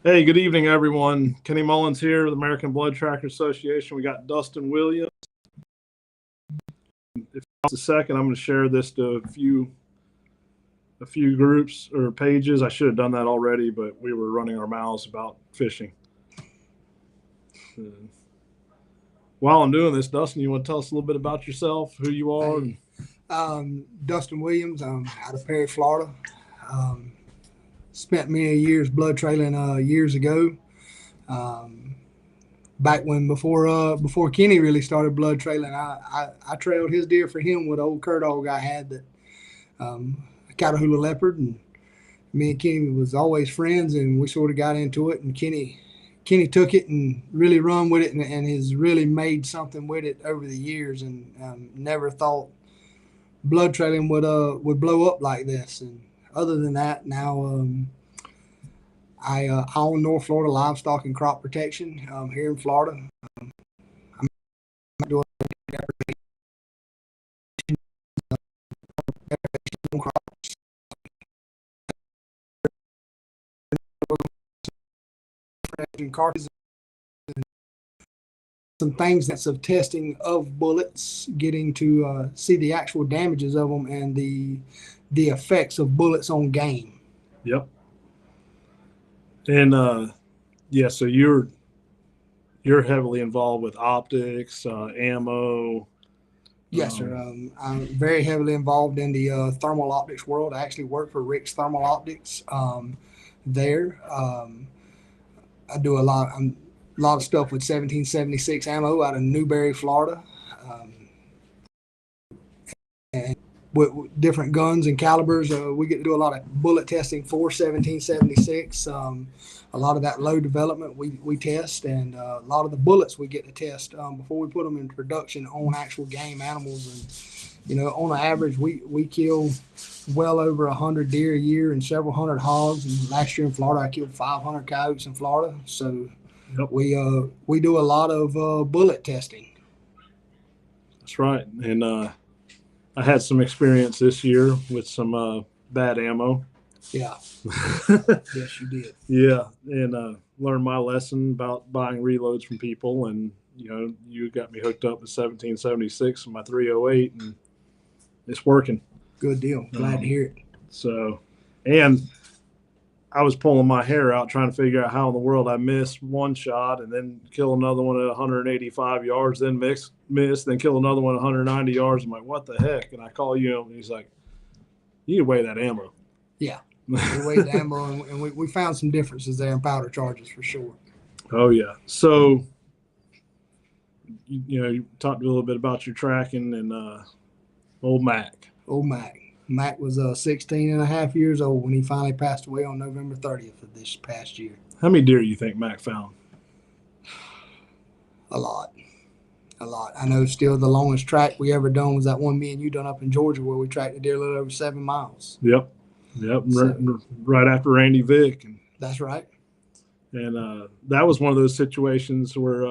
Hey, good evening, everyone. Kenny Mullins here with American Blood Tracker Association. We got Dustin Williams. If it's a second, I'm going to share this to a few groups or pages. I should have done that already, but we were running our mouths about fishing. While I'm doing this, Dustin, you want to tell us a little bit about yourself, who you are? Hey, Dustin Williams. I'm out of Perry, Florida. Um, Spent many years blood trailing years ago. Um, Back when before Kenny really started blood trailing, I trailed his deer for him with an old cur dog I had that a Catahoula leopard, and me and Kenny was always friends, and we sort of got into it. And Kenny took it and really run with it, and has really made something with it over the years, and never thought blood trailing would blow up like this. And other than that, now I own North Florida Livestock and Crop Protection here in Florida. I'm doing crops and carcasses, some things that's of testing of bullets, getting to see the actual damages of them and the effects of bullets on game. Yep. And yeah, so you're heavily involved with optics, ammo. Yes, sir. I'm very heavily involved in the thermal optics world. I actually work for Rick's Thermal Optics there. I do a lot of stuff with 1776 ammo out of Newberry, Florida, um, and with different guns and calibers. We get to do a lot of bullet testing for 1776. A lot of that low development we test, and a lot of the bullets we get to test before we put them in production on actual game animals. And on an average, we kill well over 100 deer a year and several hundred hogs. And last year in Florida, I killed 500 coyotes in Florida. So Yep. we do a lot of bullet testing. That's right. And I had some experience this year with some bad ammo. Yeah, yes, you did. Yeah, and learned my lesson about buying reloads from people. And you got me hooked up with 1776 and my 308, and it's working. Good deal. Glad to hear it. So, and I was pulling my hair out trying to figure out how in the world I missed one shot and then kill another one at 185 yards, then miss, then kill another one at 190 yards. I'm like, what the heck? And I call you, and he's like, you need to weigh that ammo. Yeah, we weighed the ammo, and we found some differences there in powder charges for sure. Oh yeah. So you talked a little bit about your tracking and old Mac. Old Mac. Mac was 16 and a half years old when he finally passed away on November 30th of this past year. How many deer do you think Mac found? A lot. A lot. I know still the longest track we ever done was that one me and you done up in Georgia where we tracked a deer a little over 7 miles. Yep. So, right after Randy Vick. And that's right. And that was one of those situations where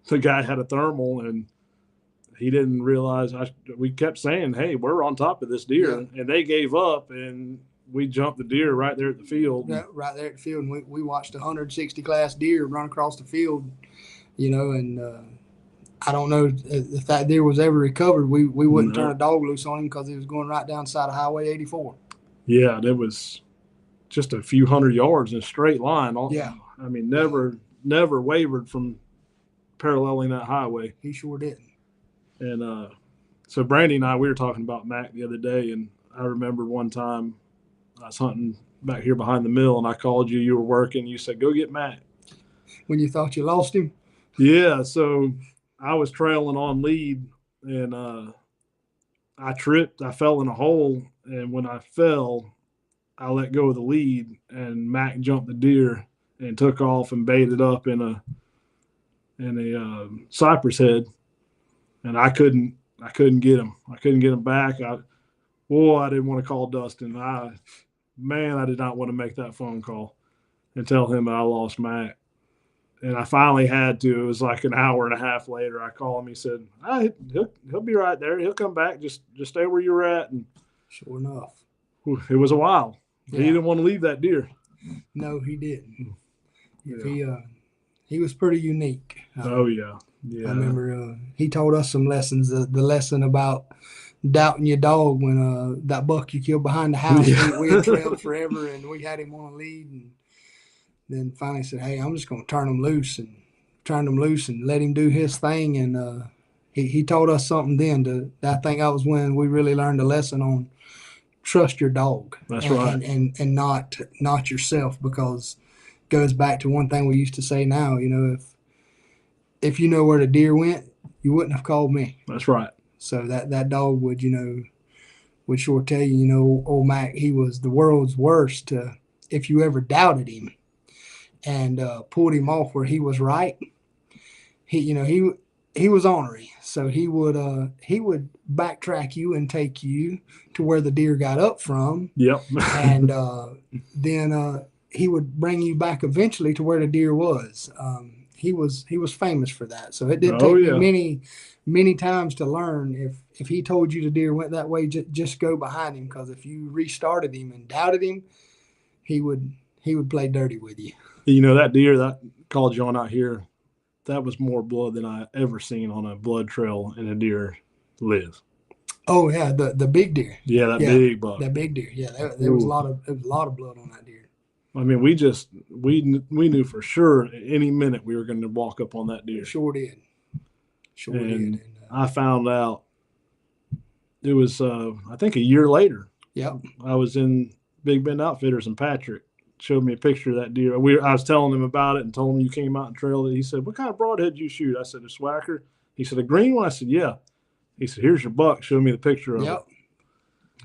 the guy had a thermal and he didn't realize. We kept saying, hey, we're on top of this deer. Yeah. And they gave up, and we jumped the deer right there at the field. Yeah, right there at the field. And we watched a 160 class deer run across the field, and I don't know if that deer was ever recovered. We wouldn't turn a dog loose on him because he was going right down the side of Highway 84. Yeah, it was just a few hundred yards in a straight line. Yeah. I mean, never wavered from paralleling that highway. He sure didn't. And so Brandy and I, we were talking about Mac the other day, and I remember one time I was hunting back here behind the mill, and I called you. You were working. You said, go get Mac. When you thought you lost him? Yeah, so I was trailing on lead, and I tripped. I fell in a hole, and when I fell, I let go of the lead, and Mac jumped the deer and took off and baited up in a cypress head, and I couldn't get him. I couldn't get him back. I didn't want to call Dustin. I did not want to make that phone call and tell him that I lost Mac. And I finally had to. It was like an hour and a half later. I called him. He said, he'll be right there. He'll come back. Just stay where you're at. And sure enough, it was a while. Yeah. He didn't want to leave that deer. No, he didn't. He was pretty unique. Oh yeah. Yeah. I remember he told us some lessons. The lesson about doubting your dog when that buck you killed behind the house. Yeah. We had trailed forever, and we had him on a lead, and then finally said, "Hey, I'm just going to turn him loose," and turned him loose and let him do his thing. And he told us something then. I think that was when we really learned a lesson on trust your dog. That's right. And not yourself, because it goes back to one thing we used to say. Now, if you know where the deer went, you wouldn't have called me. That's right. So that dog would sure tell you, old Mac, he was the world's worst. If you ever doubted him and pulled him off where he was right, he was ornery. So he would backtrack you and take you to where the deer got up from. Yep. And then he would bring you back eventually to where the deer was. He was famous for that. So it did take me many times to learn, if he told you the deer went that way, just go behind him, because if you restarted him and doubted him, he would play dirty with you. That deer that called you on out here, that was more blood than I ever seen on a blood trail in a deer live. Oh yeah, the big deer. Yeah, big buck. That big deer. Yeah, there was a lot of blood on that deer. I mean, we knew for sure any minute we were going to walk up on that deer. Sure did. And I found out it was I think a year later. Yep. I was in Big Bend Outfitters, and Patrick showed me a picture of that deer. I was telling him about it and told him you came out and trailed it. He said, "What kind of broadhead did you shoot?" I said, "A Swacker." He said, "A green one?" I said, "Yeah." He said, "Here's your buck." Showed me the picture of it.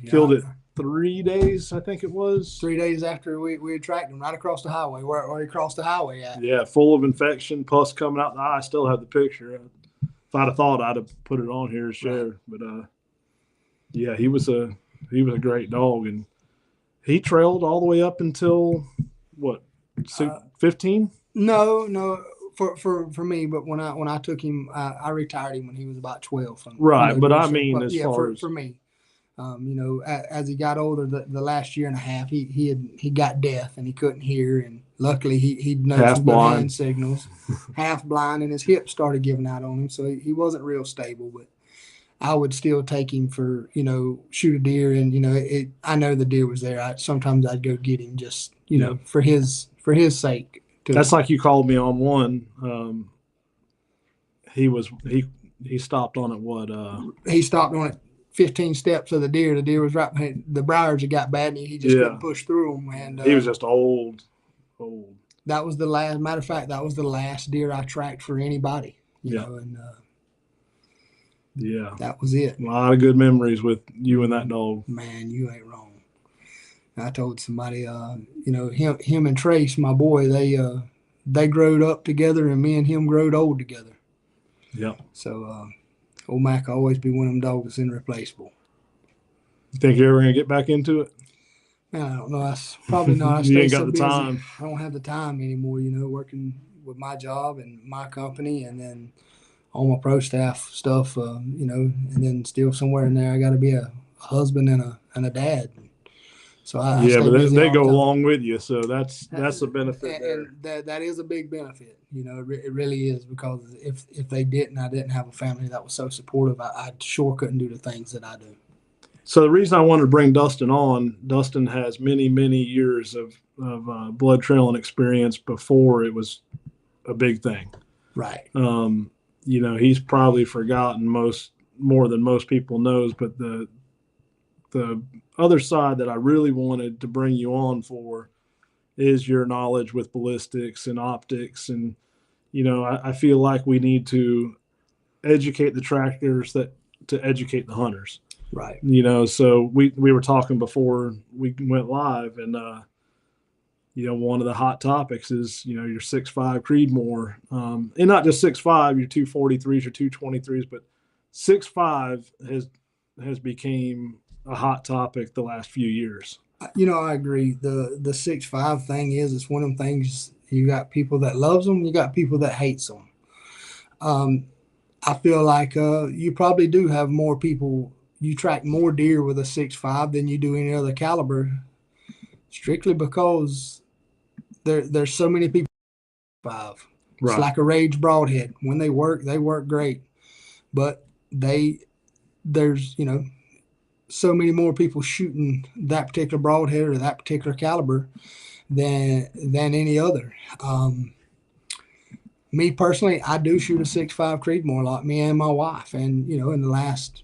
Killed it 3 days, I think it was. 3 days after we had tracked him right across the highway, where he crossed the highway at. Yeah, full of infection, pus coming out the eye. I still have the picture. If I'd have thought, I'd have put it on here to share. Right. But yeah, he was a great dog, and he trailed all the way up until what, 15? No. For me, but when I took him, I retired him when he was about 12. Right, but I mean, as far as for me, as he got older, the last year and a half, he got deaf and he couldn't hear, and luckily he'd know some good hand signals, half blind, and his hips started giving out on him, so he wasn't real stable. But I would still take him for shoot a deer, and I know the deer was there. Sometimes I'd go get him just for his sake. That's like you called me on one. He stopped on it. What? He stopped on it 15 steps of the deer. The deer was right behind. The briars had got bad, and he just couldn't push through them. And he was just old. That was the last. Matter of fact, that was the last deer I tracked for anybody. And that was it. A lot of good memories with you and that dog. Man, you ain't wrong. I told somebody, him and Trace, my boy, they growed up together, and me and him growed old together. Yeah. So, old Mac will always be one of them dogs that's irreplaceable. You think you're ever gonna get back into it? Man, I don't know. That's probably not. You ain't got the time. I don't have the time anymore. Working with my job and my company, and then all my pro staff stuff. And then still somewhere in there, I got to be a husband and a dad. So but they go along with you, so that's a benefit there. And that is a big benefit. It really is, because if they didn't, I didn't have a family that was so supportive, I sure couldn't do the things that I do. So the reason I wanted to bring Dustin on, Dustin has many years of blood trailing experience before it was a big thing. Right. He's probably forgotten more than most people knows, but the other side that I really wanted to bring you on for is your knowledge with ballistics and optics. And, I feel like we need to educate the trackers to educate the hunters. Right. So we were talking before we went live, and, one of the hot topics is, your 6.5 Creedmoor, and not just 6.5, your 243s, your 223s, but 6.5 has became a hot topic the last few years. I agree. The 6.5 thing it's one of them things. You got people that loves them, you got people that hates them. I feel like you probably do have more people. You track more deer with a 6.5 than you do any other caliber, strictly because there's so many people 5. Right. It's like a Rage broadhead. When they work great. But there's, so many more people shooting that particular broadhead or that particular caliber than any other. Me personally, I do shoot a 6.5 Creedmoor a lot, me and my wife. And, in the last,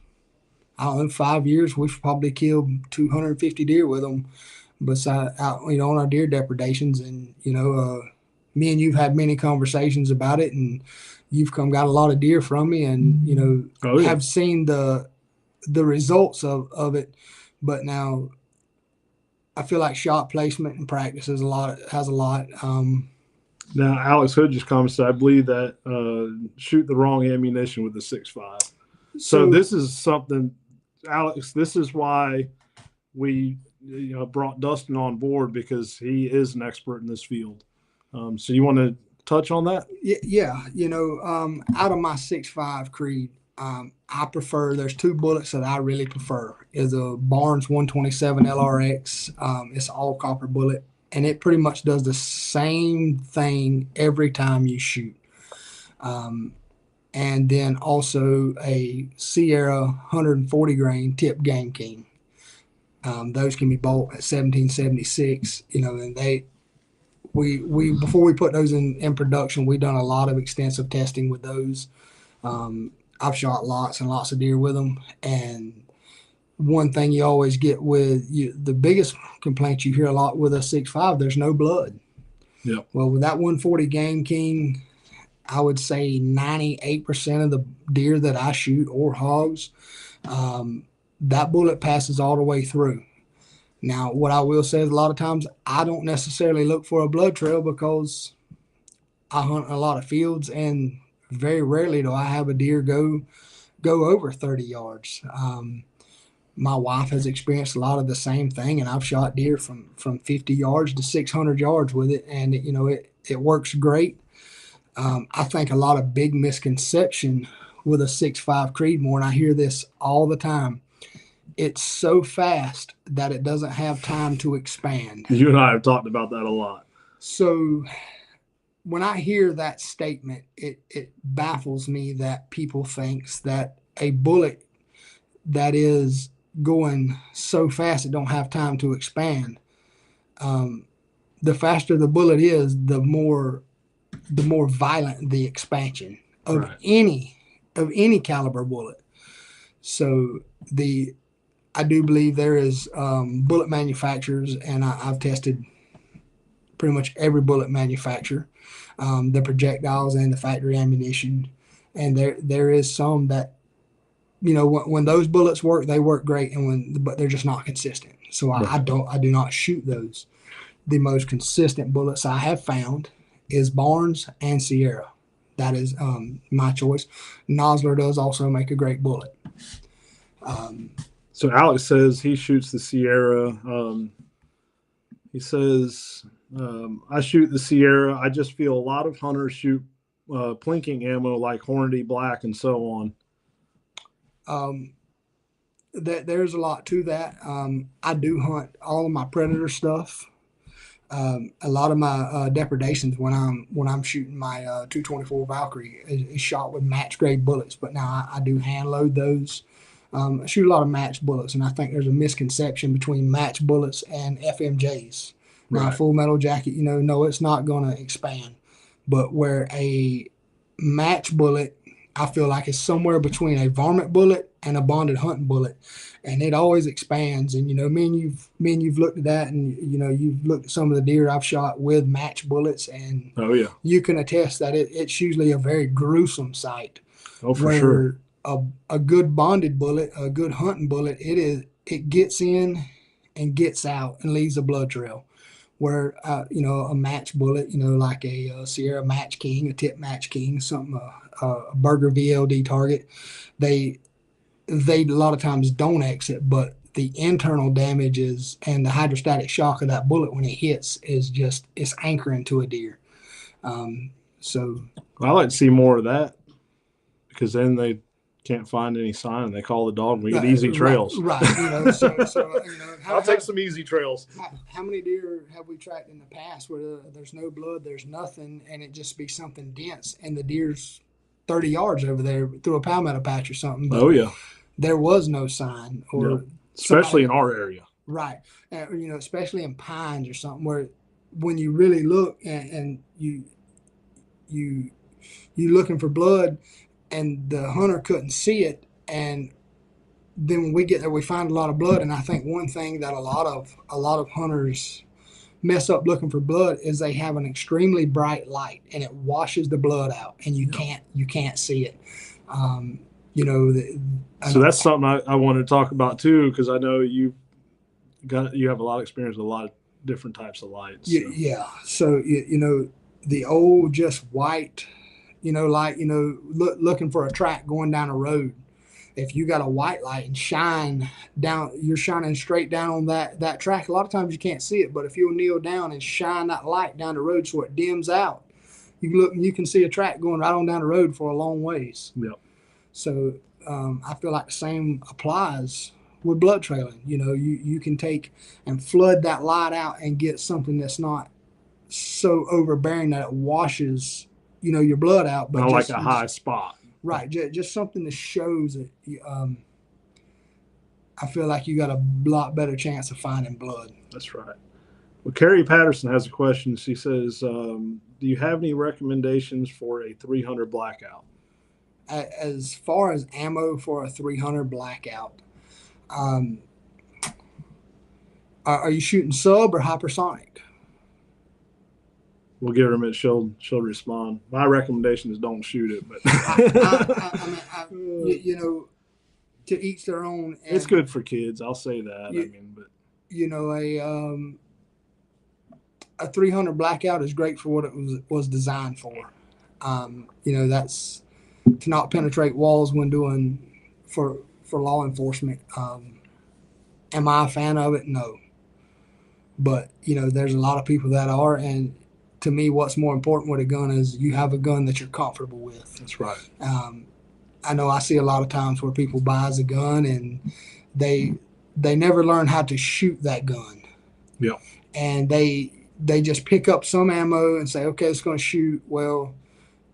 I don't know, 5 years, we've probably killed 250 deer with them. Besides, out, on our deer depredations. And, me and you've had many conversations about it, and you've got a lot of deer from me, and, Oh, yeah. have seen the results of it. But now I feel like shot placement and practice has a lot. Now, Alex Hood just commented, I believe that shoot the wrong ammunition with the 6.5. So this is something, Alex, this is why we brought Dustin on board, because he is an expert in this field. So you want to touch on that? Yeah. Out of my 6.5 Creed, I prefer, there's 2 bullets that I really prefer. Is a Barnes 127 LRX. It's all copper bullet, and it pretty much does the same thing every time you shoot. And then also a Sierra 140 grain tip Game King. Those can be bought at 1776. And we before we put those in production, we've done a lot of extensive testing with those. I've shot lots and lots of deer with them, and one thing you always get with the biggest complaint you hear a lot with a 6.5, there's no blood. Yeah. Well, with that 140 Game King, I would say 98% of the deer that I shoot, or hogs, that bullet passes all the way through. Now, what I will say is a lot of times I don't necessarily look for a blood trail, because I hunt a lot of fields, and very rarely do I have a deer go over 30 yards. My wife has experienced a lot of the same thing, and I've shot deer from 50 yards to 600 yards with it, and it works great. I think a lot of big misconception with a 6.5 Creedmoor, and I hear this all the time. It's so fast that it doesn't have time to expand. You and I have talked about that a lot. So when I hear that statement, it baffles me that people thinks that a bullet that is going so fast it don't have time to expand. The faster the bullet is, the more violent the expansion of Right. any caliber bullet. So I do believe there is bullet manufacturers, and I've tested pretty much every bullet manufacturer, the projectiles and the factory ammunition, and there is some that, when those bullets work, they work great, but they're just not consistent. So Right. I do not shoot those. The most consistent bullets I have found is Barnes and Sierra. That is my choice. Nosler does also make a great bullet. So Alex says he shoots the Sierra. He says, I shoot the Sierra. I just feel a lot of hunters shoot plinking ammo like Hornady Black and so on. There's a lot to that. I do hunt all of my predator stuff. A lot of my depredations when I'm shooting my 224 Valkyrie is shot with match grade bullets. But now I do hand load those. I shoot a lot of matched bullets, and I think there's a misconception between matched bullets and FMJs. Now, Right. Full Metal Jacket, no, it's not going to expand. But where a match bullet, I feel like, is somewhere between a varmint bullet and a bonded hunting bullet, and it always expands. And me and you've looked at that, and you've looked at some of the deer I've shot with match bullets, and Oh, yeah. you can attest that it's usually a very gruesome sight. Oh, for where sure. a good bonded bullet, a good hunting bullet, it gets in and gets out and leaves a blood trail. Where a match bullet, like a Sierra Match King, a Tip Match King, something a Burger VLD target, they a lot of times don't exit, but the internal damages and the hydrostatic shock of that bullet when it hits it's anchoring to a deer. So I like to see more of that, because then they can't find any sign, and they call the dog. We get easy trails. Right. I'll take some easy trails. How many deer have we tracked in the past where there's no blood, there's nothing, and it just be something dense, and the deer's 30 yards over there through a palmetto patch or something? But oh yeah, there was no sign, or especially in our area. Right. Especially in pines or something where when you really look and you looking for blood and the hunter couldn't see it, and then when we get there we find a lot of blood. And I think one thing that a lot of hunters mess up looking for blood is they have an extremely bright light and it washes the blood out and you can't see it. So that's something I want to talk about too, because I know you have a lot of experience with a lot of different types of lights. So. Yeah. So the old just white, looking for a track going down a road. If you got a white light and shine down, you're shining straight down on that track. A lot of times you can't see it, but if you'll kneel down and shine that light down the road so it dims out, you look and you can see a track going right on down the road for a long ways. Yep. So I feel like the same applies with blood trailing. You can take and flood that light out and get something that's not so overbearing that it washes, your blood out. But not like a high spot. Right. Just something that shows it. I feel like you got a lot better chance of finding blood. That's right. Well, Carrie Patterson has a question. She says, do you have any recommendations for a 300 blackout? As far as ammo for a 300 blackout, are you shooting sub or hypersonic? We'll give her a minute. She'll respond. My recommendation is don't shoot it, but to each their own. It's good for kids. I'll say that. A 300 blackout is great for what it was designed for. That's to not penetrate walls when doing for law enforcement. Am I a fan of it? No. But, there's a lot of people that are. And to me, what's more important with a gun is you have a gun that you're comfortable with. That's right. I know I see a lot of times where people buys a gun and they never learn how to shoot that gun. Yeah. And they just pick up some ammo and say, okay, it's going to shoot. Well,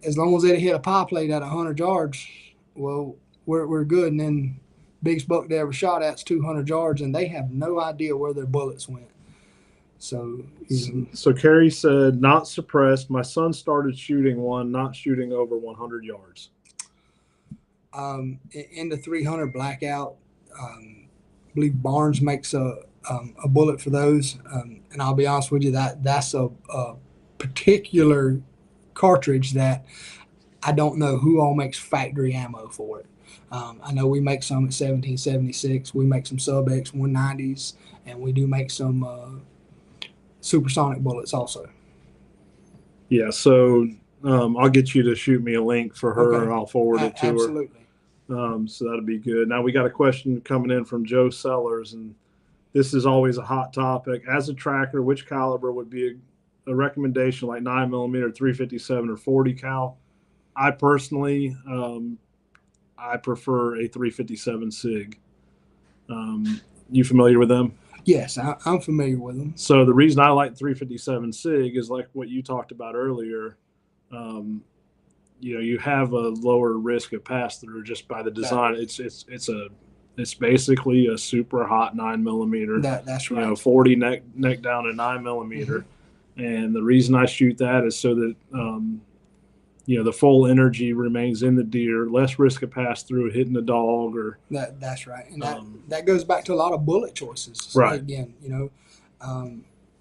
as long as it hit a pie plate at 100 yards, well, we're good. And then biggest buck they ever shot at's 200 yards, and they have no idea where their bullets went. So Carrie said, not suppressed. My son started shooting one, not shooting over 100 yards. In the 300 blackout, I believe Barnes makes a bullet for those. And I'll be honest with you, that's a particular cartridge that I don't know who all makes factory ammo for it. I know we make some at 1776. We make some sub X 190s, and we do make some supersonic bullets also. Yeah, so I'll get you to shoot me a link for her, Okay. and I'll forward it to Absolutely. her. So that'll be good. Now we got a question coming in from Joe Sellers, and this is always a hot topic. As a tracker, which caliber would be a recommendation, like 9mm, 357, or 40 cal? I personally, I prefer a 357 SIG. You familiar with them? Yes, I'm familiar with them. So the reason I like 357 SIG is like what you talked about earlier. You have a lower risk of pass through just by the design. It's basically a super hot 9mm. That's right. 40 neck down to 9mm. Mm-hmm. And the reason I shoot that is so that the full energy remains in the deer, less risk of pass through hitting the dog or. That's right, and that goes back to a lot of bullet choices. So right. Again,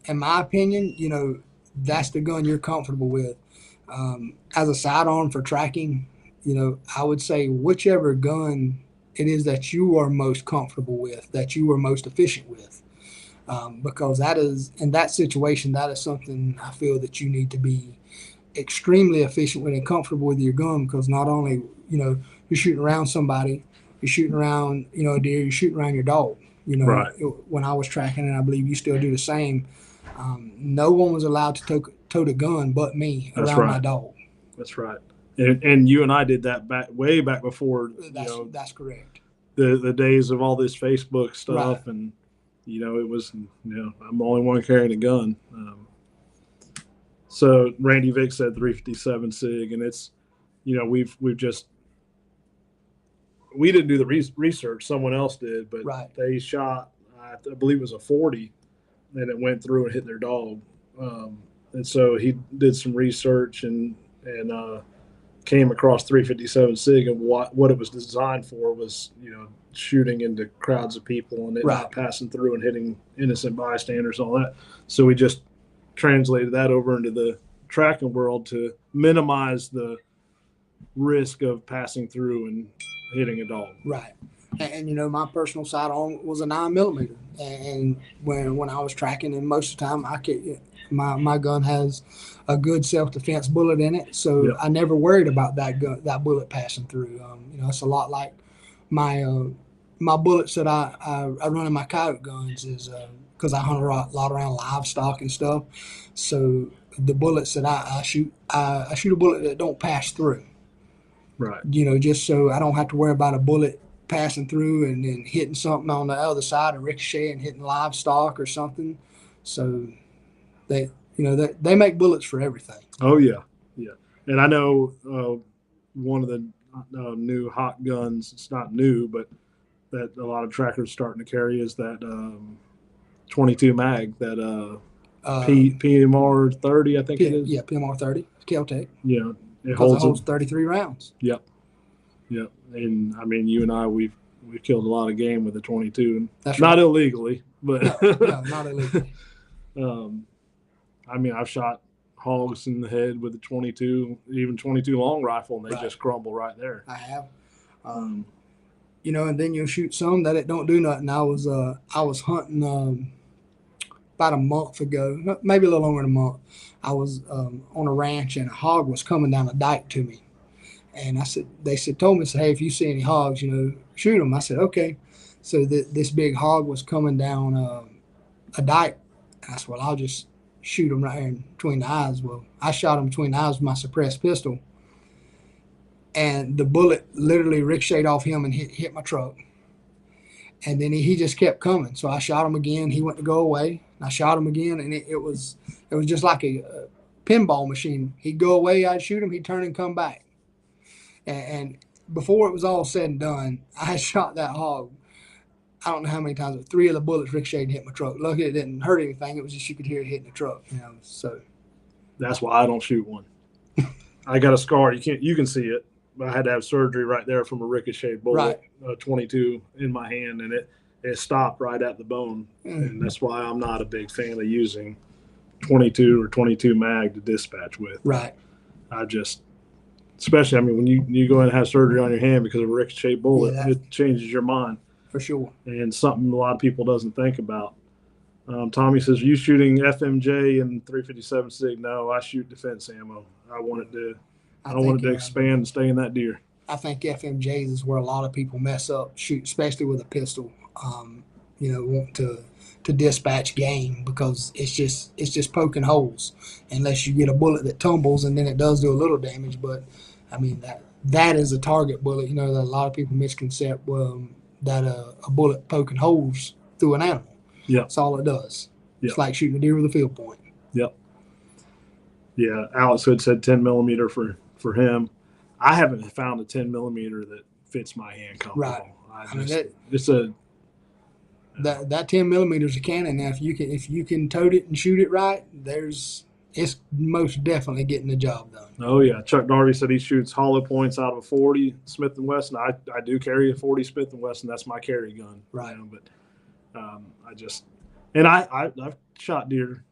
in my opinion, that's the gun you're comfortable with. As a sidearm for tracking, I would say whichever gun it is that you are most comfortable with, that you are most efficient with, because that is, in that situation, that is something I feel that you need to be extremely efficient with and comfortable with your gun, because not only you're shooting around somebody, you're shooting around a deer, you're shooting around your dog. Right. When I was tracking, and I believe you still do the same, no one was allowed to tote a gun but me around my dog. That's right. And you and I did that way back before, That's correct. The days of all this Facebook stuff. Right. And, it was, I'm the only one carrying a gun. So Randy Vick said 357 SIG, and it's, we've just, we didn't do the research. Someone else did, but Right. they shot, I believe it was a 40, and it went through and hit their dog. And so he did some research and came across 357 SIG, and what it was designed for was, shooting into crowds of people and it Right. not passing through and hitting innocent bystanders, all that. So we just translated that over into the tracking world to minimize the risk of passing through and hitting a dog. Right. And my personal sidearm was a 9mm, and when I was tracking, and most of the time my gun has a good self-defense bullet in it, so Yep. I never worried about that bullet passing through. It's a lot like my bullets that I run in my coyote guns is because I hunt a lot around livestock and stuff. So the bullets that I shoot a bullet that don't pass through. Right. Just so I don't have to worry about a bullet passing through and then hitting something on the other side and ricocheting and hitting livestock or something. So they make bullets for everything. Oh yeah, yeah. And I know one of the new hot guns. It's not new, but that a lot of trackers starting to carry is that 22 mag, that PMR 30, I think it is. Yeah, PMR 30, Kel-Tec. Yeah, it holds 33 rounds. Yep, yep. And I mean, you and I, we've killed a lot of game with the 22, and That's not right. illegally, but no, not illegally. I mean, I've shot hogs in the head with a 22, even 22 long rifle, and they just crumble right there. I have. And then you'll shoot some that it don't do nothing. I was hunting about a month ago, maybe a little longer than a month. I was on a ranch, and a hog was coming down a dike to me. And they told me, hey, if you see any hogs, shoot them. I said, okay. So this big hog was coming down a dike. And I said, well, I'll just shoot him right here in between the eyes. Well, I shot him between the eyes with my suppressed pistol. And the bullet literally ricocheted off him and hit my truck. And then he just kept coming. So I shot him again. He went to go away. I shot him again, and it was just like a pinball machine. He'd go away, I'd shoot him, he'd turn and come back. And before it was all said and done, I shot that hog, I don't know how many times, but 3 of the bullets ricocheted and hit my truck. Luckily, it didn't hurt anything. It was just you could hear it hitting the truck. So that's why I don't shoot one. I got a scar. You can see it. I had to have surgery right there from a ricocheted bullet, 22 in my hand, and it stopped right at the bone. Mm-hmm. And that's why I'm not a big fan of using 22 or 22 mag to dispatch with. Right. Especially, I mean, when you go in and have surgery on your hand because of a ricocheted bullet, it changes your mind. For sure. And something a lot of people doesn't think about. Tommy says, are you shooting FMJ and 357 SIG? No, I shoot defense ammo. I want it to expand and stay in that deer. I think FMJs is where a lot of people mess up, shoot, especially with a pistol. Want to dispatch game because it's just poking holes unless you get a bullet that tumbles, and then it does do a little damage. But I mean that is a target bullet. That a lot of people misconcept that a bullet poking holes through an animal. Yeah, that's all it does. Yep. It's like shooting a deer with a field point. Yep. Yeah, Alex had said 10 millimeter for him. I haven't found a 10 millimeter that fits my hand comfortable. Right. That 10 millimeter is a cannon. Now, if you can tote it and shoot it right, it's most definitely getting the job done. Oh yeah, Chuck Darby said he shoots hollow points out of a 40 Smith & Wesson. I do carry a 40 Smith & Wesson. That's my carry gun. Right. But I've shot deer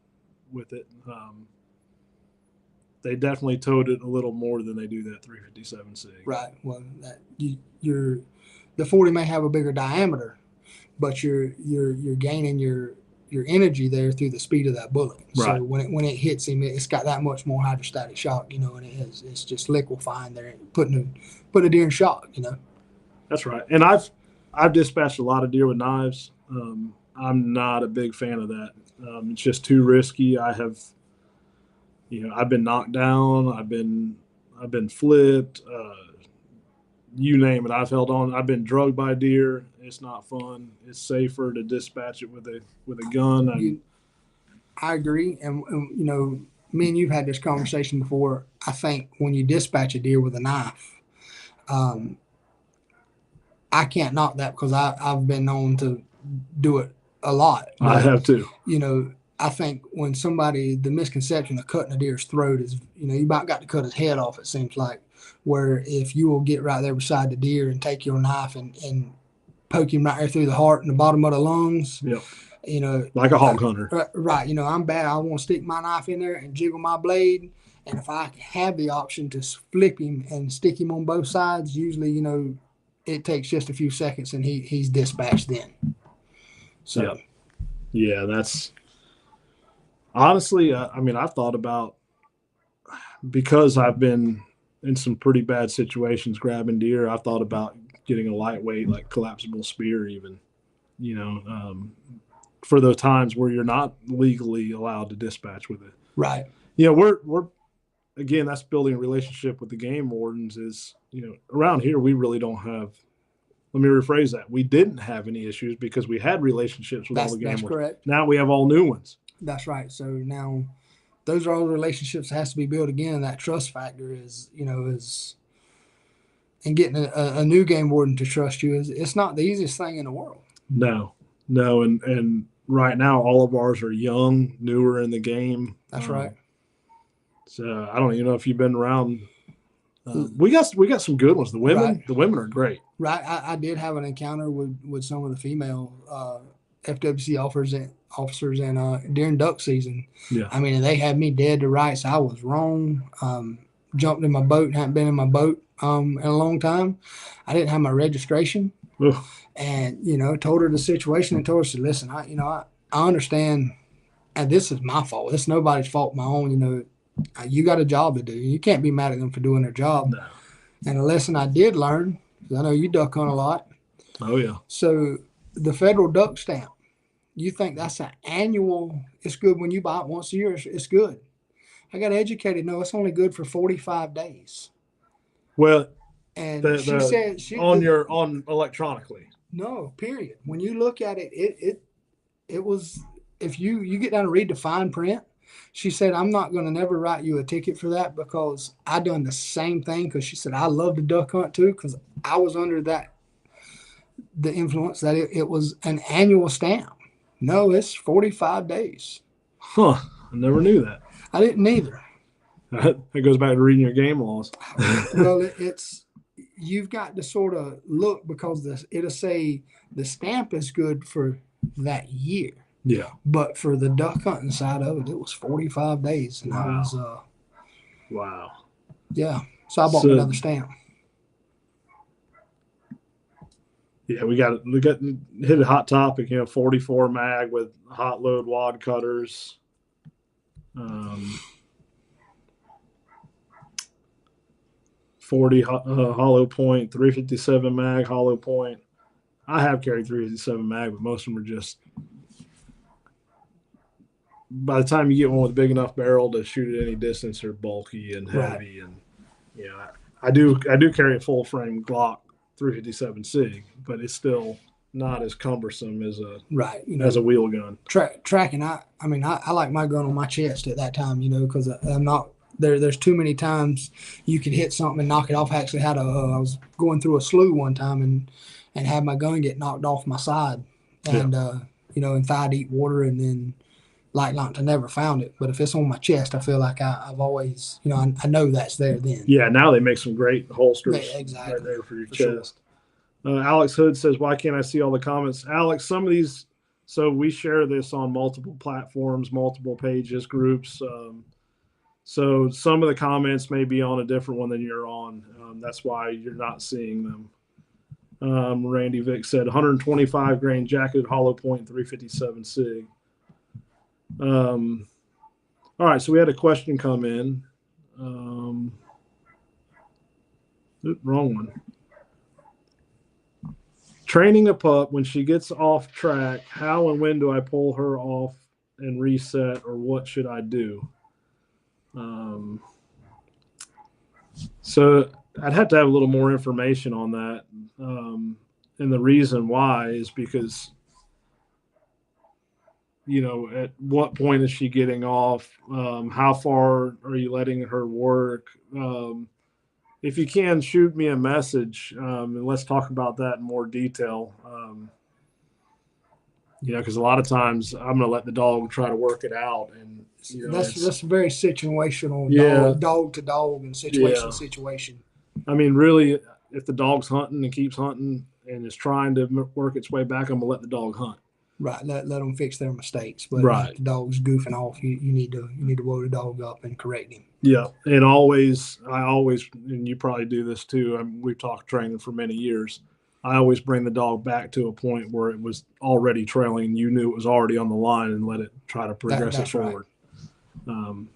with it. They definitely towed it a little more than they do that 357 SIG. Right. Well, the 40 may have a bigger diameter, but you're gaining your energy there through the speed of that bullet. Right. So when it hits him, it's got that much more hydrostatic shock, and it's just liquefying there, putting a deer in shock, That's right. And I've dispatched a lot of deer with knives. I'm not a big fan of that. It's just too risky. I've been knocked down. I've been I've been flipped. You name it, I've held on. I've been drugged by deer. It's not fun. It's safer to dispatch it with a gun. I agree, and me and you've had this conversation before. I think when you dispatch a deer with a knife, I can't knock that because I've been known to do it a lot. But, I have too. I think when the misconception of cutting a deer's throat is, you about got to cut his head off, it seems like, where if you will get right there beside the deer and take your knife and poke him right there through the heart and the bottom of the lungs. Yep. Like a hog hunter. Right. I'm bad. I want to stick my knife in there and jiggle my blade. And if I have the option to flip him and stick him on both sides, usually, it takes just a few seconds and he's dispatched then. So, yeah, that's honestly, I've thought about, because I've been in some pretty bad situations grabbing deer, I've thought about getting a lightweight, like collapsible spear, even, for those times where you're not legally allowed to dispatch with it. Right. We're again, that's building a relationship with the game wardens. Is, around here we really don't have. Let me rephrase that. We didn't have any issues because we had relationships with all the game wardens. That's correct. Now we have all new ones. That's right. So now those are all the relationships that has to be built again. And that trust factor is and getting a new game warden to trust you it's not the easiest thing in the world. No, and right now all of ours are young, newer in the game. That's right. So I don't even know if you've been around. We got some good ones. The women are great. Right. I did have an encounter with some of the female FWC officers and during duck season. Yeah. They had me dead to rights. I was wrong. Jumped in my boat. Hadn't been in my boat in a long time. I didn't have my registration. Ugh. And told her the situation and told her, said, listen, I understand, and this is my fault. It's nobody's fault, my own. You got a job to do. You can't be mad at them for doing their job. No. And a lesson I did learn, because I know you duck hunt a lot. Oh yeah. So the federal duck stamp, you think that's an annual? It's good when you buy it once a year. It's good. I got educated. No, it's only good for 45 days. Well, and she said on electronically. No, period. When you look at it, it was, if you get down and read the fine print, she said, I'm not going to never write you a ticket for that because I done the same thing. Because she said, I love to duck hunt too, because I was under the influence that it was an annual stamp. No, it's 45 days. Huh. I never knew that. I didn't either. That goes back to reading your game laws. Well, you've got to sort of look, because it'll say the stamp is good for that year. Yeah. But for the duck hunting side of it was 45 days. And wow. I was wow. Yeah. So I bought another stamp. Yeah, we got hit a hot topic, 44 mag with hot load wad cutters. 40 hollow point, 357 mag hollow point. I have carried 357 mag, but most of them are just, by the time you get one with a big enough barrel to shoot at any distance, they're bulky and heavy. Right. And I do carry a full frame Glock 357 SIG, but it's still not as cumbersome as a as a wheel gun. Tracking, I like my gun on my chest at that time, because I'm not there. There's too many times you could hit something and knock it off. I actually had I was going through a slough one time and had my gun get knocked off my side, and in thigh deep water, and then light locked. I never found it, but if it's on my chest, I feel like I've always, I know that's there then. Yeah, now they make some great holsters right there for your chest. Sure. Alex Hood says, why can't I see all the comments? Alex, some of these, so we share this on multiple platforms, multiple pages, groups. So some of the comments may be on a different one than you're on. That's why you're not seeing them. Randy Vick said 125 grain jacketed hollow point 357 SIG. All right, so we had a question come in. Wrong one. Training a pup when she gets off track, how and when do I pull her off and reset, or what should I do? So I'd have to have a little more information on that. And the reason why is because, at what point is she getting off? How far are you letting her work? If you can, shoot me a message, and let's talk about that in more detail. Because a lot of times I'm going to let the dog try to work it out, and that's very situational, yeah, dog to dog, and situation to situation. I mean, really, if the dog's hunting and keeps hunting and is trying to work its way back, I'm going to let the dog hunt. Right, let them fix their mistakes. But right. If the dog's goofing off, you need to roll the dog up and correct him. Yeah, and I always, and you probably do this too. We've talked training for many years. I always bring the dog back to a point where it was already trailing. You knew it was already on the line, and let it try to progress it forward. Right.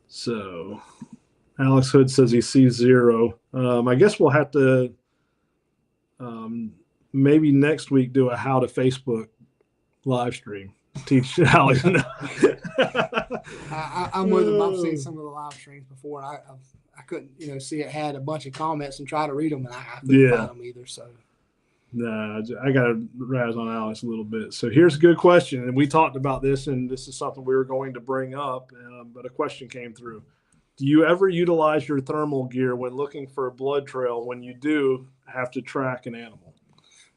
So, Alex Hood says he sees 0. I guess we'll have to maybe next week do a how to Facebook live stream. Teach Alex. I'm with him. I've seen some of the live streams before, and I couldn't see it had a bunch of comments and try to read them, and I couldn't find them either. So. Nah, I got to razz on Alex a little bit. So here's a good question, and we talked about this, and this is something we were going to bring up, but a question came through. Do you ever utilize your thermal gear when looking for a blood trail when you do have to track an animal?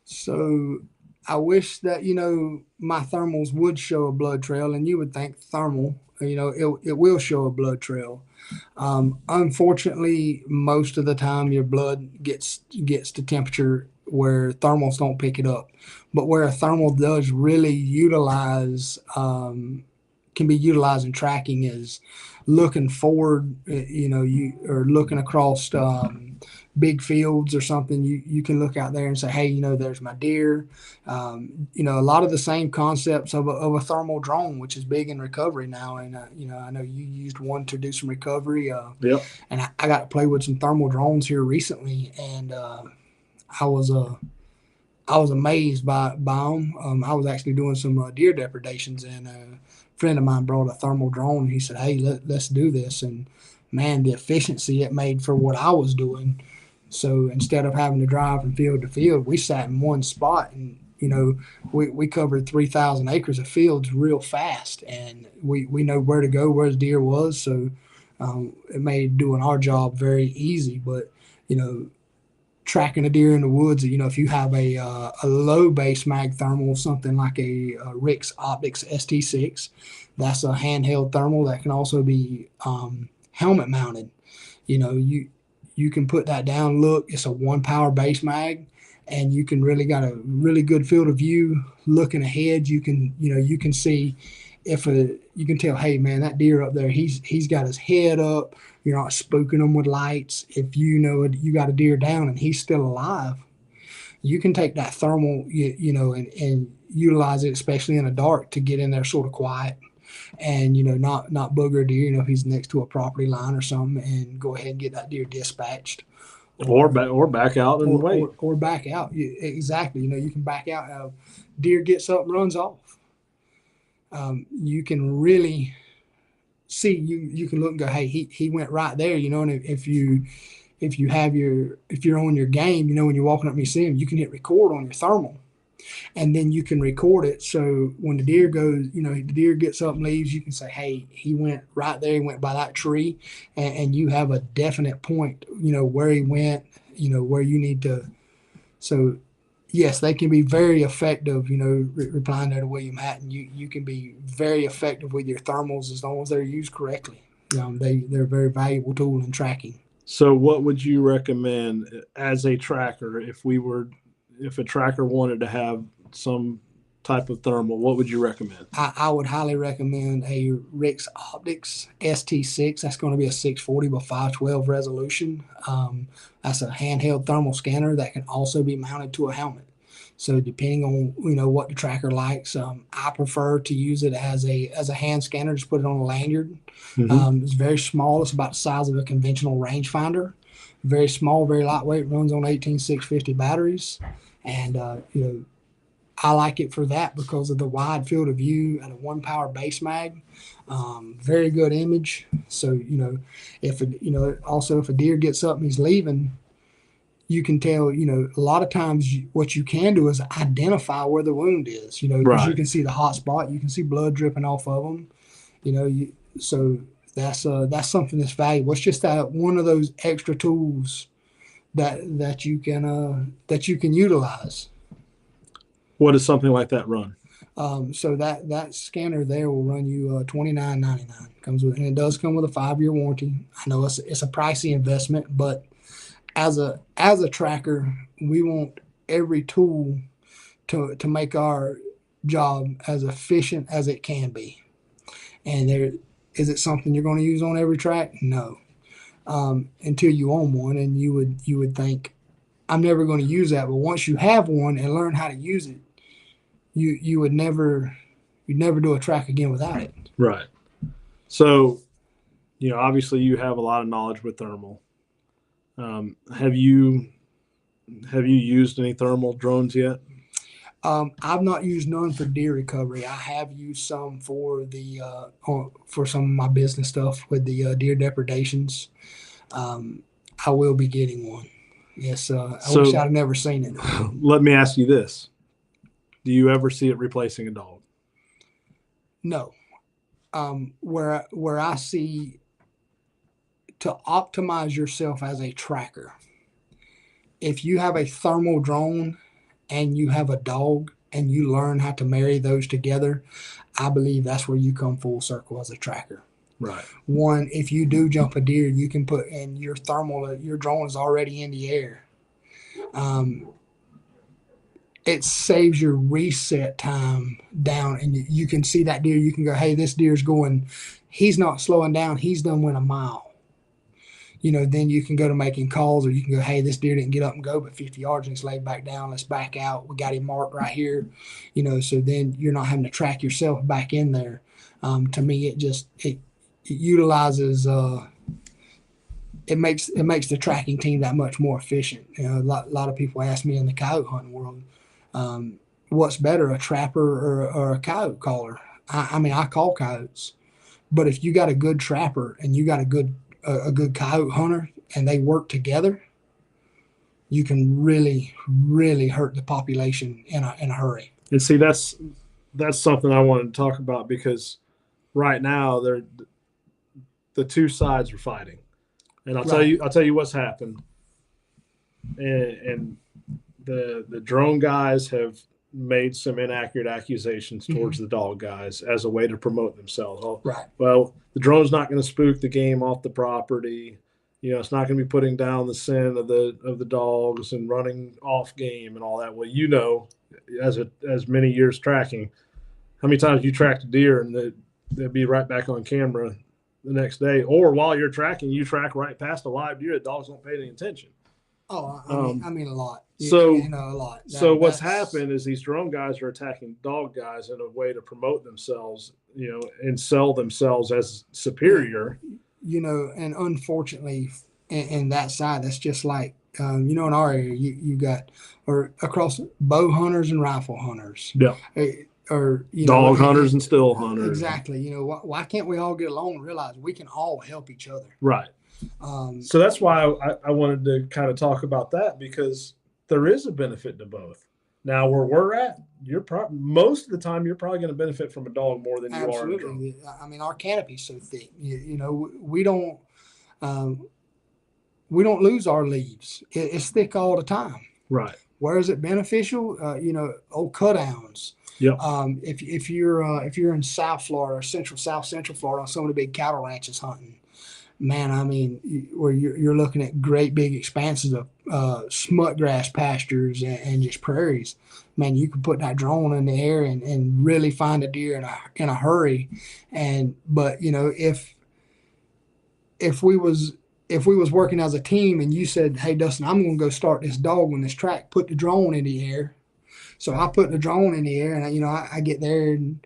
So I wish that, my thermals would show a blood trail, and you would think thermal, it will show a blood trail. Unfortunately, most of the time your blood gets to temperature where thermals don't pick it up. But where a thermal does really utilize, can be utilized in tracking is looking forward, or looking across big fields or something. You can look out there and say, hey, there's my deer. A lot of the same concepts of a thermal drone, which is big in recovery now. And, I know you used one to do some recovery. Yep. And I got to play with some thermal drones here recently, and I was amazed by them. I was actually doing some deer depredations, and a friend of mine brought a thermal drone, and he said, hey, let's do this. And man, the efficiency it made for what I was doing. So instead of having to drive from field to field, we sat in one spot, and we covered 3,000 acres of fields real fast, and we know where to go, where the deer was. So it made doing our job very easy. But tracking a deer in the woods, if you have a low base mag thermal, something like a Rix Optics ST6, that's a handheld thermal that can also be helmet mounted. You can put that down. Look, it's a 1 power base mag, and you can really got a really good field of view. Looking ahead, you can see you can tell, hey man, that deer up there, he's got his head up. You're not spooking them with lights. If you got a deer down and he's still alive, you can take that thermal, and utilize it, especially in the dark, to get in there sort of quiet, and not booger a deer. If he's next to a property line or something, and go ahead and get that deer dispatched, or back out and wait, or back out. Exactly. You can back out. Deer gets up and runs off. You can really see, you can look and go, hey, he went right there, and if you're on your game, when you're walking up and you see him, you can hit record on your thermal, and then you can record it. So when the deer goes, the deer gets up and leaves, you can say, hey, he went right there, he went by that tree, and you have a definite point, where he went, where you need to. So yes, they can be very effective, replying there to William Hatton. You can be very effective with your thermals as long as they're used correctly. They're a very valuable tool in tracking. So what would you recommend as a tracker if a tracker wanted to have some type of thermal? What would you recommend? I would highly recommend a Rix Optics ST6. That's going to be a 640 by 512 resolution. That's a handheld thermal scanner that can also be mounted to a helmet. So depending on what the tracker likes, I prefer to use it as a hand scanner. Just put it on a lanyard. Mm-hmm. It's very small. It's about the size of a conventional rangefinder. Very small, very lightweight. Runs on 18650 batteries, and I like it for that because of the wide field of view and a 1 power base mag. Very good image. So, also if a deer gets up and he's leaving, you can tell, a lot of times what you can do is identify where the wound is, because you can see the hot spot, you can see blood dripping off of them, so that's something that's valuable. It's just that one of those extra tools that you can utilize. What does something like that run? So that scanner there will run you $29.99. Comes with, and it does come with a 5-year warranty. I know it's a pricey investment, but as a tracker, we want every tool to make our job as efficient as it can be. And is it something you're going to use on every track? No. Until you own one, and you would think, I'm never going to use that. But once you have one and learn how to use it, you'd never do a track again without it. Right. So, obviously you have a lot of knowledge with thermal. Have you used any thermal drones yet? I've not used none for deer recovery. I have used some for for some of my business stuff with the deer depredations. I will be getting one. Yes, I wish I'd never seen it. Let me ask you this. Do you ever see it replacing a dog? No. Where I see, to optimize yourself as a tracker, if you have a thermal drone and you have a dog and you learn how to marry those together, I believe that's where you come full circle as a tracker. Right. One, if you do jump a deer, you can put in your drone is already in the air. It saves your reset time down, and you can see that deer. You can go, hey, this deer's going, he's not slowing down. He's done went a mile. Then you can go to making calls, or you can go, hey, this deer didn't get up and go but 50 yards and he's laid back down. Let's back out. We got him marked right here. So then you're not having to track yourself back in there. To me, it utilizes, it makes the tracking team that much more efficient. A lot of people ask me in the coyote hunting world, what's better, a trapper or a coyote caller? I call coyotes, but if you got a good trapper and you got a good coyote hunter and they work together, you can really, really hurt the population in a hurry. And see, that's something I wanted to talk about, because right now the two sides are fighting, and I'll tell you what's happened. And the drone guys have made some inaccurate accusations towards the dog guys as a way to promote themselves. Right. Well, the drone's not going to spook the game off the property. It's not going to be putting down the scent of the dogs and running off game and all that. Well, as many years tracking, how many times you tracked a deer and they'd be right back on camera the next day, or while you're tracking, you track right past a live deer. The dogs don't pay any attention. Oh, I mean a lot. So a lot. What's happened is these drone guys are attacking dog guys in a way to promote themselves, and sell themselves as superior. And unfortunately, in that side, that's just like, in our area, you got, or across, bow hunters and rifle hunters. Yeah. Or dog hunters and still hunters. Exactly. Why can't we all get along and realize we can all help each other? Right. So that's why I wanted to kind of talk about that, because there is a benefit to both. Now, where we're at, most of the time you're probably going to benefit from a dog more than you are. Absolutely. Our canopy's so thick. We don't lose our leaves. It's thick all the time. Right. Where is it beneficial? Old cut-downs. Yep. If you're in South Florida or Central Florida on some of the big cattle ranches hunting, man, where you're looking at great big expanses of smut grass pastures and just prairies, man, you can put that drone in the air and really find a deer in a hurry. But if we was working as a team and you said, hey, Dustin, I'm going to go start this dog on this track, put the drone in the air. So I put the drone in the air, and I get there, and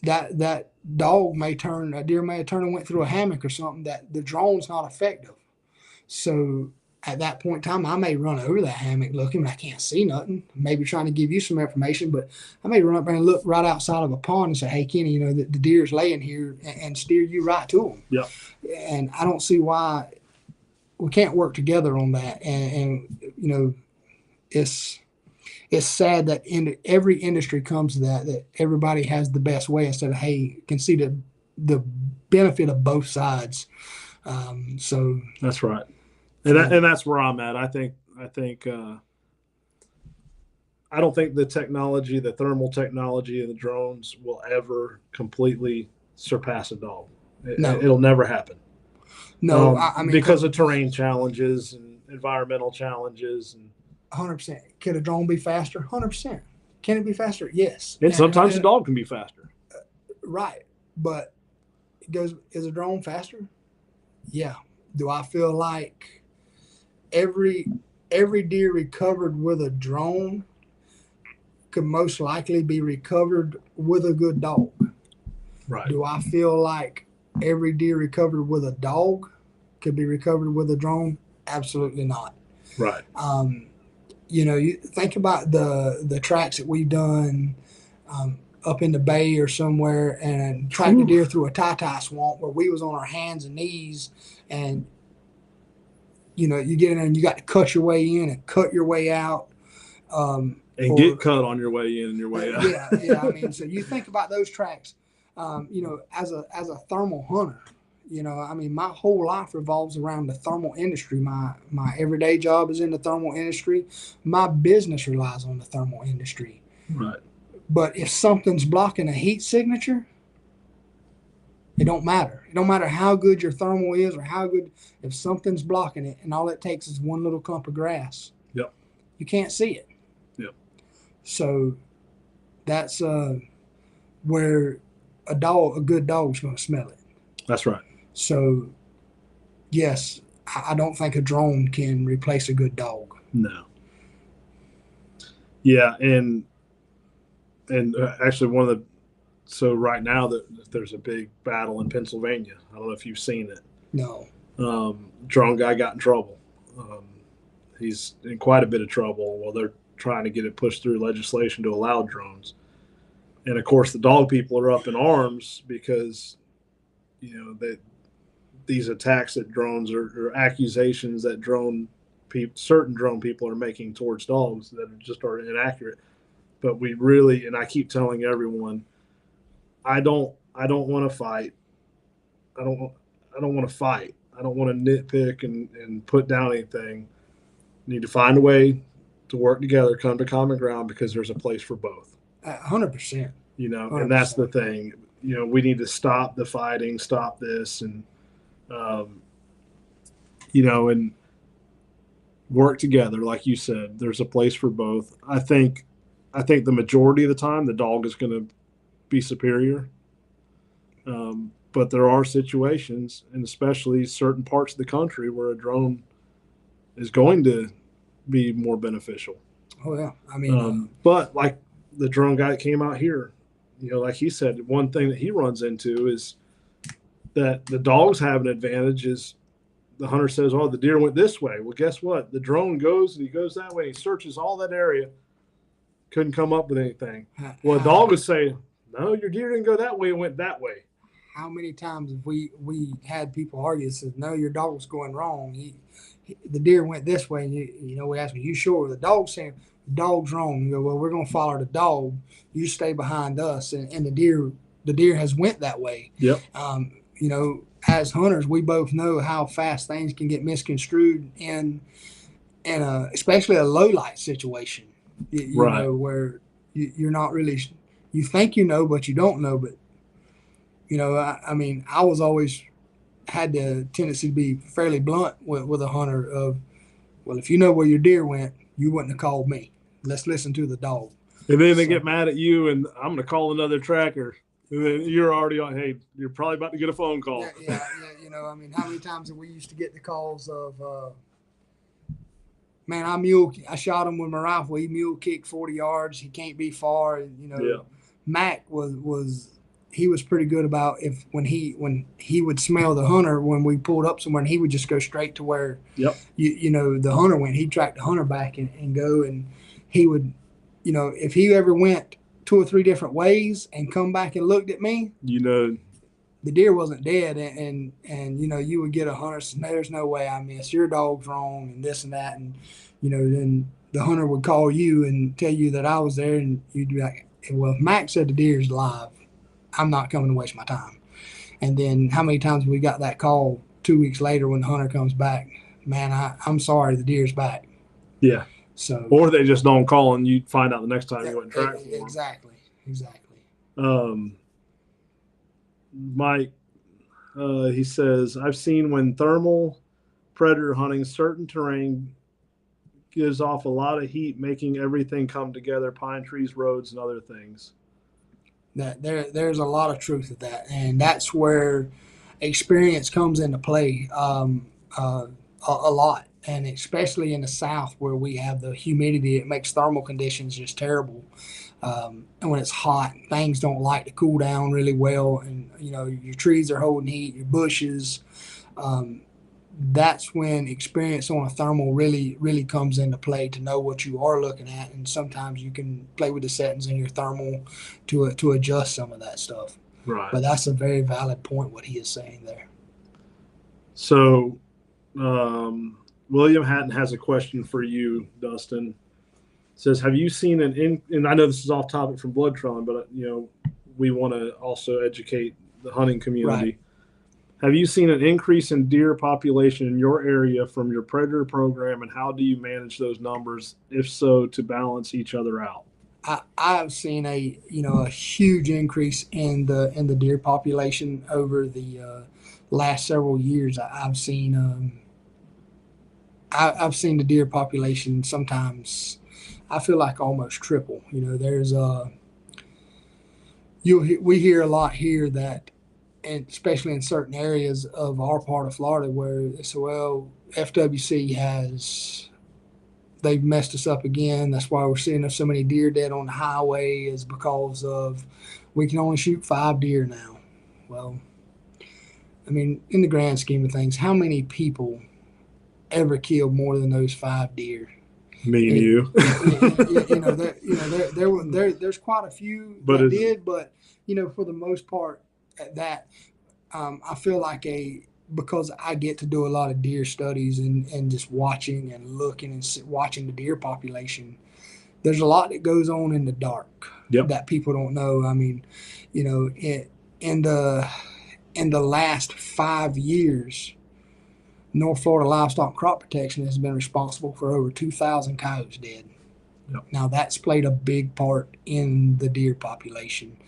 that dog a deer may have turned and went through a hammock or something, that the drone's not effective. So at that point in time, I may run over that hammock looking, but I can't see nothing. Maybe trying to give you some information, but I may run up there and look right outside of a pond and say, "Hey, Kenny, you know, the deer's laying here," and steer you right to them. Yeah. And I don't see why we can't work together on that. And you know, it's sad that in every industry comes to that everybody has the best way instead of, hey, can see the benefit of both sides. So that's right. And that's where I'm at. I think I don't think the technology, the thermal technology of the drones will ever completely surpass a dog. No. It'll never happen. No, I mean, because of terrain challenges and environmental challenges. And 100%. Could a drone be faster? 100%. Can it be faster? Yes. And sometimes a dog can be faster. Right. But is a drone faster? Yeah. Do I feel like every deer recovered with a drone could most likely be recovered with a good dog? Right. Do I feel like every deer recovered with a dog could be recovered with a drone? Absolutely not. Right. You know, you think about the tracks that we've done up in the bay or somewhere, and tracked a deer through a tie swamp where we was on our hands and knees, and you know, you get in there and you got to cut your way in and cut your way out. And get cut on your way in and your way out. Yeah. I mean, so you think about those tracks. You know, as a thermal hunter, you know, I mean, my whole life revolves around the thermal industry. My everyday job is in the thermal industry. My business relies on the thermal industry. Right. But if something's blocking a heat signature, it don't matter. It don't matter how good your thermal is or how good. If something's blocking it, and all it takes is one little clump of grass, yep, you can't see it. Yep. So that's where a good dog's going to smell it. That's right. So, yes, I don't think a drone can replace a good dog. No. Yeah, and actually so right now there's a big battle in Pennsylvania. I don't know if you've seen it. No. Drone guy got in trouble. He's in quite a bit of trouble. Well, they're trying to get it pushed through legislation to allow drones. And of course, the dog people are up in arms because, you know, that these attacks at drones or accusations that certain drone people are making towards dogs that are inaccurate. But we really, and I keep telling everyone, I don't want to fight. I don't want to fight. I don't want to nitpick and put down anything. Need to find a way to work together, come to common ground, because there's a place for both. 100%. You know, 100%. And that's the thing. You know, we need to stop the fighting, stop this, and you know, and work together. Like you said, there's a place for both. I think the majority of the time the dog is going to be superior. But there are situations, and especially certain parts of the country, where a drone is going to be more beneficial. Oh yeah, I mean, but like the drone guy that came out here, you know, like he said, one thing that he runs into is that the dogs have an advantage. Is the hunter says, "Oh, the deer went this way." Well, guess what? The drone goes and he goes that way. He searches all that area, couldn't come up with anything. Well, the dog would say, "No, your deer didn't go that way. It went that way." How many times have we had people argue and said, "No, your dog was going wrong. The deer went this way." And you know, we asked me, "You sure?" The dog's saying, "The dog's wrong." You go, "Well, we're going to follow the dog. You stay behind us." And the deer has went that way. Yep. You know, as hunters, we both know how fast things can get misconstrued in especially a low light situation. You right. know, where you're not really, you think you know, but you don't know. But you know, I mean, I was always had the tendency to be fairly blunt with a hunter of, well, if you know where your deer went, you wouldn't have called me. Let's listen to the dog. And then they get mad at you, and I'm going to call another tracker. And then you're already on, hey, you're probably about to get a phone call. Yeah. You know, I mean, how many times have we used to get the calls of, man, I shot him with my rifle. He mule kicked 40 yards. He can't be far. And, you know, yeah. Mac was he was pretty good about when he would smell the hunter when we pulled up somewhere, and he would just go straight to where Yep. the hunter went. He'd track the hunter back and go, and he would, if he ever went 2 or 3 different ways and come back and looked at me, the deer wasn't dead, and you would get a hunter says, no, there's no way I missed. Your dog's wrong, and this and that, and then the hunter would call you and tell you that I was there, and you'd be like, well, if Mac said the deer's live, I'm not coming to waste my time. And then how many times we got that call 2 weeks later when the hunter comes back, man, I'm sorry, the deer's back. Yeah. So, or they just don't call and you find out the next time you went and track for them. Exactly. Mike, he says, I've seen when thermal predator hunting, certain terrain gives off a lot of heat, making everything come together, pine trees, roads, and other things. That there's a lot of truth to that, and that's where experience comes into play a lot, and especially in the South where we have the humidity, it makes thermal conditions just terrible. And when it's hot, things don't like to cool down really well, and your trees are holding heat, your bushes. That's when experience on a thermal really comes into play to know what you are looking at, and sometimes you can play with the settings in your thermal to adjust some of that stuff. Right. But that's a very valid point what he is saying there. So William Hatton has a question for you, Dustin. It says, have you seen and I know this is off topic from blood trailing, but we want to also educate the hunting community. Right. Have you seen an increase in deer population in your area from your predator program, and how do you manage those numbers, if so, to balance each other out? I've seen a huge increase in the deer population over the last several years. I've seen the deer population sometimes, I feel like, almost triple. There's we hear a lot here that, and especially in certain areas of our part of Florida where it's, well, FWC they've messed us up again. That's why we're seeing so many deer dead on the highway, is because of we can only shoot 5 deer now. Well, I mean, in the grand scheme of things, how many people ever killed more than those 5 deer? Me and you. There's quite a few that did, but for the most part, that I feel like because I get to do a lot of deer studies and just watching and looking and watching the deer population, there's a lot that goes on in the dark that people don't know. I mean, in the last 5 years, North Florida Livestock Crop Protection has been responsible for over 2,000 coyotes dead. Yep. Now, that's played a big part in the deer population.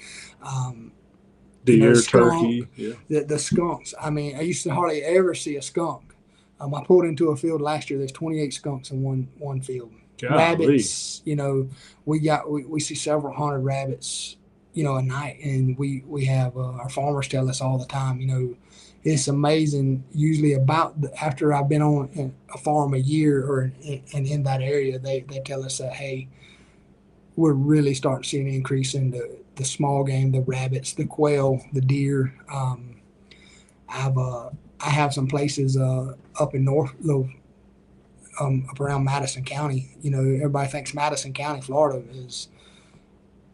Deer, turkey, the skunks. I mean, I used to hardly ever see a skunk. I pulled into a field last year. There's 28 skunks in one field. Golly. Rabbits, we see several hundred rabbits, a night, and we have our farmers tell us all the time. It's amazing. Usually, after I've been on a farm a year and in that area, they tell us that, hey, we're really starting to see an increase in the small game, the rabbits, the quail, the deer. I have some places up in North, up around Madison County. Everybody thinks Madison County, Florida, is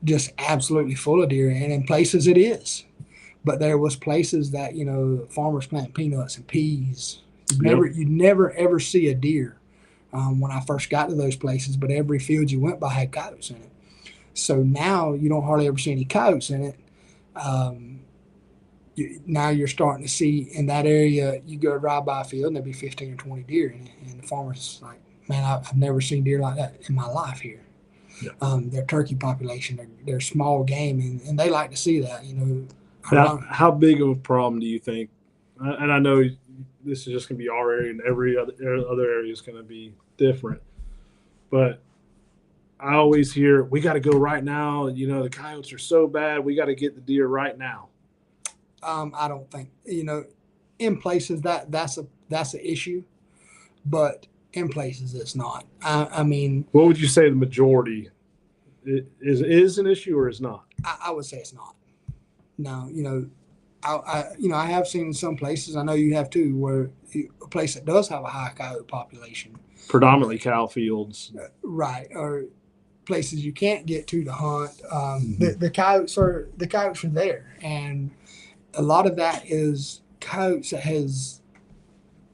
just absolutely full of deer, and in places it is. But there was places that farmers plant peanuts and peas. You'd never ever see a deer when I first got to those places. But every field you went by had coyotes in it. So now you don't hardly ever see any coyotes in it. Now you're starting to see in that area. You go drive by a field and there'll be 15 or 20 deer in it, and the farmer's like, "Man, I've never seen deer like that in my life here." Yeah. Their turkey population, their small game, and they like to see that. How big of a problem do you think? And I know this is just going to be our area, and every other area is going to be different. But I always hear, we got to go right now. The coyotes are so bad. We got to get the deer right now. I don't think in places that's an issue, but in places it's not. I mean, what would you say the majority is an issue or is not? I would say it's not. Now, I have seen in some places, I know you have too, where a place that does have a high coyote population, predominantly cow fields. right, or places you can't get to hunt. Mhm. The coyotes are there, and a lot of that is coyotes that has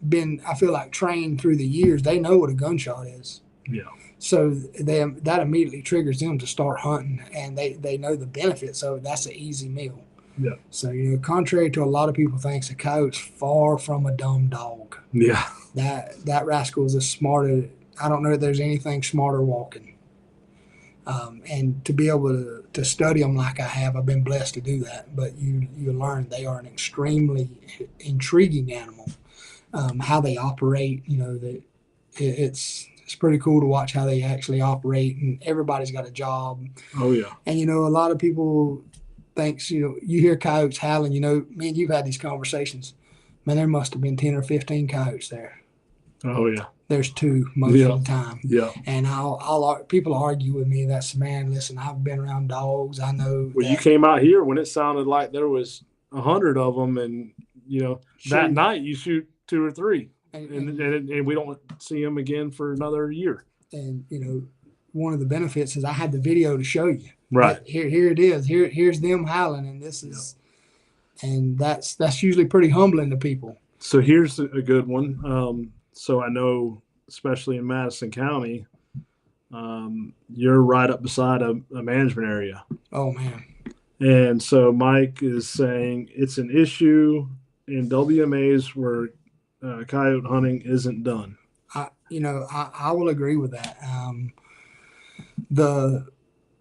been, I feel like, trained through the years. They know what a gunshot is. Yeah. So that immediately triggers them to start hunting, and they know the benefits of it. That's an easy meal. Yeah. So, contrary to a lot of people thinks, a coyote's far from a dumb dog. Yeah. That rascal is as smart as, I don't know if there's anything smarter walking. And to be able to study them like I have, I've been blessed to do that. But you learn they are an extremely intriguing animal. How they operate, it's pretty cool to watch how they actually operate, and everybody's got a job. Oh yeah. And a lot of people thinks, you hear coyotes howling. Me and you've had these conversations. Man, there must have been 10 or 15 coyotes there. Oh yeah. There's 2 most of the time. Yeah. And people argue with me. That's, man, listen, I've been around dogs. I know. Well, you came out here when it sounded like there was 100 of them, and that night you shoot 2 or 3, and we don't see them again for another year. And one of the benefits is I had the video to show you. Right. Here it is. Here's them howling, and this is, and that's usually pretty humbling to people. So here's a good one. So I know, especially in Madison County, you're right up beside a management area. Oh man. And so Mike is saying it's an issue in WMAs where coyote hunting isn't done. I will agree with that.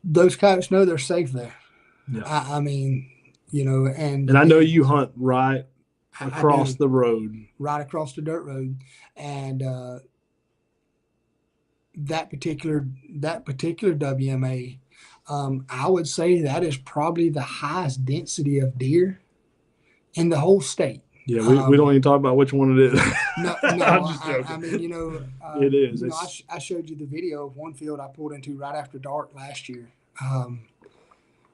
Those coyotes know they're safe there. Yeah. I mean, and I know you hunt right across the road, right across the dirt road, and that particular WMA, I would say that is probably the highest density of deer in the whole state. Yeah, we don't even talk about which one it is. No, I'm just joking. I mean, it is. I showed you the video of one field I pulled into right after dark last year.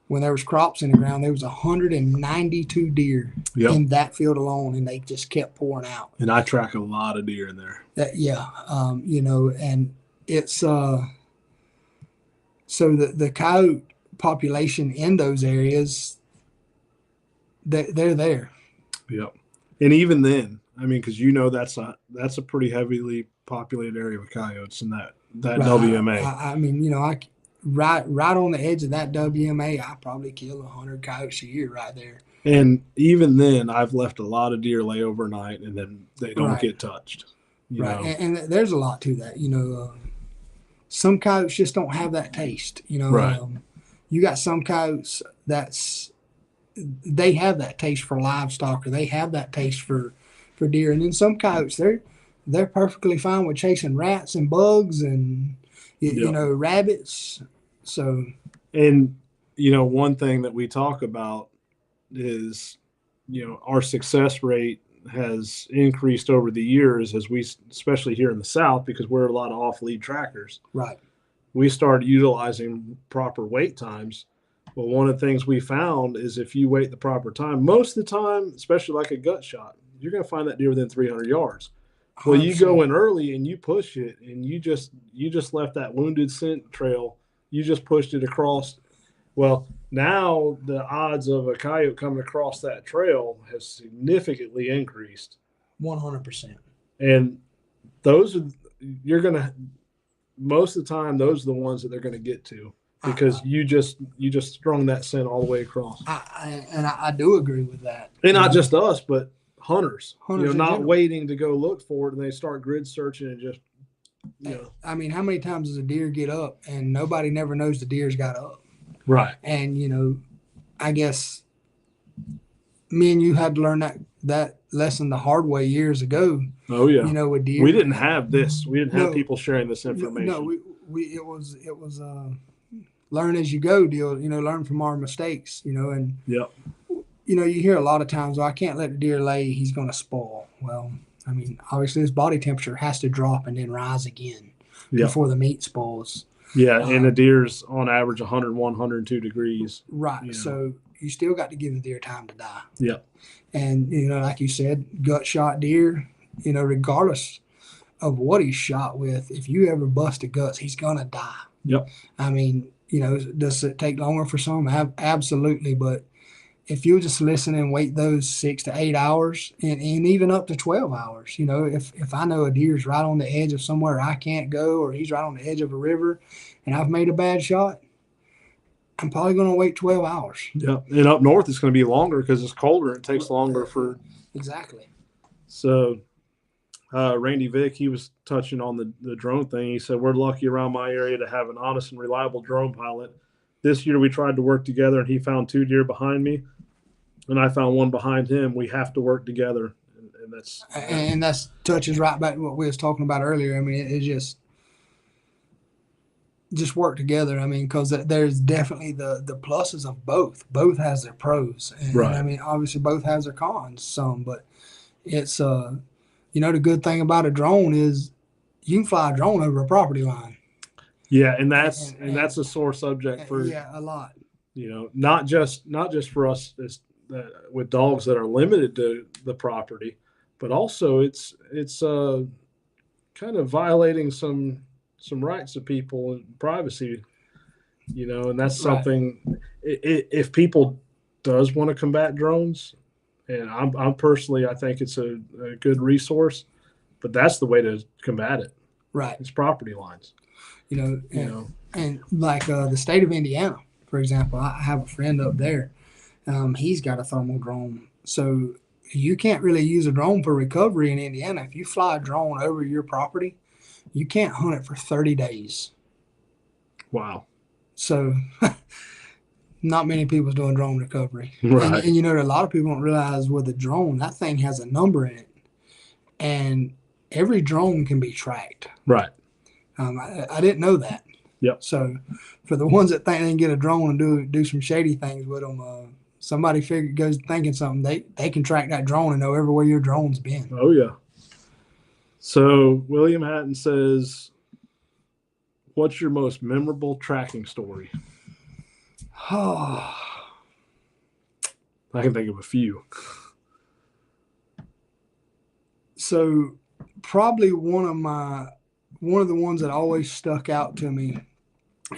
When there was crops in the ground, there was 192 deer in that field alone, and they just kept pouring out. And I track a lot of deer in there. And it's so the coyote population in those areas, they're there. Yep. And even then, I mean, because that's a pretty heavily populated area with coyotes in that right. WMA. I mean, right on the edge of that WMA, I probably kill 100 coyotes a year right there. And even then, I've left a lot of deer lay overnight, and then they don't get touched. Right, and there's a lot to that. Some coyotes just don't have that taste. Right. You got some coyotes they have that taste for livestock, or they have that taste for deer, and then some coyotes they're perfectly fine with chasing rats and bugs and rabbits. So, and one thing that we talk about is our success rate has increased over the years as we, especially here in the South, because we're a lot of off lead trackers. Right. We started utilizing proper wait times. Well, one of the things we found is if you wait the proper time, most of the time, especially like a gut shot, you're going to find that deer within 300 yards. Well, 100%. You go in early and you push it, and you just left that wounded scent trail. You just pushed it across. Well, now the odds of a coyote coming across that trail has significantly increased. 100%. And most of the time, those are the ones that they're going to get to. Because you just strung that scent all the way across. I do agree with that. And not just us, but hunters not general. waiting to go look for it, and they start grid searching and just, I mean, how many times does a deer get up and nobody never knows the deer's got up? Right. And, I guess me and you had to learn that lesson the hard way years ago. Oh yeah. With deer. We didn't have this. We didn't have people sharing this information. No, it was learn as you go deal, learn from our mistakes, and yep. You hear a lot of times, I can't let the deer lay, he's going to spoil. Well, I mean, obviously his body temperature has to drop and then rise again before the meat spoils. Yeah, and the deer's on average 101, 102 degrees. Right. So, you still got to give the deer time to die. Yeah. And, like you said, gut shot deer, regardless of what he's shot with, if you ever bust a guts, he's going to die. Yep. I mean, does it take longer for some? Absolutely. But if you just listen and wait those 6 to 8 hours and even up to 12 hours, if I know a deer's right on the edge of somewhere I can't go, or he's right on the edge of a river and I've made a bad shot, I'm probably going to wait 12 hours. Yeah. And up north, it's going to be longer because it's colder. It takes longer for. Exactly. So Randy Vick, he was touching on the drone thing. He said, we're lucky around my area to have an honest and reliable drone pilot. This year we tried to work together, and he found 2 deer behind me, and I found one behind him. We have to work together. And that's touches right back to what we was talking about earlier. I mean, it's just work together. I mean, because there's definitely the pluses of both. Both has their pros. And, right. I mean, obviously both has their cons some, but it's the good thing about a drone is you can fly a drone over a property line. Yeah, and that's a sore subject for a lot. Not just for us with dogs that are limited to the property, but also it's kind of violating some rights of people and privacy, and that's something. Right. If people does want to combat drones, and I'm personally, I think it's a good resource, but that's the way to combat it. Right. It's property lines. And like the state of Indiana, for example, I have a friend up there. He's got a thermal drone. So you can't really use a drone for recovery in Indiana. If you fly a drone over your property, you can't hunt it for 30 days. Wow. So not many people's doing drone recovery. Right. And a lot of people don't realize with a drone, that thing has a number in it. And every drone can be tracked. Right. I didn't know that. Yep. So for the ones that think they can get a drone and do some shady things with them, somebody goes thinking something, they can track that drone and know everywhere your drone's been. Oh, yeah. So William Hatton says, what's your most memorable tracking story? Oh. I can think of a few. So probably one of the ones that always stuck out to me,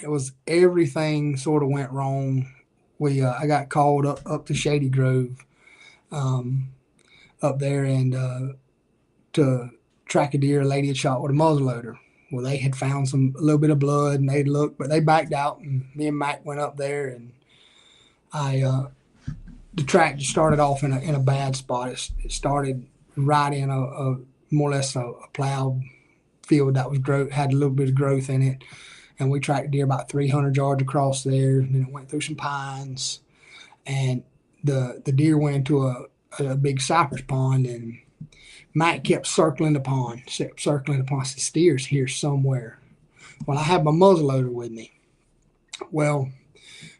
it was everything sort of went wrong. I got called up to Shady Grove up there and to track a deer a lady had shot with a muzzleloader. Well, they had found a little bit of blood, and they'd looked, but they backed out, and me and Mac went up there, and the track just started off in a bad spot. It started right in a more or less a plowed field that had a little bit of growth in it, and we tracked deer about 300 yards across there, and then it went through some pines, and the deer went into a big cypress pond, and Mike kept circling the pond. I said, this deer's here somewhere. Well, I have my muzzleloader with me. Well,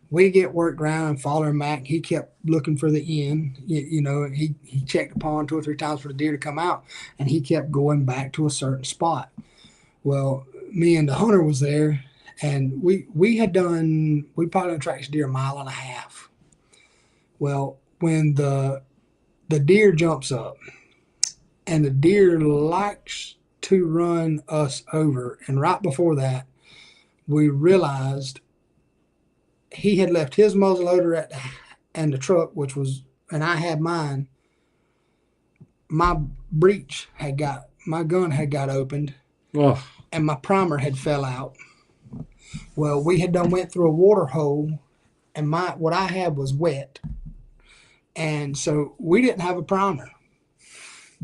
we get worked around and following Mac. He kept looking for the end. He checked the pond 2 or 3 times for the deer to come out, and he kept going back to a certain spot. Well, me and the hunter was there, and we probably tracked deer 1.5 miles. Well, when the deer jumps up, and the deer likes to run us over, and right before that, we realized he had left his muzzleloader and the truck, and I had mine. My gun had got opened, and my primer had fell out. Well, we had went through a water hole, and what I had was wet, and so we didn't have a primer.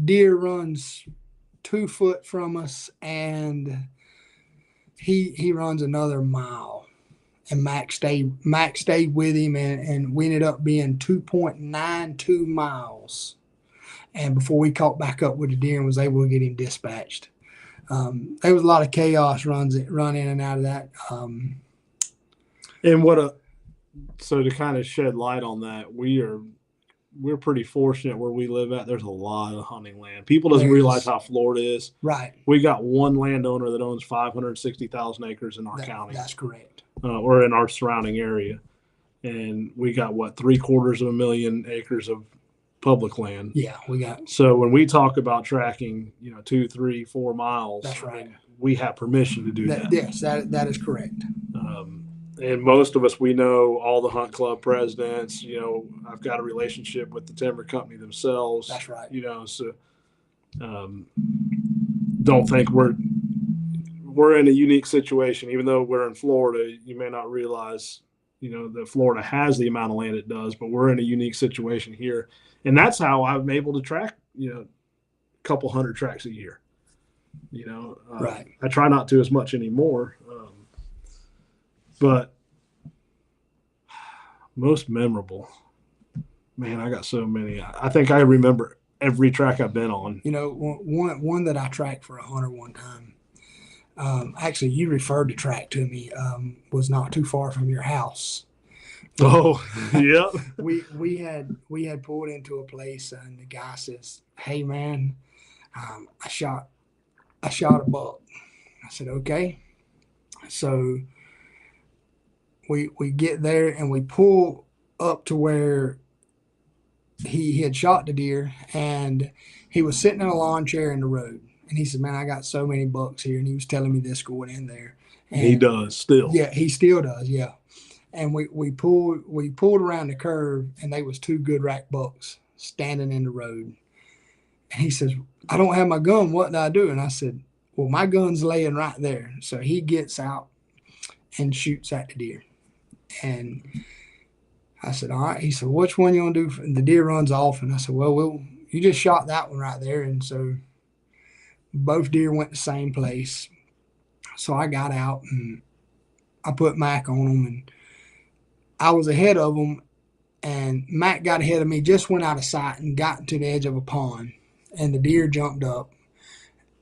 Deer runs 2 foot from us, and he runs another mile. And Max stayed with him, and we ended up being 2.92 miles. And before we caught back up with the deer and was able to get him dispatched. There was a lot of chaos run in and out of that. So to kind of shed light on that, we're pretty fortunate where we live at. There's a lot of hunting land. People doesn't realize how Florida is. Right. We got one landowner that owns 560,000 acres in our county. That's correct. Or in our surrounding area. and we got what 750,000 acres of public land. Yeah, we got. So when we talk about tracking, 2, 3, 4 miles, That's right. We have permission to do that. Yes, that is correct. And most of us, we know all the hunt club presidents. I've got a relationship with the timber company themselves. That's right. So don't think we're in a unique situation. Even though we're in Florida, you may not realize, that Florida has the amount of land it does, but we're in a unique situation here. And that's how I'm able to track, a couple hundred tracks a year. Right. I try not to as much anymore. But most memorable, man, I got so many. I think I remember every track I've been on. One that I tracked for a hunter one time. Actually, you referred the track to me. Was not too far from your house. Oh, yeah. we had pulled into a place, and the guy says, "Hey, man, I shot a buck." I said, "Okay." So we get there and we pull up to where he had shot the deer, and he was sitting in a lawn chair in the road. And he said, "Man, I got so many bucks here." And he was telling me this going in there. And he does still. Yeah, he still does. Yeah. And we pulled around the curve, and they was 2 good rack bucks standing in the road. And he says, "I don't have my gun. What do I do?" And I said, "Well, my gun's laying right there." So he gets out and shoots at the deer. And I said, "All right." He said, "Which one you want to do?" And the deer runs off. And I said, "Well, you just shot that one right there." And so both deer went the same place. So I got out and I put Mac on them, and I was ahead of them, and Mac got ahead of me, just went out of sight and got to the edge of a pond, and the deer jumped up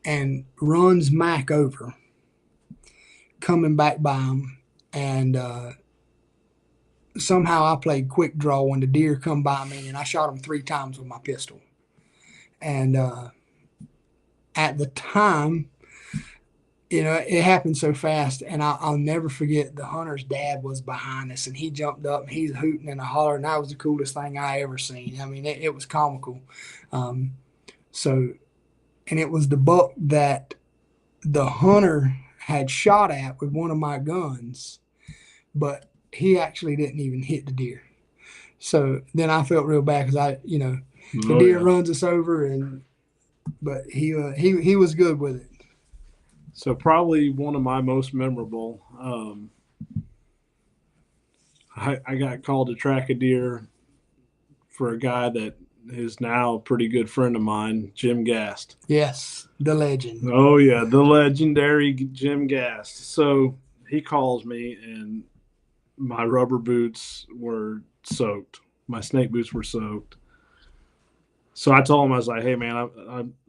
and runs Mac over, coming back by him, and somehow I played quick draw when the deer come by me, and I shot him 3 times with my pistol. And at the time, it happened so fast, and I'll never forget the hunter's dad was behind us, and he jumped up and he's hooting and hollering. And that was the coolest thing I ever seen. I mean, it was comical. And it was the buck that the hunter had shot at with one of my guns, but he actually didn't even hit the deer. So then I felt real bad because the deer runs us over, but he was good with it. So probably one of my most memorable, I got called to track a deer for a guy that is now a pretty good friend of mine, Jim Gast. Yes, the legend. Oh, yeah, the legendary Jim Gast. So he calls me, and my rubber boots were soaked. My snake boots were soaked. So I told him, I was like, "Hey, man,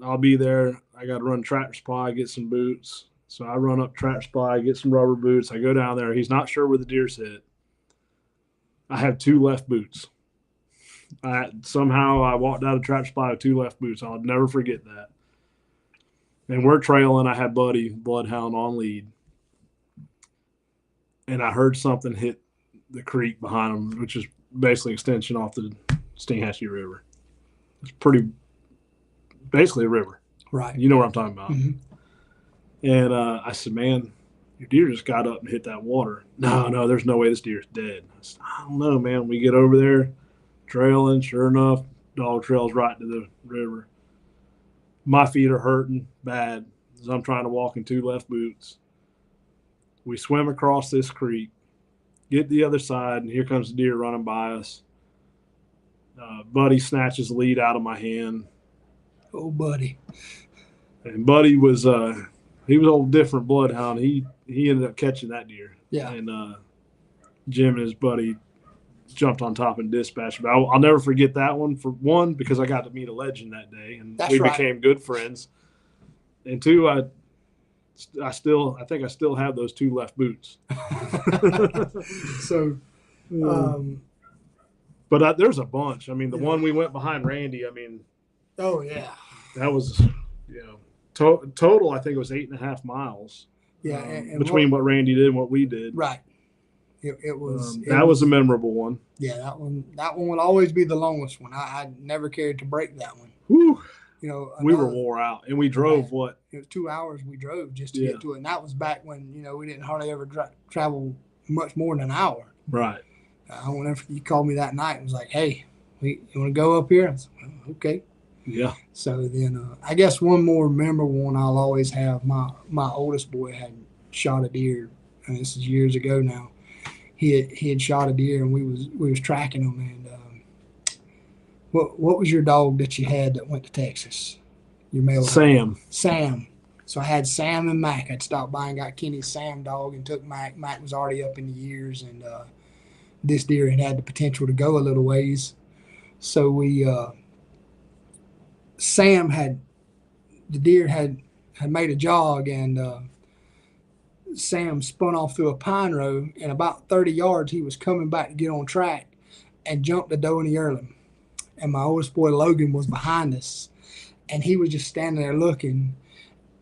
I'll be there. I got to run Tractor Supply, get some boots." So I run up Tractor Supply, get some rubber boots. I go down there. He's not sure where the deer's hit. I have 2 left boots. Somehow I walked out of Tractor Supply with 2 left boots. I'll never forget that. And we're trailing. I had Buddy, Bloodhound, on lead. And I heard something hit the creek behind him, which is basically an extension off the Steinhatchee River. It's basically a river. Right. You know what I'm talking about. Mm-hmm. And I said, "Man, your deer just got up and hit that water." No, there's no way this deer's dead. I said, "I don't know, man." We get over there, trailing. Sure enough, dog trails right to the river. My feet are hurting bad as I'm trying to walk in 2 left boots. We swim across this creek, get to the other side, and here comes the deer running by us. Buddy snatches the lead out of my hand. Oh, Buddy. And Buddy was he was a little different bloodhound. He ended up catching that deer. Yeah. And Jim and his buddy jumped on top and dispatched. But I'll never forget that one. For one, because I got to meet a legend that day, and we became good friends. And 2, I think I still have those 2 left boots. So. But there's a bunch. I mean, the one we went behind Randy, I mean. Oh, yeah. That was, total, I think it was 8.5 miles. Yeah. And between what Randy did and what we did. Right. It was. That was a memorable one. Yeah, that one will always be the longest one. I never cared to break that one. Whew. You know, We were wore out, and we drove what? It was 2 hours we drove just to get to it, and that was back when we didn't hardly ever travel much more than an hour. Right. I won't ever. You called me that night and was like, "Hey, you want to go up here?" I said, well, "Okay." Yeah. So then, I guess one more memorable one I'll always have. My oldest boy had shot a deer, and this is years ago now. He had shot a deer, and we was tracking him. And what was your dog that you had that went to Texas? Your male dog? Sam. So I had Sam and Mac. I'd stopped by and got Kenny's Sam dog and took Mac. Mac was already up in the years, and this deer had the potential to go a little ways. So the deer had made a jog, and Sam spun off through a pine row, and about 30 yards he was coming back to get on track and jumped the doe in the yearling. And my oldest boy Logan was behind us, and he was just standing there looking,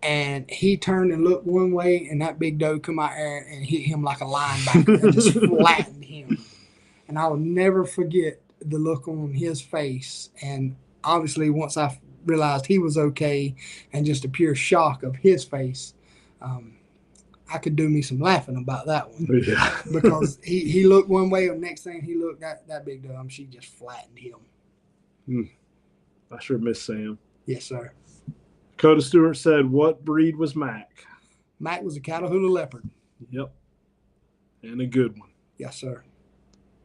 and he turned and looked one way, and that big doe come out there and hit him like a linebacker and just flattened him. And I will never forget the look on his face. And obviously once I realized he was okay and just a pure shock of his face, I could do me some laughing about that one. Yeah. Because he looked one way, and the next thing he looked at that big doe, she just flattened him. I sure miss Sam. Yes, sir. Dakota Stewart said, what breed was Mac? Mac was a Catahoula Leopard. Yep. And a good one. Yes, sir.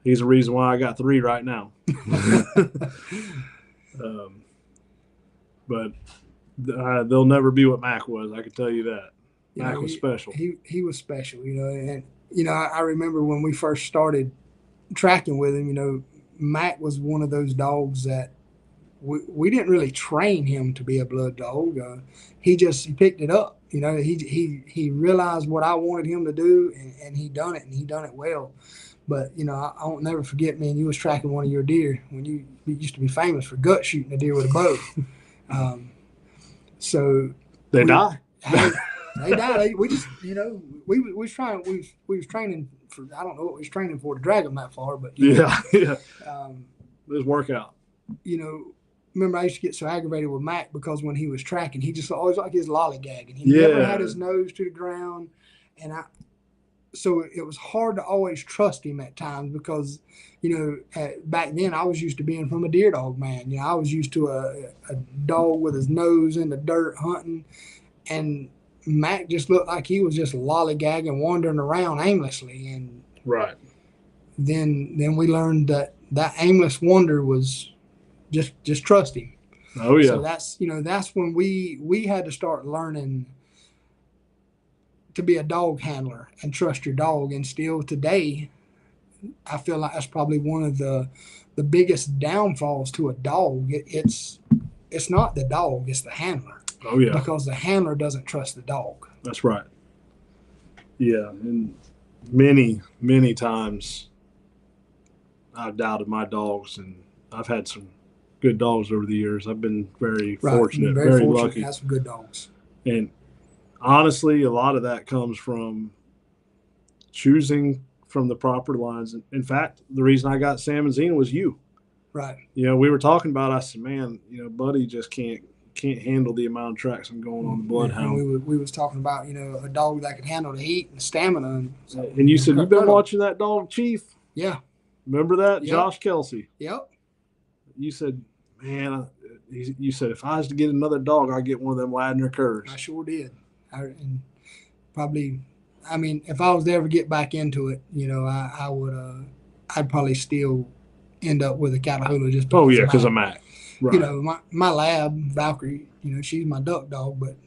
He's the reason why I got 3 right now. But they'll never be what Mac was. I can tell you that. Mac was special. He was special, and I remember when we first started tracking with him. Mac was one of those dogs that we didn't really train him to be a blood dog. He picked it up. He realized what I wanted him to do, and he done it, and he done it well. But I won't never forget, man. You was tracking one of your deer when you used to be famous for gut shooting a deer with a bow. So they die. They died. We just, we was training for. I don't know what we was training for to drag them that far, but yeah. It was workout. Remember I used to get so aggravated with Mac because when he was tracking, he just always like his lollygagging. He never had his nose to the ground, and so it was hard to always trust him at times because, back then I was used to being from a deer dog man. I was used to a dog with his nose in the dirt hunting, and Mac just looked like he was just lollygagging, wandering around aimlessly. And right. Then we learned that aimless wander was just trust him. Oh yeah. So that's when we had to start learning to be a dog handler and trust your dog. And still today, I feel like that's probably one of the biggest downfalls to a dog. It's not the dog, it's the handler. Oh yeah. Because the handler doesn't trust the dog. That's right. Yeah, and many, many times I've doubted my dogs, and I've had some good dogs over the years. I've been very fortunate, very lucky. Have some good dogs. And honestly, a lot of that comes from choosing from the proper lines. In fact, the reason I got Sam and Zena was you. Right. We were talking about, I said, man, Buddy just can't handle the amount of tracks I'm going on the bloodhound. And we was talking about, a dog that could handle the heat and stamina. And you said, you've been watching that dog, Chief? Yeah. Remember that? Yep. Josh Kelsey. Yep. You said, man, you said, if I was to get another dog, I'd get one of them Ladner Curs. I sure did. And probably, if I was to ever get back into it, I would, I'd probably still end up with a Catahoula just because. Oh, yeah, because of Mac. Right. My lab, Valkyrie, she's my duck dog, but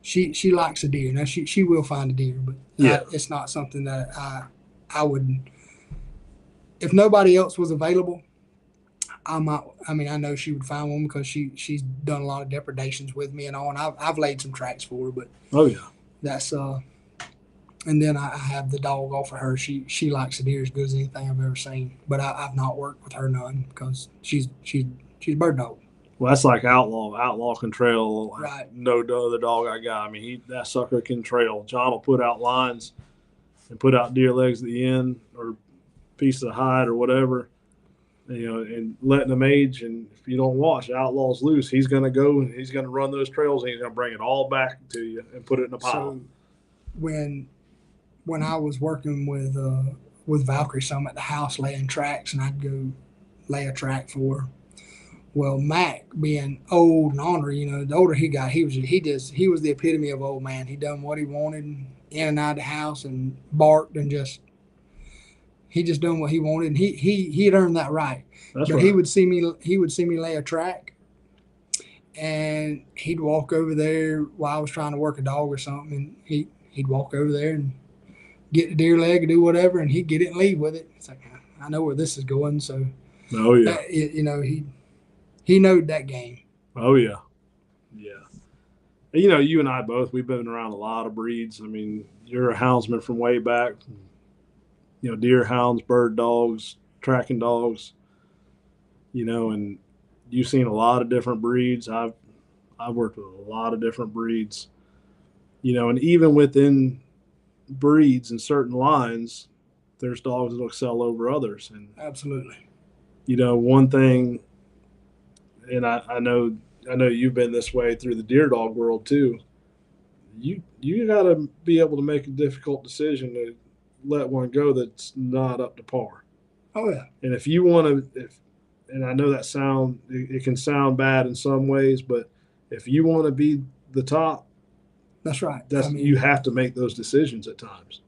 she likes a deer. Now, she will find a deer, but it's not something that I would, if nobody else was available, I know she would find one because she's done a lot of depredations with me and all, and I've laid some tracks for her, but oh yeah, that's and then I have the dog off of her. She likes a deer as good as anything I've ever seen, but I've not worked with her none because she's a bird dog. Well, that's like Outlaw can trail. Right. No other dog I got. That sucker can trail. John will put out lines. and put out deer legs at the end or piece of hide or whatever, and letting them age. And if you don't watch, the outlaw's loose. He's going to go and he's going to run those trails and he's going to bring it all back to you and put it in a pile. So when I was working with Valkyrie Summit at the house laying tracks, and I'd go lay a track for her. Well, Mac being old and ornery, the older he got, he was the epitome of old man. He done what he wanted, in and out of the house, and barked, and he just done what he wanted. And he had earned that right. That's but right. He would see me lay a track, and he'd walk over there while I was trying to work a dog or something, and he'd walk over there and get the deer leg or do whatever, and he'd get it and leave with it. It's like, I know where this is going. So, oh yeah, he knowed that game. Oh yeah, yeah. You and I both, we've been around a lot of breeds. I mean, you're a houndsman from way back. Deer hounds, bird dogs, tracking dogs. And you've seen a lot of different breeds. I've worked with a lot of different breeds. And even within breeds and certain lines, there's dogs that excel over others. And absolutely, one thing, and I know you've been this way through the deer dog world too. You got to be able to make a difficult decision to let one go that's not up to par. Oh yeah. And if you want to, and I know that it can sound bad in some ways, but if you want to be the top, that's right. You have to make those decisions at times.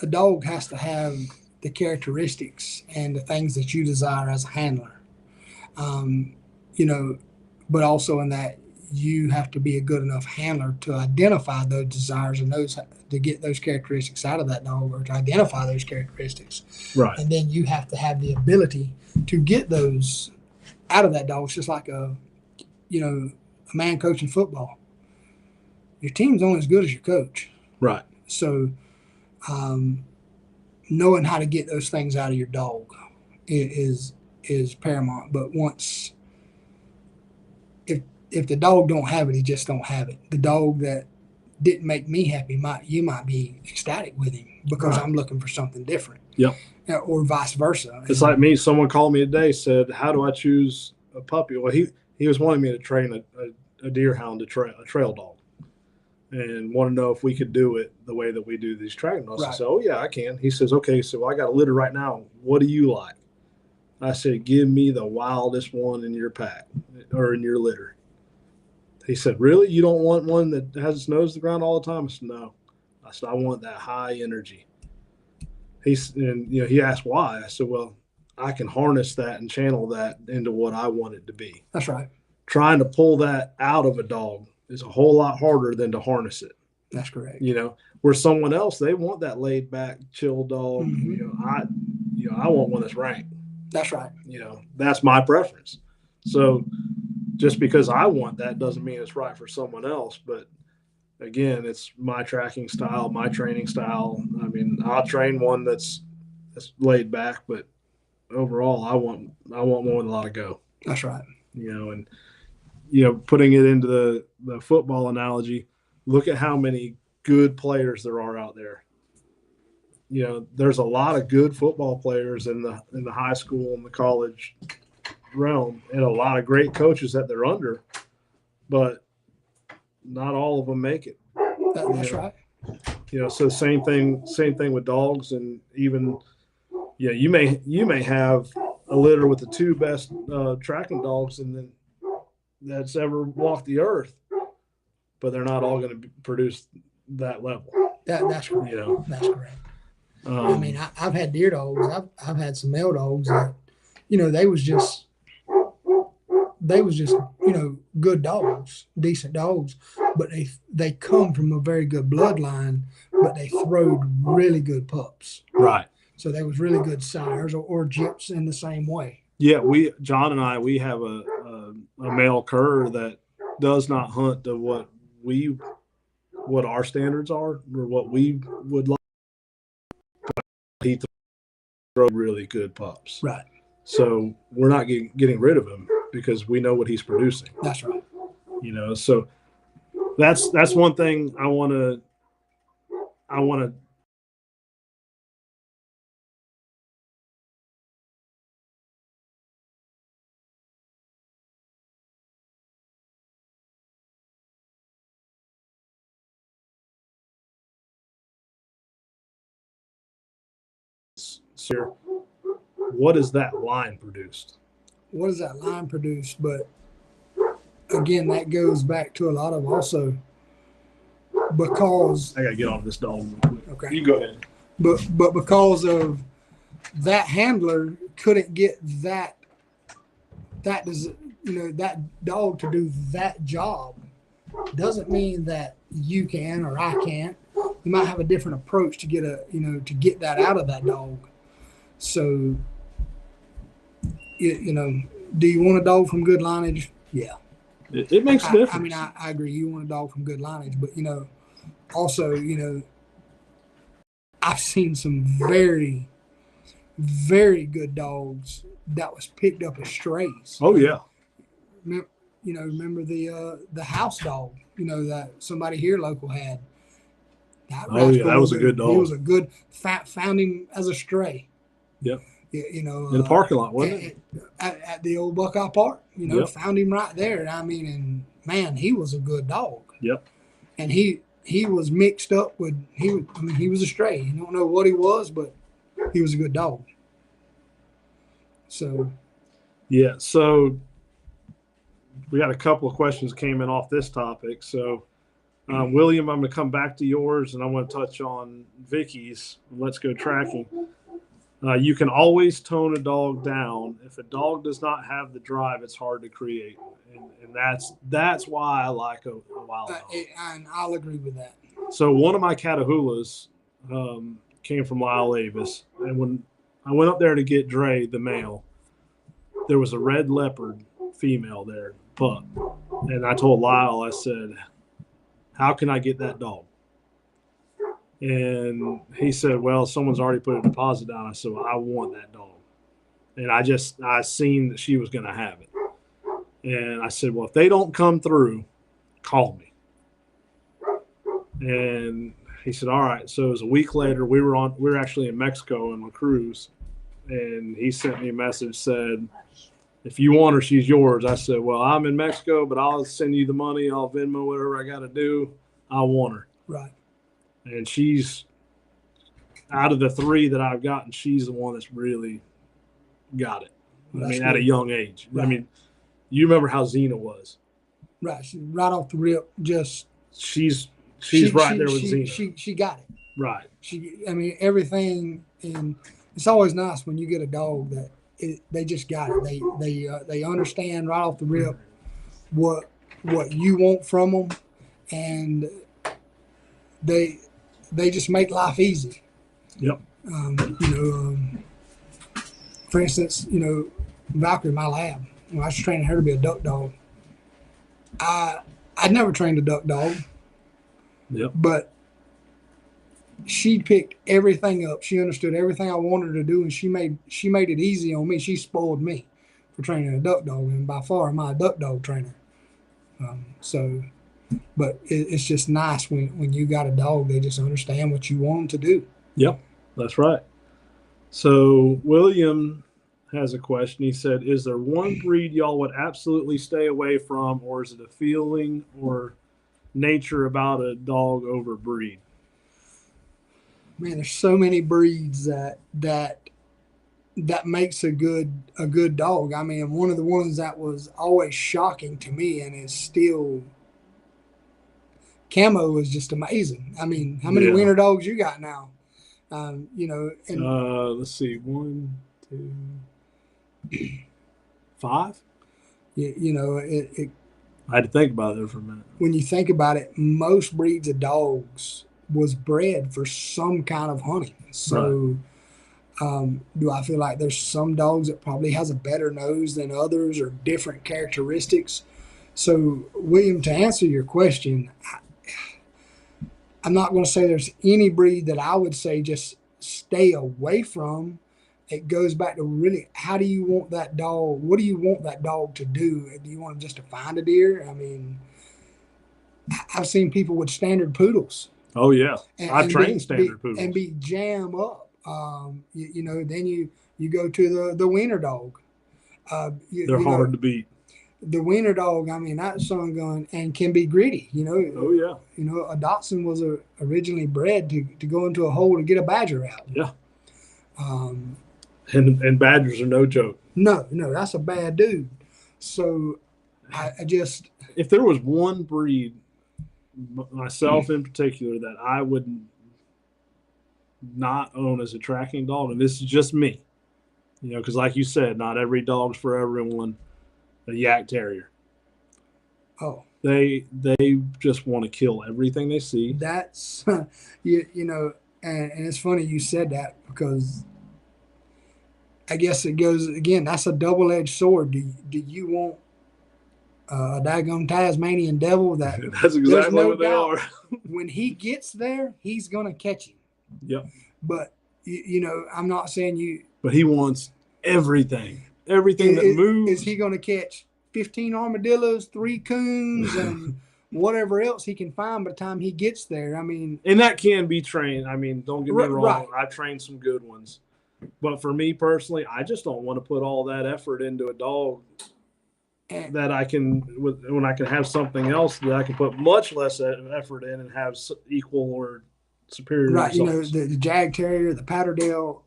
A dog has to have the characteristics and the things that you desire as a handler. But also in that you have to be a good enough handler to identify those desires and to get those characteristics out of that dog, or to identify those characteristics. Right. And then you have to have the ability to get those out of that dog. It's just like a man coaching football. Your team's only as good as your coach. Right. So, knowing how to get those things out of your dog is paramount. But if the dog don't have it, he just don't have it. The dog that didn't make me happy, you might be ecstatic with him because I'm looking for something different. Yep. Or vice versa. It's like me. Someone called me today, said, "How do I choose a puppy?" Well, he was wanting me to train a deer hound, a trail dog, and want to know if we could do it the way that we do these tracking dogs. Right. I said, "Oh yeah, I can." He says, "Okay, so I got a litter right now. What do you like?" I said, "Give me the wildest one in your pack or in your litter." He said, "Really? You don't want one that has its nose to the ground all the time?" I said, "No." I said, "I want that high energy." He asked why. I said, "Well, I can harness that and channel that into what I want it to be." That's right. Trying to pull that out of a dog is a whole lot harder than to harness it. That's correct. Where someone else, they want that laid back, chill dog. Mm-hmm. I want one that's ranked. That's right. That's my preference. So just because I want that doesn't mean it's right for someone else. But again, it's my tracking style, my training style. I mean, I'll train one that's laid back, but overall, I want one with a lot of go. That's right. And putting it into the football analogy, look at how many good players there are out there. There's a lot of good football players in the high school and the college realm, and a lot of great coaches that they're under, but not all of them make it. That's right. So same thing with dogs, and even you may have a litter with the two best tracking dogs and then that's ever walked the earth, but they're not all going to produce that level. That's correct. That's correct. I mean, I've had deer dogs. I've had some male dogs that, they was just good dogs, decent dogs, but they come from a very good bloodline, but they throwed really good pups. Right. So they was really good sires or gyps in the same way. Yeah, John and I have a male cur that does not hunt to what our standards are or what we would like. But he throws really good pups. Right. So we're not getting rid of him because we know what he's producing. That's right. So that's one thing I want to here. What is that line produced? What does that line produce? But again, that goes back to a lot of also because I gotta get off this dog real quick. Okay. You go ahead. But because of that handler couldn't get that dog to do that job, doesn't mean that you can or I can't. You might have a different approach to get that out of that dog. So do you want a dog from good lineage? Yeah. It makes a difference. I mean, I agree. You want a dog from good lineage, but also, I've seen some very, very good dogs that was picked up as strays. Oh yeah. Remember the house dog, that somebody here local had. That was a good dog. He was a good found him as a stray. Yep. In the parking lot, wasn't it? At the old Buckeye Park, Yep. Found him right there. And man, he was a good dog. Yep. And he was mixed up with he was a stray. You don't know what he was, but he was a good dog. So yeah, so we got a couple of questions came in off this topic. So William, I'm going to come back to yours, and I want to touch on Vicky's. Let's go tracking. You can always tone a dog down. If a dog does not have the drive, it's hard to create, and that's why I like a wild dog. And I'll agree with that. So one of my Catahoulas came from Lyle Avis, and when I went up there to get Dre, the male, there was a red leopard female there, pup, and I told Lyle, I said, how can I get that dog? And he said, well, someone's already put a deposit down. I said, well, I want that dog. And I seen that she was going to have it. And I said, well, if they don't come through, call me. And he said, all right. So it was a week later. We were actually in Mexico on a cruise. And he sent me a message, said, if you want her, she's yours. I said, well, I'm in Mexico, but I'll send you the money. I'll Venmo whatever I got to do. I want her. Right. And she's, out of the three that I've gotten, she's the one that's really got it. At a young age. Right. I mean, you remember how Xena was. Right. She, right off the rip, just. She's right there with Xena. She got it. Right. Everything. And it's always nice when you get a dog that they just got it. They understand right off the rip what you want from them. And they just make life easy. Yep. For instance, Valkyrie, my lab, when I was training her to be a duck dog, I'd never trained a duck dog. Yep. But she picked everything up. She understood everything I wanted her to do, and she made it easy on me. She spoiled me for training a duck dog, and by far am I a duck dog trainer. But it's just nice when you got a dog, they just understand what you want them to do. Yep, that's right. So William has a question. He said, is there one breed y'all would absolutely stay away from, or is it a feeling or nature about a dog over breed? Man, there's so many breeds that makes a good dog. I mean, one of the ones that was always shocking to me and is still – Camo is just amazing. I mean, how many wiener dogs you got now? Let's see, 1, 2, 5. I had to think about it for a minute. When you think about it, most breeds of dogs was bred for some kind of hunting. So, right. Do I feel like there's some dogs that probably has a better nose than others or different characteristics? So, William, to answer your question, I'm not going to say there's any breed that I would say just stay away from. It goes back to really, how do you want that dog? What do you want that dog to do? Do you want him just to find a deer? I mean, I've seen people with standard poodles. Oh yeah, I've trained standard poodles and be jam up. Then you go to the wiener dog. They're hard to beat. The wiener dog, I mean, that son gun and can be gritty, Oh, yeah. A Dotson was originally bred to go into a hole to get a badger out. Yeah. And badgers are no joke. No, that's a bad dude. So I just, if there was one breed, myself in particular, that I would not own as a tracking dog, and this is just me, because like you said, not every dog's for everyone. A yak terrier. oh, They just want to kill everything they see. that's and it's funny you said that, because I guess it goes again. That's a double-edged sword. Do you want a daggum Tasmanian devil that That's exactly no what they doubt are. when he gets there, he's gonna catch him. Yep. But I'm not saying you. But he wants everything that moves. Is he gonna catch 15 armadillos, 3 coons, and whatever else he can find by the time he gets there? I mean, and that can be trained. I mean, don't get me wrong. Right. I've trained some good ones. But for me personally, I just don't want to put all that effort into a dog that I can, when I can have something else that I can put much less effort in and have equal or superior right, results. The Jag Terrier, the Patterdale,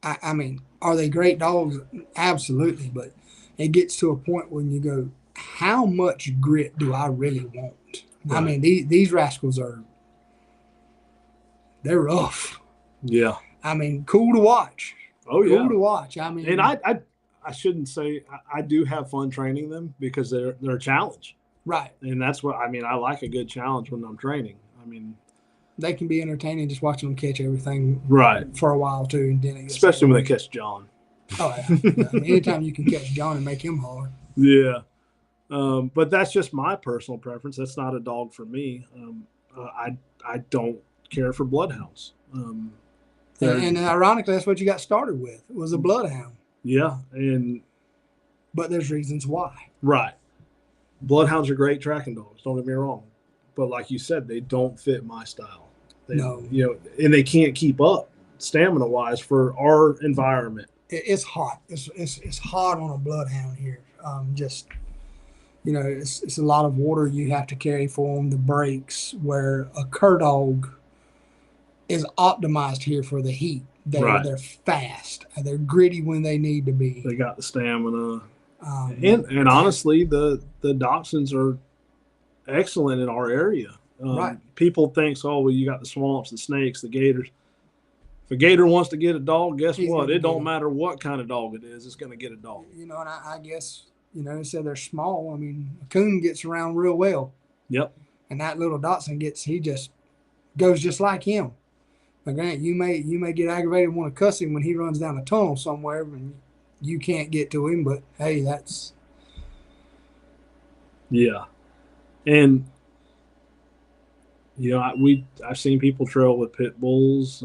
I mean, are they great dogs? Absolutely. But it gets to a point when you go, how much grit do I really want? Right. I mean, these rascals they're rough. Yeah. I mean, cool to watch. Oh, yeah. Cool to watch. I mean, and I shouldn't say I do have fun training them, because they're a challenge. Right. And that's what I mean. I like a good challenge when I'm training. I mean, they can be entertaining just watching them catch everything right for a while too, and then especially when they catch John. Oh yeah. I mean, anytime you can catch John and make him hard. Yeah. But that's just my personal preference. That's not a dog for me. I don't care for bloodhounds. And ironically, that's what you got started with, was a bloodhound. Yeah, but there's reasons why. Right. Bloodhounds are great tracking dogs. Don't get me wrong, but like you said, they don't fit my style. No. And they can't keep up stamina wise for our environment. It's hot. It's hot on a bloodhound here. It's a lot of water you have to carry for them, the breaks, where a cur dog is optimized here for the heat. They're fast. They're gritty when they need to be. They got the stamina. And honestly, the dachshunds are excellent in our area. Right. People think, you got the swamps, the snakes, the gators. If a gator wants to get a dog, guess what? It don't matter what kind of dog it is. It's going to get a dog. And I guess, they said they're small. I mean, a coon gets around real well. Yep. And that little dachshund he just goes just like him. Now, granted, you may get aggravated and want to cuss him when he runs down a tunnel somewhere and you can't get to him, but hey, that's... Yeah. And, I've seen people trail with pit bulls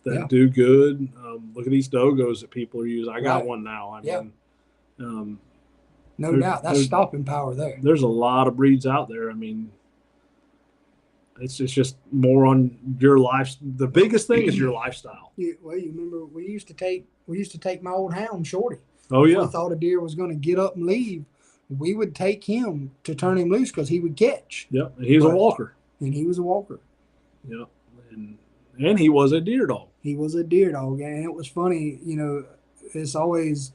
that do good. Look at these dogos that people are using. I got one now. I mean, no doubt. That's stopping power there. There's a lot of breeds out there. I mean, it's just more on your life. The biggest thing is your lifestyle. You remember we used to take my old hound Shorty. Oh yeah. If we thought a deer was going to get up and leave, we would take him to turn him loose because he would catch. Yep, and he was a walker. And he was a walker. Yep, and he was a deer dog. He was a deer dog, and it was funny. It's always,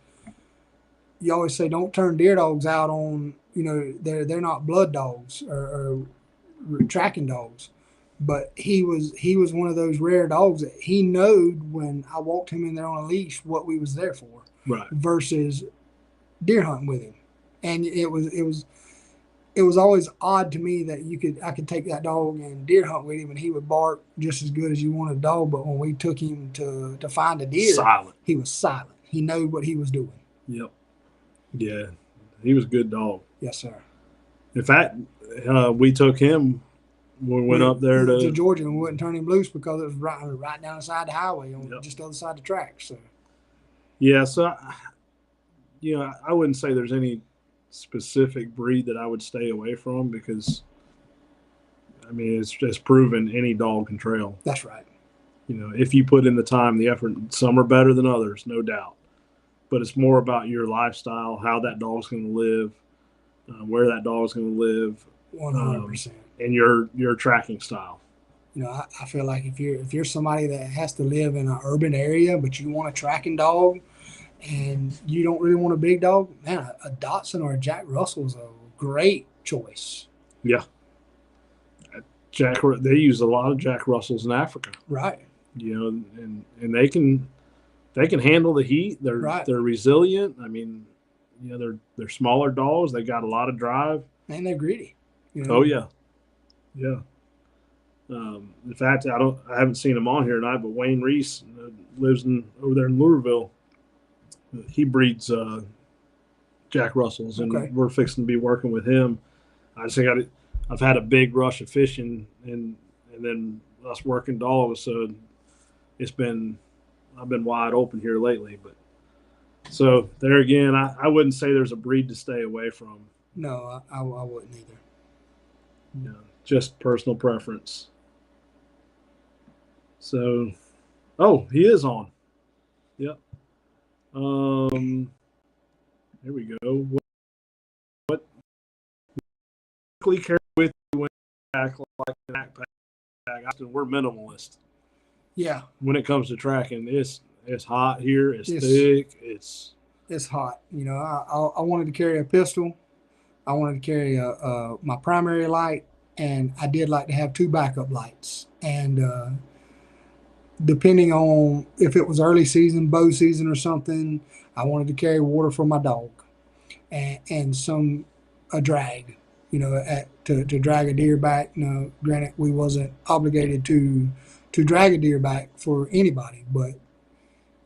you always say don't turn deer dogs out on. They're not blood dogs or tracking dogs, but he was one of those rare dogs that he knowed when I walked him in there on a leash what we was there for, right? Versus deer hunting with him, and it was always odd to me that I could take that dog and deer hunt with him and he would bark just as good as you want a dog, but when we took him to find a deer, he was silent. He knew what he was doing. Yep. Yeah, he was a good dog. Yes, sir. In fact, we took him when we went up there to Georgia and we wouldn't turn him loose because it was right down the side of the highway on just the other side of the tracks. So. Yeah, so I wouldn't say there's any specific breed that I would stay away from because, I mean, it's proven any dog can trail. That's right. If you put in the time, the effort, some are better than others, no doubt. But it's more about your lifestyle, how that dog's going to live, where that dog's going to live, 100%, and your tracking style. You know, I feel like if you're somebody that has to live in an urban area, but you want a tracking dog, and you don't really want a big dog, man, a Dotson or a Jack Russell is a great choice. Yeah. They use a lot of Jack Russells in Africa. Right. You know, and they can handle the heat. They're resilient. I mean, you know, they're smaller dogs. They got a lot of drive. And they're greedy. You know? Oh yeah, yeah. In fact, I haven't seen him on here tonight, but Wayne Reese lives over there in Louisville. He breeds Jack Russells, and we're fixing to be working with him. I just think I've had a big rush of fishing, and then us working dogs, so I've been wide open here lately. But so there again, I wouldn't say there's a breed to stay away from. No, I wouldn't either. Yeah, just personal preference. So, oh, he is on. Yep. Here we go. What carry with you when you act like an backpack? We're minimalist. Yeah. When it comes to tracking, it's hot here. It's thick. It's hot. You know, I wanted to carry a pistol. I wanted to carry my primary light, and I did like to have 2 backup lights. And depending on if it was early season, bow season, or something, I wanted to carry water for my dog, and a drag. You know, to drag a deer back. Now, granted, we wasn't obligated to drag a deer back for anybody, but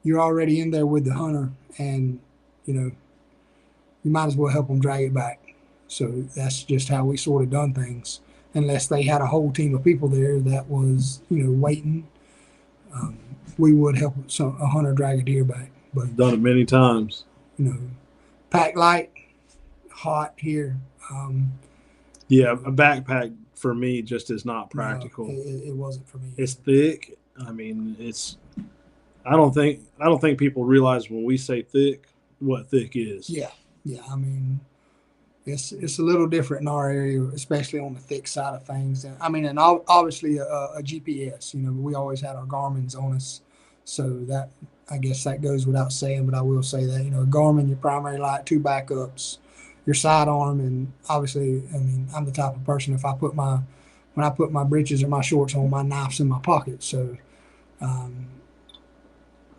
you're already in there with the hunter, and you know, you might as well help them drag it back. So that's just how we sort of done things. Unless they had a whole team of people there that was, you know, waiting, we would help a hunter drag a deer back. But done it many times. You know, pack light, hot here. Yeah, a backpack for me just is not practical. No, it wasn't for me. It's thick. I mean, I don't think people realize when we say thick what thick is. Yeah. I mean, it's a little different in our area, especially on the thick side of things. I mean, and obviously a GPS. You know, we always had our Garmin's on us, so that I guess that goes without saying. But I will say that, you know, Garmin, your primary light, 2 backups, your sidearm, and obviously, I mean, I'm the type of person when I put my breeches or my shorts on, my knife's in my pocket. So,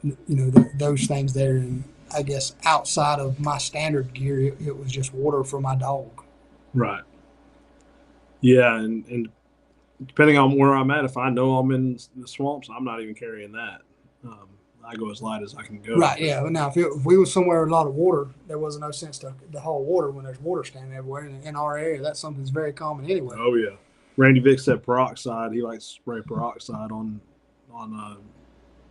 you know, those things there. And I guess outside of my standard gear, it was just water for my dog. Right. Yeah, and depending on where I'm at, if I know I'm in the swamps, I'm not even carrying that. I go as light as I can go. Right, yeah. Now, if we was somewhere with a lot of water, there wasn't no sense to haul water when there's water standing everywhere. And in our area, that's something that's very common anyway. Oh, yeah. Randy Vick said peroxide. He likes to spray peroxide on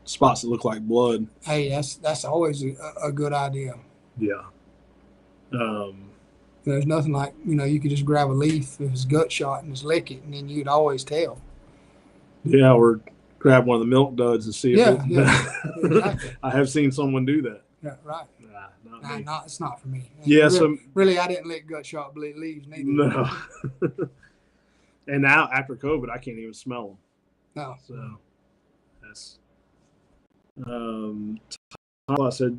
spots that look like blood. Hey, that's always a good idea. Yeah. There's nothing like, you know, you could just grab a leaf if it's gut shot and just lick it, and then you'd always tell. Yeah, or grab one of the milk duds and see if exactly. I have seen someone do that. Yeah, right. Nah, it's not for me. And yeah, really, I didn't lick gut shot leaves neither. No. And now after COVID, I can't even smell them. No. So that's. I said,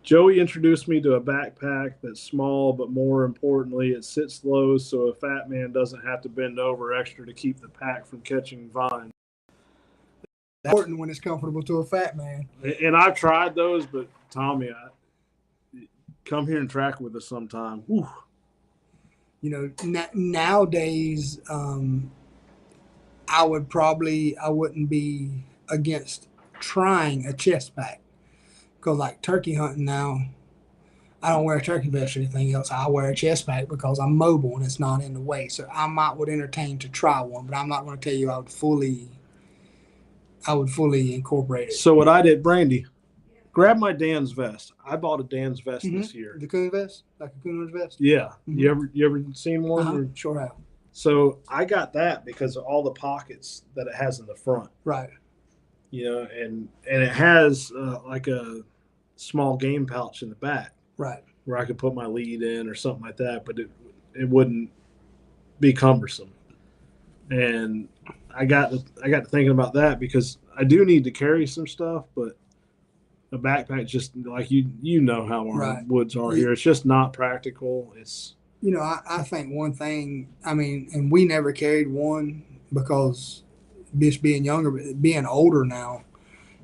Joey introduced me to a backpack that's small, but more importantly, it sits low so a fat man doesn't have to bend over extra to keep the pack from catching vines. That's important when it's comfortable to a fat man. And I've tried those, but Tommy, come here and track with us sometime. Whew. You know, nowadays, I wouldn't be against trying a chest pack. Because like turkey hunting now, I don't wear a turkey vest or anything else. I wear a chest pack because I'm mobile and it's not in the way. So I would entertain to try one, but I'm not going to tell you I would fully incorporate it. So what I did, Brandy, grab my Dan's vest. I bought a Dan's vest this year. The coon vest? Like a coon vest? Yeah. You ever seen one? Sure have. So I got that because of all the pockets that it has in the front. Right. You know, and it has like a small game pouch in the back. Right. Where I could put my lead in or something like that, but it wouldn't be cumbersome. And I got to thinking about that because I do need to carry some stuff, but a backpack just like you know how our Right. woods are here. It's just not practical. It's I think one thing, I mean, and we never carried one because just being younger, but being older now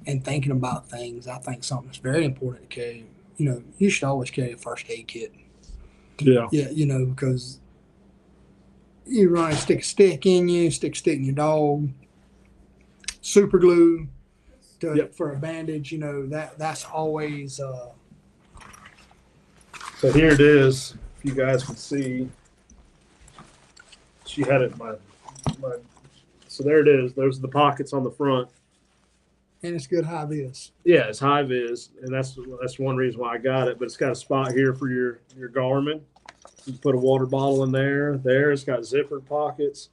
and thinking about things, I think something that's very important to carry. You should always carry a first aid kit. yeah. Yeah, because you run and stick a stick in you, stick a stick in your dog, super glue Yep. for a bandage. That's always. So here it is. If you guys can see, she had it my. So there it is. Those are the pockets on the front. And it's good high vis. Yeah, it's high vis, and that's one reason why I got it. But it's got a spot here for your Garmin. You can put a water bottle in there. It's got zippered pockets,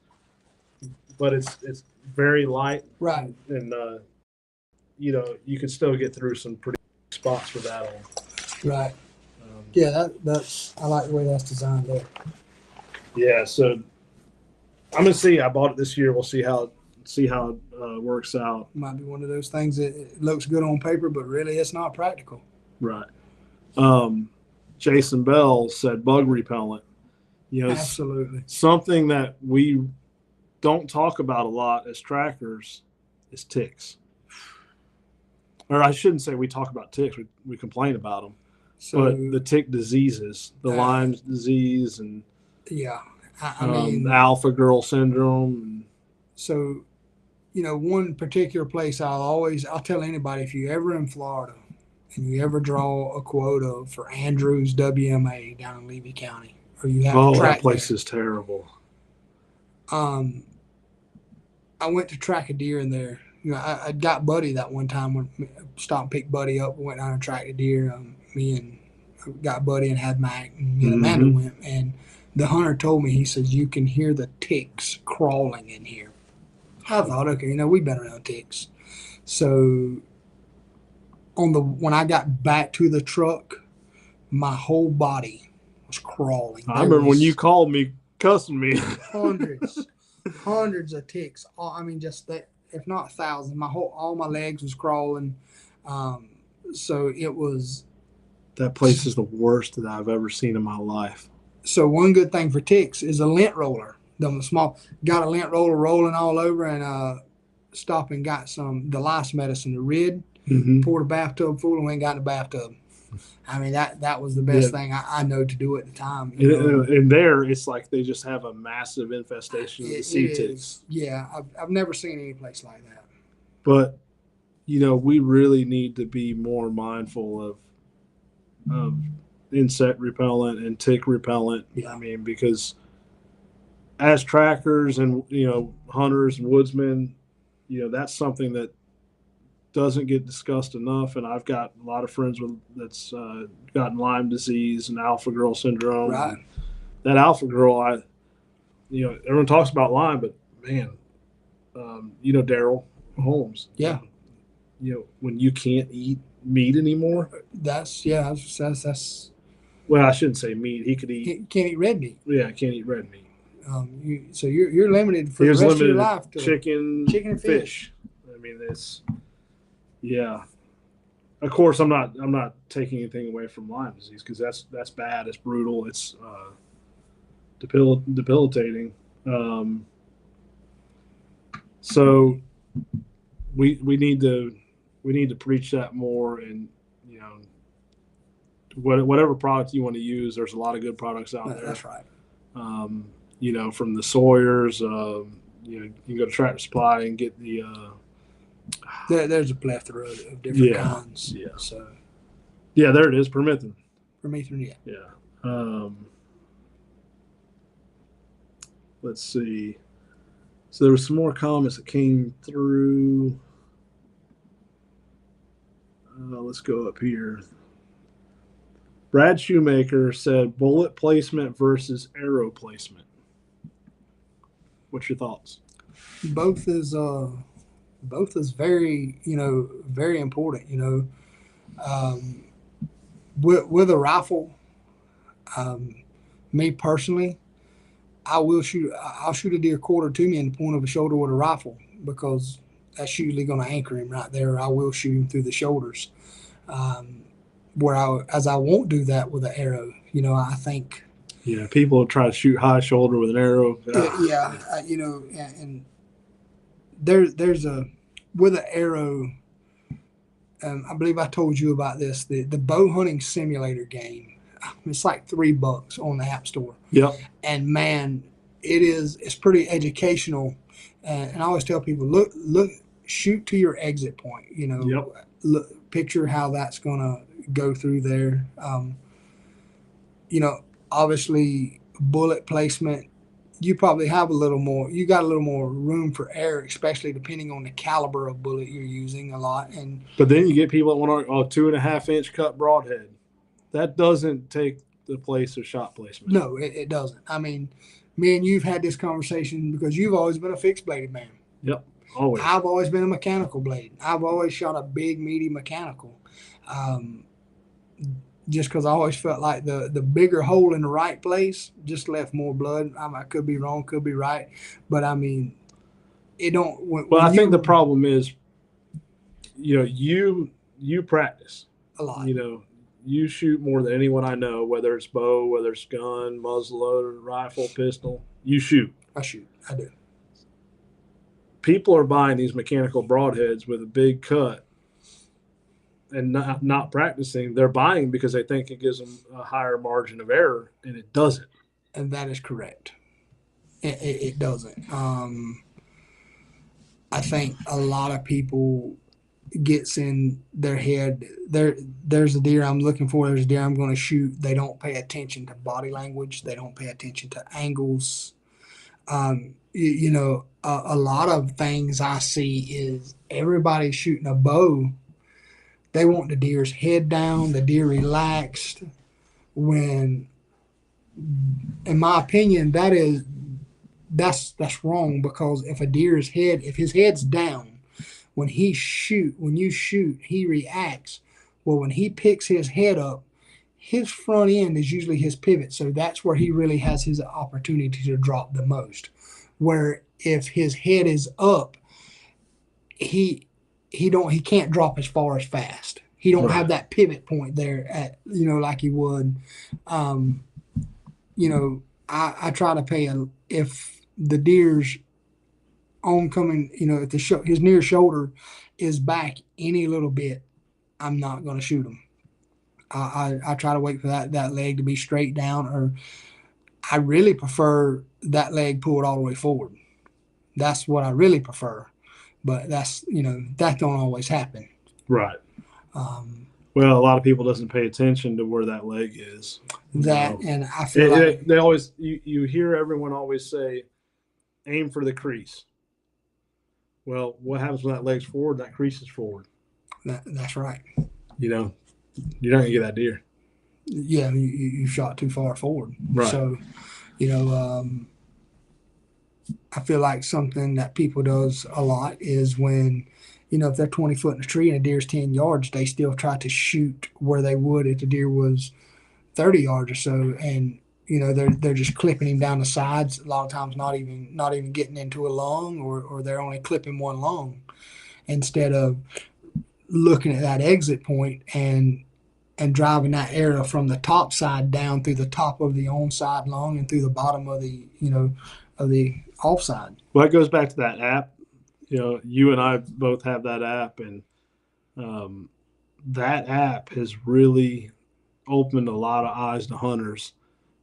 but it's very light. Right. And you can still get through some pretty spots with that on. Right. Yeah, that's I like the way that's designed there. Yeah, so I'm gonna see. I bought it this year. We'll see how it works out. Might be one of those things that it looks good on paper, but really it's not practical. Right. Jason Bell said bug repellent. Absolutely. Something that we don't talk about a lot as trackers is ticks. Or I shouldn't say we talk about ticks. We complain about them. So, but the tick diseases, the Lyme disease, and yeah, I mean alpha girl syndrome. So, one particular place I'll tell anybody, if you're ever in Florida and you ever draw a quota for Andrews WMA down in Levy County, or you have to track that place is terrible. I went to track a deer in there. I got Buddy that one time when stopped and picked Buddy up. We went down and tracked a deer. Me and got Buddy and had Mac and me and Amanda went. And the hunter told me, he says, you can hear the ticks crawling in here. I thought, okay, we've been around ticks. So when I got back to the truck, my whole body was crawling. I remember when you called me, cussing me. hundreds of ticks. I mean, just that, if not thousands. All my legs was crawling. So it was. That place is the worst that I've ever seen in my life. So one good thing for ticks is a lint roller. Got a lint roller rolling all over, and stopped and got the lice medicine, the rid. Poured a bathtub full and went and got in the bathtub. I mean, that was the best thing I know to do at the time. And there, it's like they just have a massive infestation of the sea ticks. Yeah, I've never seen any place like that. But, we really need to be more mindful of insect repellent and tick repellent. Yeah. I mean, because as trackers and, hunters and woodsmen, that's something that doesn't get discussed enough. And I've got a lot of friends that's gotten Lyme disease and alpha girl syndrome. Right. That alpha girl, everyone talks about Lyme, but man, Daryl Holmes. Yeah. When you can't eat meat anymore. That's well, I shouldn't say meat. He could eat. Can't eat red meat. Yeah, can't eat red meat. So you're limited for the rest of your life to chicken and fish. I mean, it's yeah. Of course, I'm not taking anything away from Lyme disease because that's bad. It's brutal. It's debilitating. So we need to preach that more, and whatever product you want to use, there's a lot of good products out there. That's right. From the Sawyers, you can go to Tractor Supply and get the. There's a plethora of different kinds. Yeah. So. Yeah, there it is. Permethrin. Yeah. Yeah. Let's see. So there were some more comments that came through. Let's go up here. Brad Shoemaker said bullet placement versus arrow placement. What's your thoughts? Both is very, very important, with a rifle, me personally, I'll shoot a deer quarter to me in the point of a shoulder with a rifle, because that's usually going to anchor him right there. I will shoot him through the shoulders. As I won't do that with an arrow. I think. Yeah, people try to shoot high shoulder with an arrow. And there's a with an arrow. I believe I told you about this. The bow hunting simulator game. It's like $3 on the App Store. Yep. And man, it's pretty educational. And I always tell people, look, shoot to your exit point. Yep. Picture how that's gonna go through there. Obviously, bullet placement. You probably have you got a little more room for error, especially depending on the caliber of bullet you're using a lot. But then you get people that want a 2.5-inch cut broadhead. That doesn't take the place of shot placement. No, it doesn't. I mean, me and you've had this conversation because you've always been a fixed bladed man. Yep, always. I've always been a mechanical blade. I've always shot a big, meaty mechanical. Just because I always felt like the bigger hole in the right place just left more blood. I could be wrong, could be right, but I mean, it don't. I think the problem is, you practice a lot. You shoot more than anyone I know, whether it's bow, whether it's gun, muzzleloader, rifle, pistol. You shoot. I shoot. I do. People are buying these mechanical broadheads with a big cut and not practicing. They're buying because they think it gives them a higher margin of error, and it doesn't. And that is correct. It doesn't. I think a lot of people gets in their head, there's a deer I'm looking for, there's a deer I'm going to shoot. They don't pay attention to body language. They don't pay attention to angles. A lot of things I see is everybody shooting a bow. They want the deer's head down, the deer relaxed, when in my opinion that's wrong, because if his head's down, when you shoot, he reacts. Well, when he picks his head up, his front end is usually his pivot. So that's where he really has his opportunity to drop the most. Where if his head is up, he can't drop as far as fast. He don't have that pivot point there like he would. I try to pay if the deer's oncoming, if his near shoulder is back any little bit, I'm not going to shoot him. I try to wait for that leg to be straight down, or I really prefer that leg pulled all the way forward. That's what I really prefer, but that don't always happen. Right. Well, a lot of people doesn't pay attention to where that leg is. And I feel like they always you hear everyone always say, aim for the crease. Well, what happens when that leg's forward? That crease is forward. That's right. You're not going to get that deer. Yeah, you shot too far forward. Right. So, I feel like something that people does a lot is when, if they're 20 foot in a tree and a deer's 10 yards, they still try to shoot where they would if the deer was 30 yards or so. And, they're just clipping him down the sides. A lot of times not even getting into a lung, or they're only clipping one lung, instead of looking at that exit point and driving that arrow from the top side down through the top of the onside lung and through the bottom of the offside. Well, it goes back to that app. You and I both have that app, and that app has really opened a lot of eyes to hunters.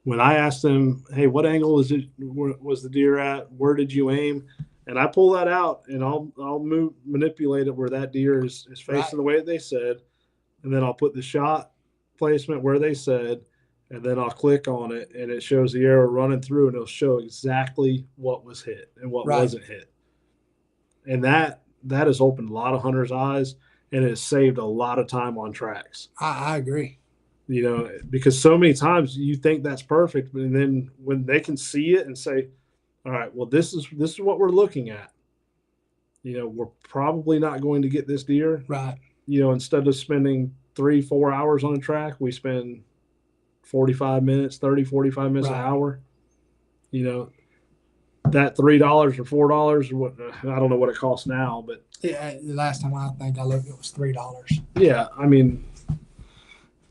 When I asked them, hey, what angle was the deer at? Where did you aim? And I pull that out, and I'll manipulate it where that deer is facing the way that they said, and then I'll put the shot placement where they said, and then I'll click on it, and it shows the arrow running through, and it'll show exactly what was hit and what wasn't hit. And that has opened a lot of hunters' eyes, and it has saved a lot of time on tracks. I agree. Because so many times you think that's perfect, and then when they can see it and say, all right, well, this is what we're looking at. We're probably not going to get this deer. Right. Instead of spending 3-4 hours on a track, we spend 45 minutes, 30, 45 minutes, an hour. that $3 or $4 or what? I don't know what it costs now, but Yeah, the last time I think I looked, it was $3. yeah, I mean,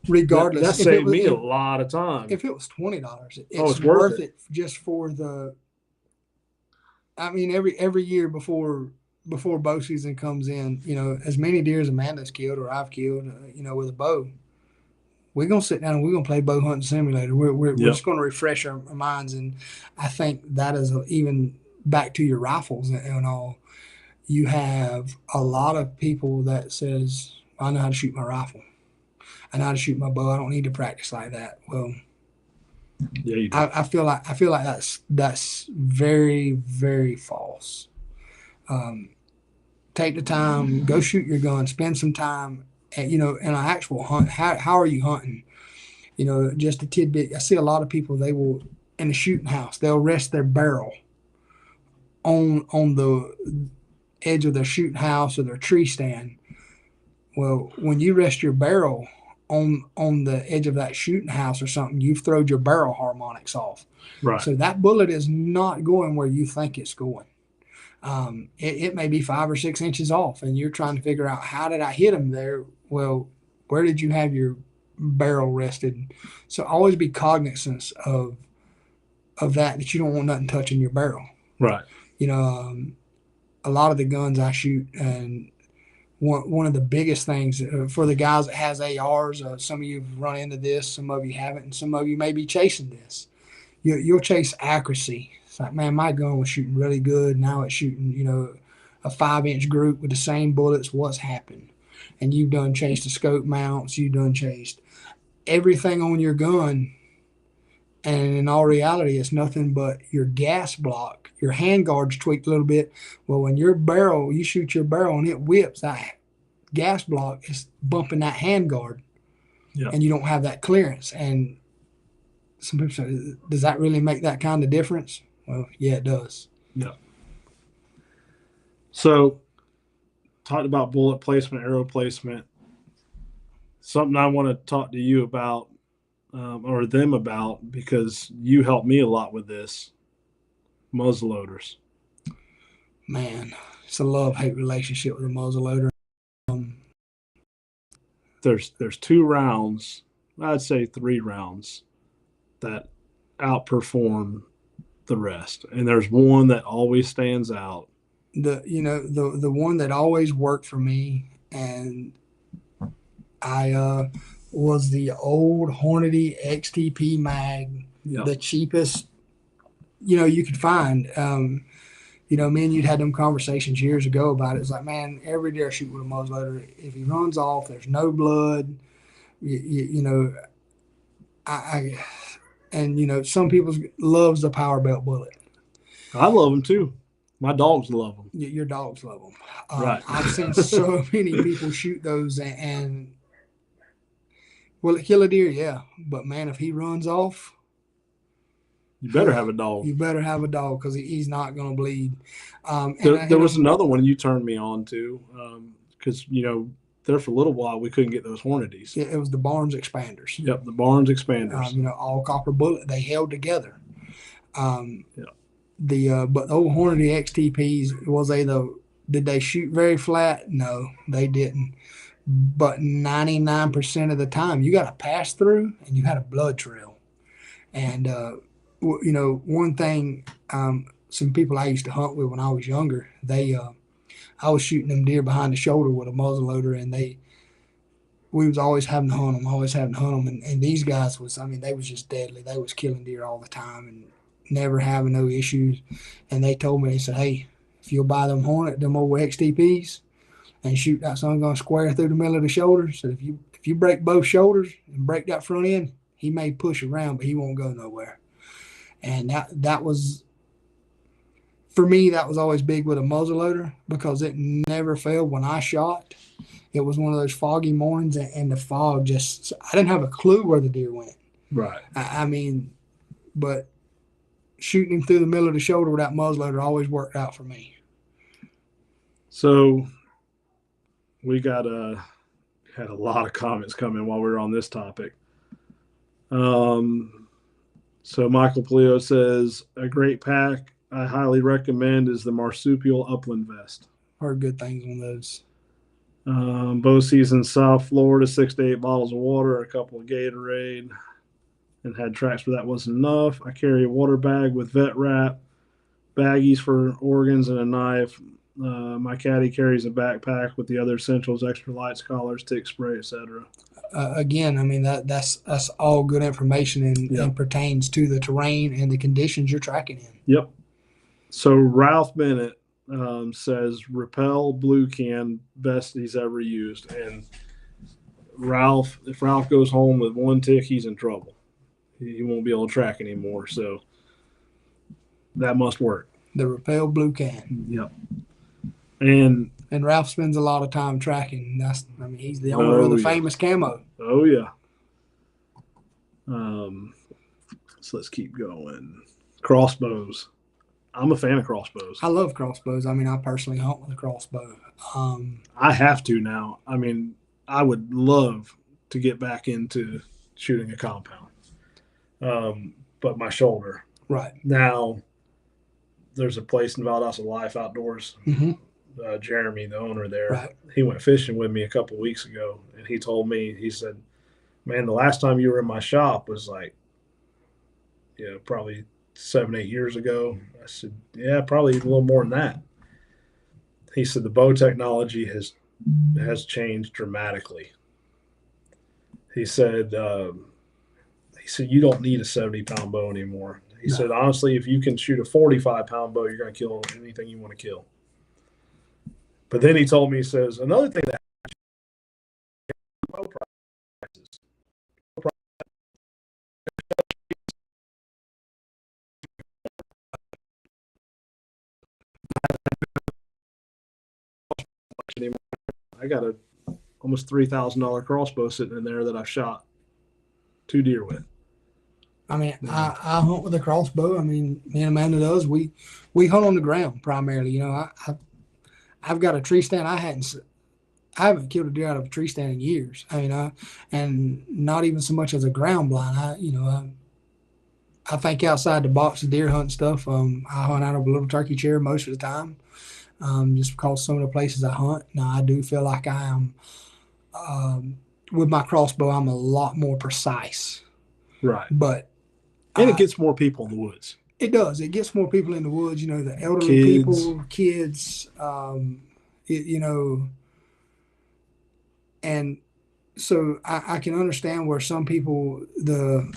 Regardless, that saved me a lot of time. If it was $20, it's worth it just for the. I mean, every year before bow season comes in, as many deer as Amanda's killed or I've killed, with a bow, we're gonna sit down and we're gonna play bow hunting simulator. We're just gonna refresh our minds, and I think that is even back to your rifles and all. You have a lot of people that says, "I know how to shoot my rifle. I know how to shoot my bow. I don't need to practice like that." Well, yeah, you do. I feel like that's very, very false. Take the time, go shoot your gun, spend some time at, in an actual hunt. How are you hunting? Just a tidbit. I see a lot of people, they will, in a shooting house, they'll rest their barrel on the edge of their shooting house or their tree stand. Well, when you rest your barrel on the edge of that shooting house or something, you've thrown your barrel harmonics off. Right. So that bullet is not going where you think it's going. It may be 5 or 6 inches off, and you're trying to figure out, how did I hit him there? Well, where did you have your barrel rested? So always be cognizant of that you don't want nothing touching your barrel. Right. A lot of the guns I shoot, and one of the biggest things for the guys that has ARs, some of you have run into this, some of you haven't, and some of you may be chasing this. You'll chase accuracy. It's like, man, my gun was shooting really good. Now it's shooting, a 5-inch group with the same bullets. What's happened? And you've done chased the scope mounts. You've done chased everything on your gun. And in all reality, it's nothing but your gas block. Your handguard's tweaked a little bit. Well, when you shoot your barrel and it whips, that gas block is bumping that handguard. Yeah. And you don't have that clearance. And some people say, does that really make that kind of difference? Well, yeah, it does. Yeah. So, talked about bullet placement, arrow placement. Something I want to talk to you about, or them about, because you helped me a lot with this. Muzzleloaders. Man, it's a love-hate relationship with a muzzleloader. There's 2 rounds, I'd say 3 rounds, that outperform the rest, and there's one that always stands out. The one that always worked for me, and I was the old Hornady XTP mag, the cheapest you could find. Me and you'd had them conversations years ago about it. It's like, man, every deer I shoot with a muzzleloader, if he runs off, there's no blood. Some people loves the power belt bullet. I love them too. My dogs love them. Your dogs love them. Right. I've seen so many people shoot those, and will it kill a deer? Yeah, but man, if he runs off, you better have a dog. You better have a dog, because he's not going to bleed. There was another one you turned me on to, because there for a little while we couldn't get those Hornadies. It was the Barnes expanders. Yep, the Barnes expanders. All copper bullet. They held together. Yeah. But the old Hornady XTPs, did they shoot very flat? No, they didn't. But 99% of the time, you got a pass through and you had a blood trail. And one thing, some people I used to hunt with when I was younger, I was shooting them deer behind the shoulder with a muzzleloader, and we was always having to hunt them, and these guys they was just deadly. They was killing deer all the time and never having no issues. And they told me, they said, hey, if you'll buy them old XTPs, and shoot that son going square through the middle of the shoulder, so if you break both shoulders and break that front end, he may push around, but he won't go nowhere. And that was, for me, that was always big with a muzzleloader, because it never failed when I shot. It was one of those foggy mornings, and the fog I didn't have a clue where the deer went. Right. But shooting him through the middle of the shoulder with that muzzleloader always worked out for me. So we had a lot of comments coming while we were on this topic. So Michael Polio says, a great pack I highly recommend is the marsupial upland vest. Heard good things on those. Bow season South Florida, 6 to 8 bottles of water, a couple of Gatorade, and had tracks where that wasn't enough. I carry a water bag with vet wrap, baggies for organs, and a knife. My caddy carries a backpack with the other essentials, extra lights, collars, tick spray, etc. Again, I mean that's all good information and pertains to the terrain and the conditions you're tracking in. Yep. So Ralph Bennett says Repel Blue Can best he's ever used, and if Ralph goes home with one tick, he's in trouble. He won't be able to track anymore. So that must work. The Repel Blue Can. Yep. And Ralph spends a lot of time tracking. He's the owner of the famous camo. Oh yeah. So let's keep going. Crossbows. I'm a fan of crossbows. I love crossbows. I mean, I personally hunt with a crossbow. I have to now. I mean, I would love to get back into shooting a compound. But my shoulder. Right. Now, there's a place in Valdosta Life Outdoors. Mm-hmm. Jeremy, the owner there, right. He went fishing with me a couple of weeks ago, and he told me, he said, man, the last time you were in my shop was like, probably 7-8 years ago. I said, yeah, probably a little more than that. He said the bow technology has changed dramatically. He said you don't need a 70-pound bow anymore. He said, honestly, if you can shoot a 45-pound bow, you're going to kill anything you want to kill. But then he told me, he says, another thing that bow prices. I got a almost $3,000 crossbow sitting in there that I've shot 2 deer with. I mean, I hunt with a crossbow. I mean, me and Amanda does. We hunt on the ground primarily. I've got a tree stand. I haven't killed a deer out of a tree stand in years. I mean, and not even so much as a ground blind. I think outside the box of deer hunt stuff. I hunt out of a little turkey chair most of the time, just because some of the places I hunt. Now, I do feel like I am, with my crossbow, I'm a lot more precise. Right. But it gets more people in the woods. It does. It gets more people in the woods. The elderly people, kids. And so I can understand where some people the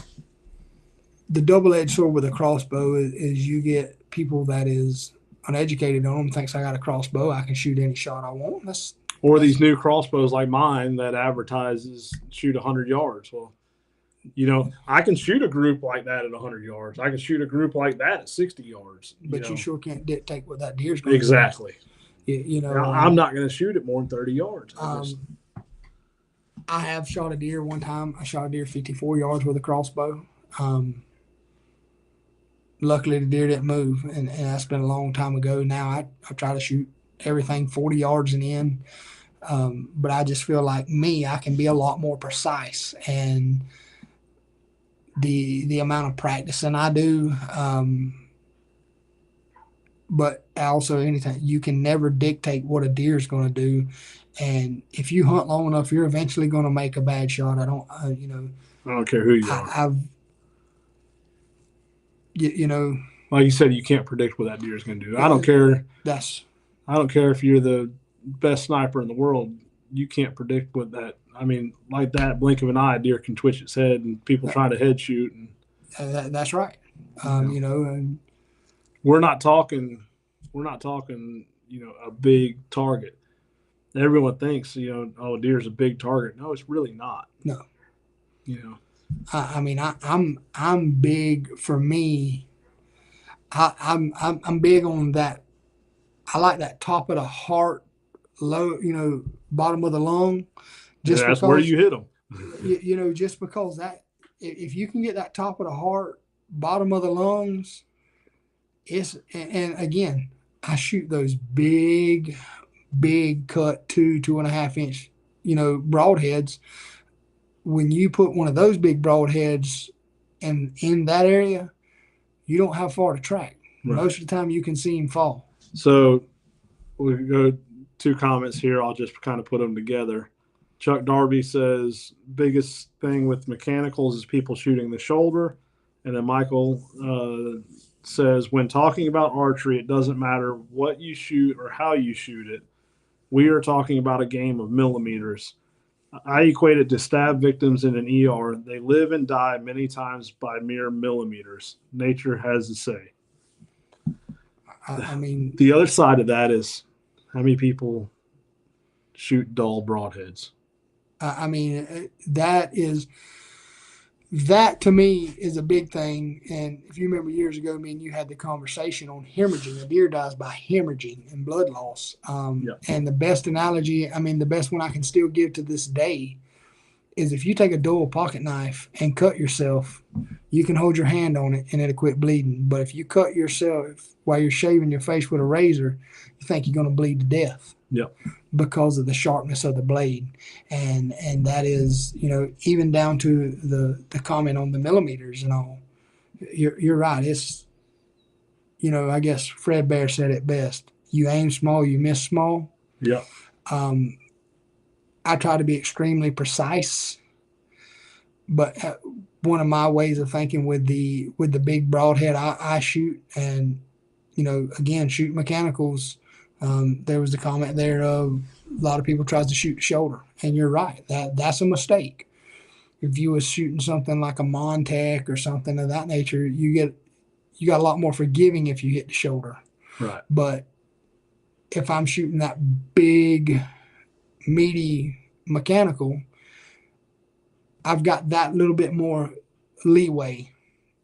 double-edged sword with a crossbow is you get people that is uneducated on them, thinks I got a crossbow, I can shoot any shot I want. These new crossbows like mine that advertises shoot 100 yards. Well, I can shoot a group like that at 100 yards. I can shoot a group like that at 60 yards. But you sure can't dictate what that deer's going to do. Exactly. I'm not going to shoot it more than 30 yards. I have shot a deer one time. I shot a deer 54 yards with a crossbow. Luckily, the deer didn't move, and that's been a long time ago. Now I try to shoot everything 40 yards and in. But I just feel like I can be a lot more precise, and the amount of practicing I do. But also anything, you can never dictate what a deer is going to do. And if you hunt long enough, you're eventually going to make a bad shot. I don't care who you are. Like you said, you can't predict what that deer is going to do. I don't care. I don't care if you're the best sniper in the world. You can't predict what that. I mean, like that blink of an eye, a deer can twitch its head, and people try to head shoot. And that's right. And we're not talking. A big target. Everyone thinks, a deer's a big target. No, it's really not. No. I'm big. For me, I'm big on that. I like that top of the heart, low, bottom of the lung. Just that's because, where you hit them. Just because that, if you can get that top of the heart, bottom of the lungs, and again, I shoot those big cut 2.5 inch, broadheads. When you put one of those big broadheads in that area, you don't have far to track. Right. Most of the time you can see him fall. So we go 2 comments here. I'll just kind of put them together. Chuck Darby says biggest thing with mechanicals is people shooting the shoulder. And then Michael says when talking about archery, it doesn't matter what you shoot or how you shoot it. We are talking about a game of millimeters. I equate it to stab victims in an ER. They live and die many times by mere millimeters. Nature has to say. I mean, the other side of that is how many people shoot dull broadheads. I mean, that to me is a big thing. And if you remember years ago, me and you had the conversation on hemorrhaging. A deer dies by hemorrhaging and blood loss. And the best analogy, I mean, the best one I can still give to this day is if you take a dull pocket knife and cut yourself, you can hold your hand on it and it'll quit bleeding. But if you cut yourself while you're shaving your face with a razor, you think you're going to bleed to death. Yep. Because of the sharpness of the blade. And that is, even down to the comment on the millimeters and all. You're right. It's, I guess Fred Bear said it best. You aim small, you miss small. Yeah. I try to be extremely precise, but one of my ways of thinking with the big broadhead I shoot, and again, shoot mechanicals. There was the comment there of a lot of people tries to shoot the shoulder, and you're right. That's a mistake. If you was shooting something like a Montec or something of that nature, you got a lot more forgiving if you hit the shoulder. Right. But if I'm shooting that big, meaty mechanical, I've got that little bit more leeway.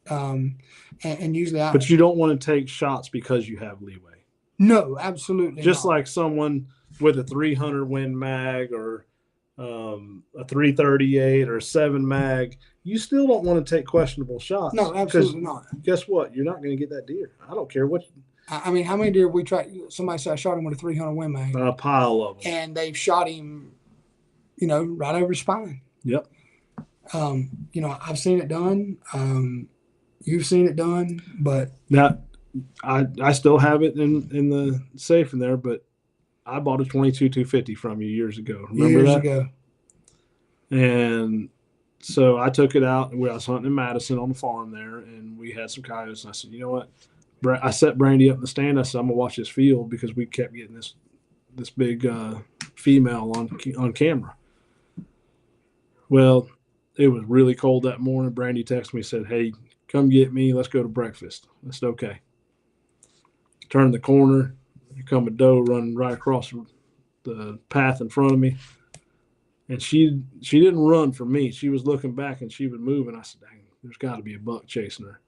And usually But you don't want to take shots because you have leeway. No, absolutely Just not. like someone with a 300 Win Mag or a 338 or a 7 Mag, you still don't want to take questionable shots. No, absolutely not. Guess what? You're not going to get that deer. I don't care what. I mean, how many deer we tried? Somebody said I shot him with a 300 Win Mag. A pile of them. And they've shot him, right over his spine. Yep. I've seen it done. You've seen it done, but now I still have it in the safe in there, but I bought a 22-250 from you years ago. Remember years that? ago. And so I took it out, and I was hunting in Madison on the farm there, and we had some coyotes. And I said, you know what? I set Brandy up in the stand. I said, I'm gonna watch this field because we kept getting this big female on camera. Well, it was really cold that morning. Brandy texted me, said, hey, come get me. Let's go to breakfast. I said, okay. Turn the corner. Here come a doe running right across the path in front of me. And she didn't run for me. She was looking back and she was moving. I said, dang, there's got to be a buck chasing her.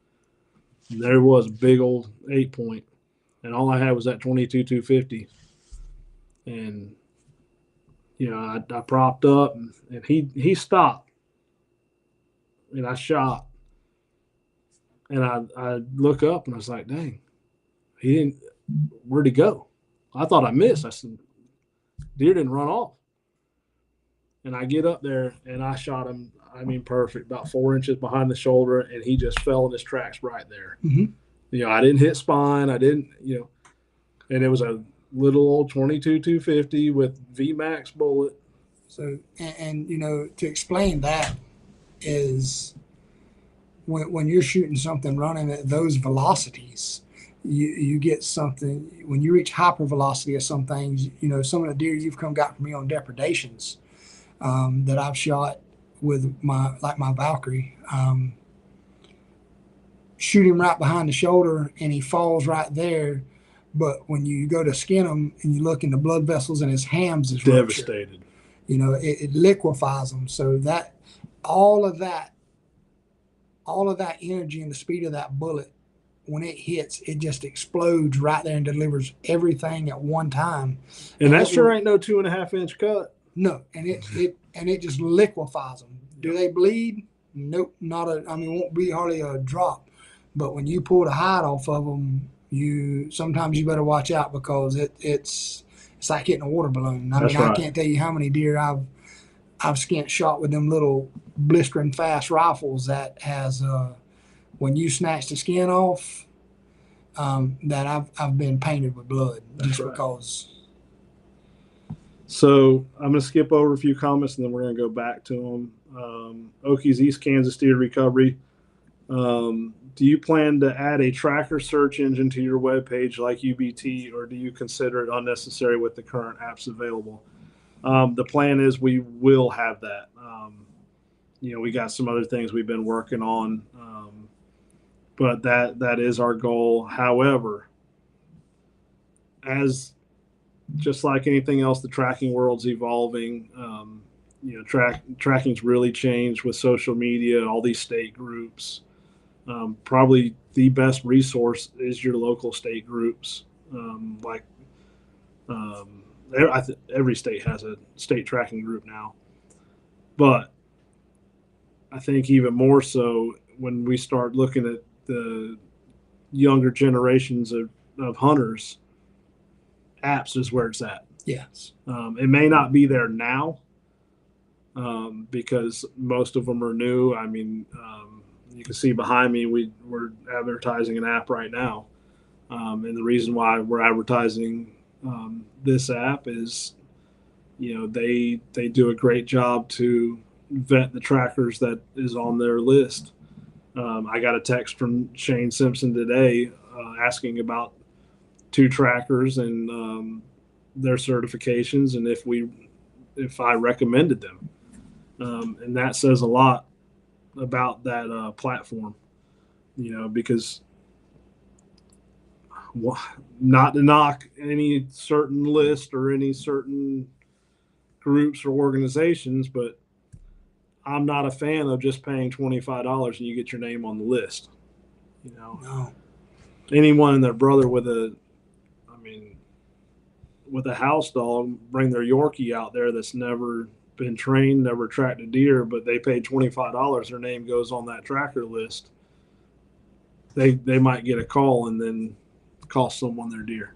And there was a big old 8-point. And all I had was that 22-250. And, I propped up and he stopped. And I shot. And I look up and I was like, dang, where'd he go? I thought I missed. I said, deer didn't run off. And I get up there and I shot him, perfect, about 4 inches behind the shoulder, and he just fell in his tracks right there. Mm-hmm. I didn't hit spine. I didn't, and it was a little old 22-250 with VMAX bullet. So, and to explain that is when you're shooting something running at those velocities, you get something, when you reach hyper velocity of some things, some of the deer you've got from me on depredations that I've shot with my Valkyrie, shoot him right behind the shoulder and he falls right there. But when you go to skin him and you look in the blood vessels in his hams is devastated. It liquefies them. So that all of that energy and the speed of that bullet, when it hits, it just explodes right there and delivers everything at one time. And that sure ain't no 2.5-inch cut. No, and it just liquefies them. Do they bleed? Nope, won't be hardly a drop. But when you pull the hide off of them, sometimes you better watch out because it's like hitting a water balloon. Right. I can't tell you how many deer I've shot with them little blistering fast rifles that has when you snatch the skin off, that I've been painted with blood just right. because. So I'm going to skip over a few comments and then we're going to go back to them. Okies East Kansas Deer Recovery. Do you plan to add a tracker search engine to your webpage like UBT, or do you consider it unnecessary with the current apps available? The plan is we will have that. We got some other things we've been working on, but that is our goal. However, as just like anything else, the tracking world's evolving. Tracking's really changed with social media, all these state groups. Probably the best resource is your local state groups. Every state has a state tracking group now, but I think even more so when we start looking at the younger generations of hunters, apps is where it's at. Yes. It may not be there now because most of them are new. I mean, you can see behind me, we're advertising an app right now. And the reason why we're advertising this app is, they do a great job to vet the trackers that is on their list. I got a text from Shane Simpson today asking about 2 trackers and their certifications and if I recommended them. And that says a lot about that platform, because not to knock any certain list or any certain groups or organizations, but I'm not a fan of just paying $25 and you get your name on the list. No. Anyone and their brother with a house dog bring their Yorkie out there that's never been trained, never tracked a deer, but they paid $25, their name goes on that tracker list. They might get a call and then cost someone their deer.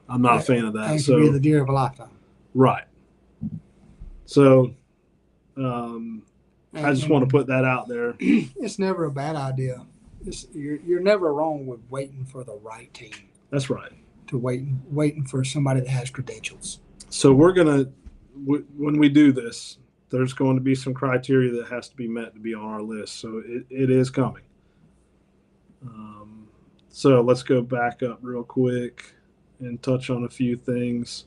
I'm not a fan of that. And so, be the deer of a lifetime. Right. So I just want to put that out there. It's never a bad idea. You're never wrong with waiting for the right team. That's right. To waiting for somebody that has credentials. So we're gonna, when we do this, there's going to be some criteria that has to be met to be on our list. So it is coming. So let's go back up real quick and touch on a few things.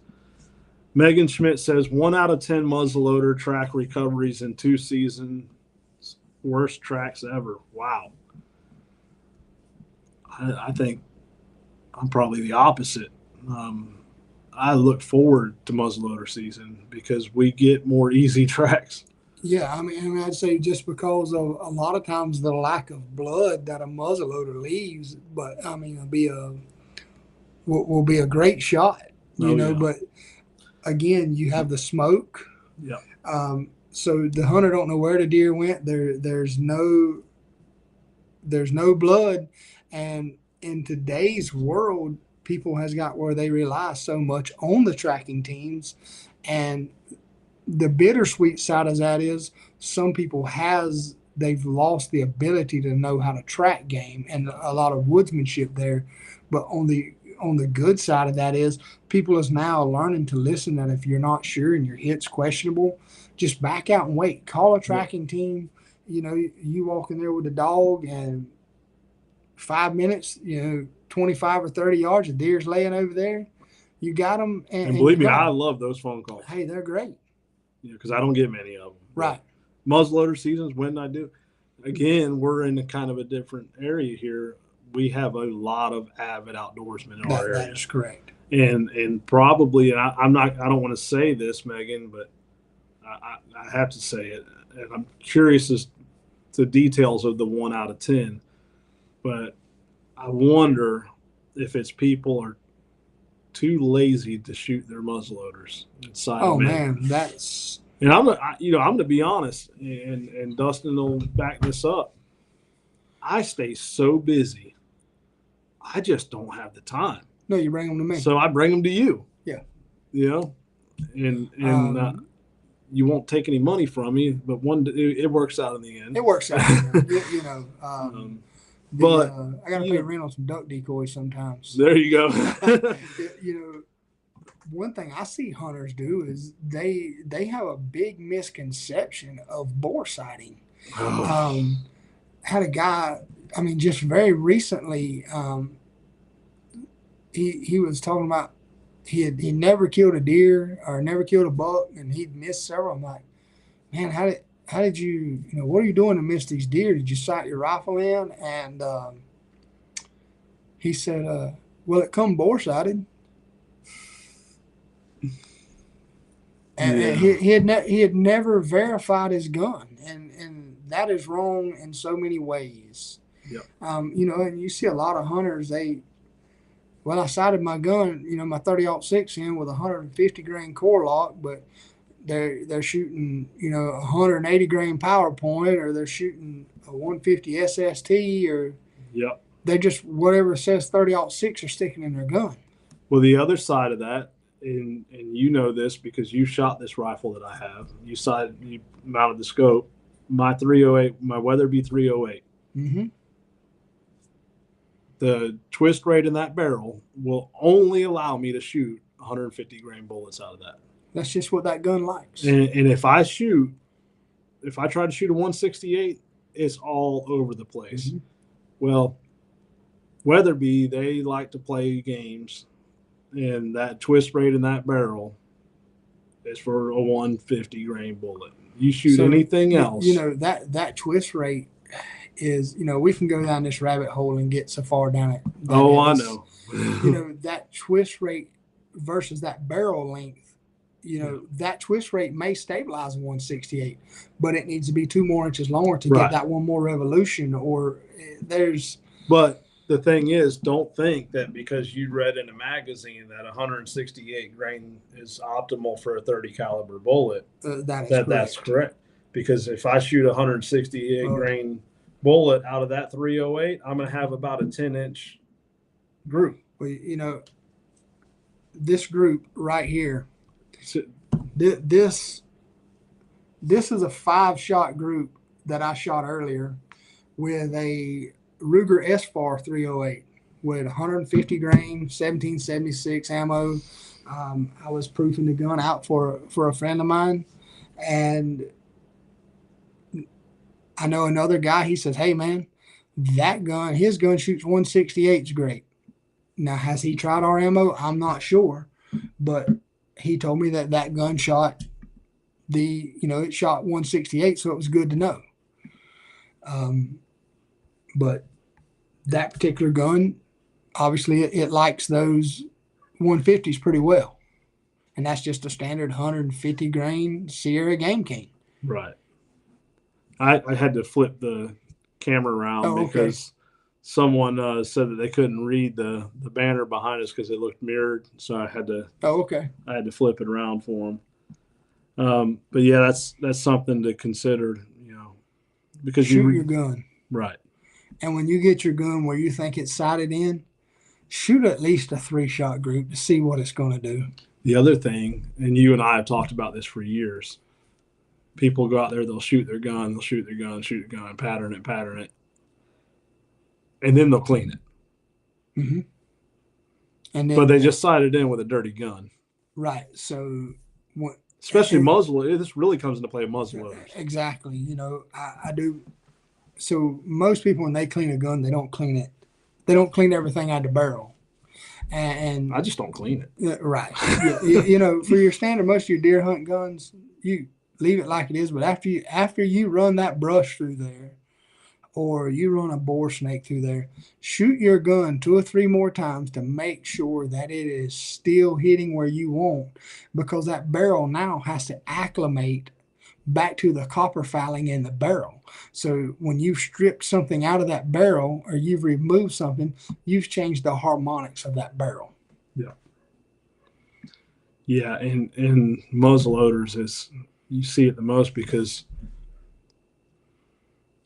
Megan Schmidt says 1 out of 10 muzzleloader track recoveries in 2 seasons. Worst tracks ever. Wow. I think I'm probably the opposite. I look forward to muzzleloader season because we get more easy tracks. Yeah, I mean, I'd say just because of a lot of times the lack of blood that a muzzleloader leaves, but I mean, will be a great shot, Yeah. But again, you have the smoke. Yeah. So the hunter don't know where the deer went. There's no blood, and in today's world, people has got where they rely so much on the tracking teams, and the bittersweet side of that is some people they've lost the ability to know how to track game and a lot of woodsmanship there. But on the good side of that is people is now learning to listen that if you're not sure and your hit's questionable, just back out and wait. Call a tracking team. You walk in there with a dog and 5 minutes, 25 or 30 yards, a deer's laying over there. You got them. And believe me, I love those phone calls. Hey, they're great. Because I don't get many of them. Right. Muzzleloader seasons, when I do. Again, we're in a kind of a different area here. We have a lot of avid outdoorsmen in our area. That is correct. And probably, and I don't want to say this, Megan, but I have to say it. And I'm curious as to details of the 1 out of 10. But I wonder if it's people are too lazy to shoot their muzzleloaders inside. Oh man, that's. And I'm going to be honest, and Dustin will back this up. I stay so busy, I just don't have the time. No, you bring them to me. So I bring them to you. Yeah. And you won't take any money from me, but it works out in the end. It works out. But I got to pay rent on some duck decoys sometimes. there you go. You know, one thing I see hunters do is they have a big misconception of boar sighting. Had a guy, I mean, just very recently, he was talking about he never killed a deer or never killed a buck, and he'd missed several. I'm like, man, how did you what are you doing to miss these deer? Did you sight your rifle in? And he said, well, it come boar sighted. And he had never verified his gun, and that is wrong in so many ways. Yep. And you see a lot of hunters. I sighted my gun, my 30-06 in with a 150 grain core lock, but they're shooting, 180 grain power point, or they're shooting a 150 SST, or they just whatever says 30-06 are sticking in their gun. Well, the other side of that. And you know this because you shot this rifle that I have. You mounted the scope. My 308, my Weatherby 308. Mm-hmm. The twist rate in that barrel will only allow me to shoot 150 grain bullets out of that. That's just what that gun likes. And if I try to shoot a 168, it's all over the place. Mm-hmm. Well, Weatherby, they like to play games. And that twist rate in that barrel is for a 150 grain bullet. You shoot anything else. That twist rate is, we can go down this rabbit hole and get so far down it. I know. That twist rate versus that barrel length, that twist rate may stabilize a 168, but it needs to be 2 more inches longer to get that one more revolution, But the thing is, don't think that because you read in a magazine that 168 grain is optimal for a 30 caliber bullet, that's correct. Because if I shoot a 168 grain bullet out of that 308, I'm going to have about a 10-inch group. Well, this group right here, this is a 5-shot group that I shot earlier with a Ruger SFAR 308 with 150 grain, 1776 ammo. I was proofing the gun out for a friend of mine, and I know another guy. He says, "Hey man, his gun shoots 168's great." Now, has he tried our ammo? I'm not sure, but he told me that gun shot it shot 168, so it was good to know. But that particular gun, obviously, it likes those 150s pretty well. And that's just a standard 150 grain Sierra Game King. Right. I had to flip the camera around because someone said that they couldn't read the banner behind us because it looked mirrored. So I had to I had to flip it around for them. But yeah, that's something to consider, because shoot your gun. Right. And when you get your gun where you think it's sighted in, shoot at least a 3-shot group to see what it's going to do. The other thing, and you and I have talked about this for years, people go out there, they'll shoot their gun, pattern it, and then they'll clean it. Mm-hmm. But they just sighted in with a dirty gun. Right. So especially muzzle, this really comes into play muzzle loaders. Exactly. I do. So most people, when they clean a gun, they don't clean it. They don't clean everything out of the barrel. And I just don't clean it. Right. For your standard, most of your deer hunt guns, you leave it like it is. But after you run that brush through there, or you run a boar snake through there, shoot your gun 2 or 3 more times to make sure that it is still hitting where you want, because that barrel now has to acclimate back to the copper fouling in the barrel. So when you've stripped something out of that barrel, or you've removed something, you've changed the harmonics of that barrel. Yeah, and muzzle loaders you see it the most because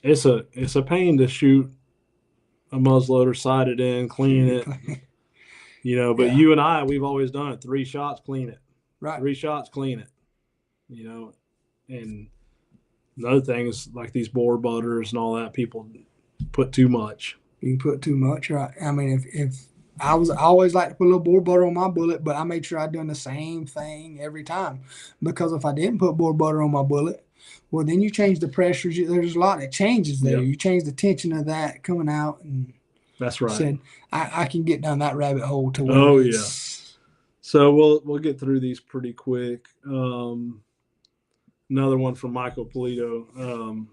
it's a pain to shoot a muzzleloader, sight it in, clean it. But you and I, we've always done it. 3 shots, clean it. Right. 3 shots, clean it. And another thing is like these boar butters and all that, people put too much. You can put too much. Or I mean, if I always like to put a little boar butter on my bullet, but I made sure I'd done the same thing every time, because if I didn't put boar butter on my bullet, well, then you change the pressures. There's a lot that changes there. Yep. You change the tension of that coming out, and That's right. said I can get down that rabbit hole to where Oh it's, yeah. So we'll get through these pretty quick. Another one from Michael Polito.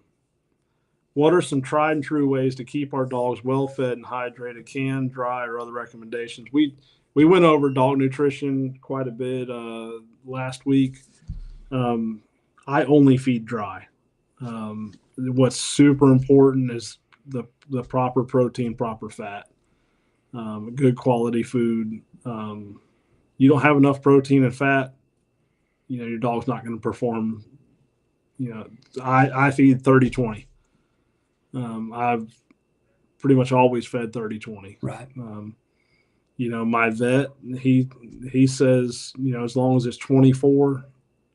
What are some tried and true ways to keep our dogs well fed and hydrated, canned, dry, or other recommendations? We went over dog nutrition quite a bit last week. I only feed dry. What's super important is the proper protein, proper fat, good quality food. You don't have enough protein and fat, your dog's not going to perform. I feed 30-20. I've pretty much always fed 30-20. right. My vet, he says, as long as it's 24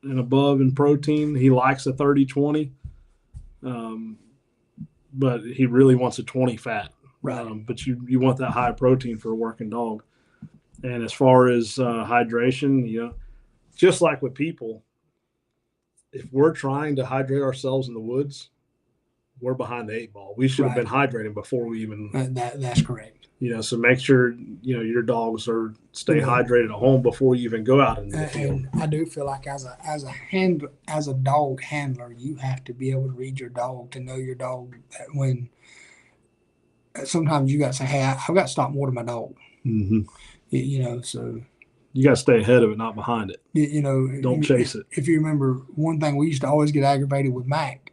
and above in protein, he likes a 30-20. But he really wants a 20 fat. Right. But you want that high protein for a working dog. And as far as hydration, just like with people, if we're trying to hydrate ourselves in the woods, we're behind the 8 ball. We should have been hydrating before we even. That's correct. So make sure your dogs stay hydrated at home before you even go out into the field. And I do feel like as a dog handler, you have to be able to read your dog, to know your dog. When sometimes you got to say, "Hey, I've got to stop and water my dog." Mm-hmm. So you got to stay ahead of it, not behind it. Don't chase it. If you remember, one thing we used to always get aggravated with Mac.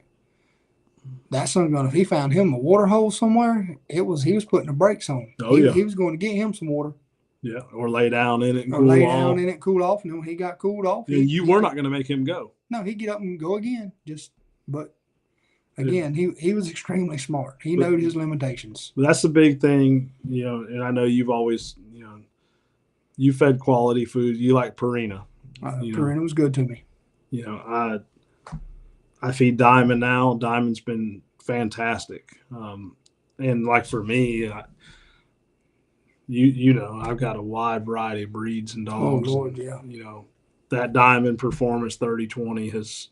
That son gun, if he found him a water hole somewhere, he was putting the brakes on. He was going to get him some water. Yeah, or lay down in it and cool off. And when he got cooled off, you were not going to make him go. No, he'd get up and go again. But again, he was extremely smart. He knew his limitations. But that's the big thing, and I know you've always, you fed quality food. You like Purina. Purina was good to me. I feed Diamond now. Diamond's been fantastic. And like for me, I've got a wide variety of breeds and dogs. Oh Lord, yeah. That Diamond Performance 30-20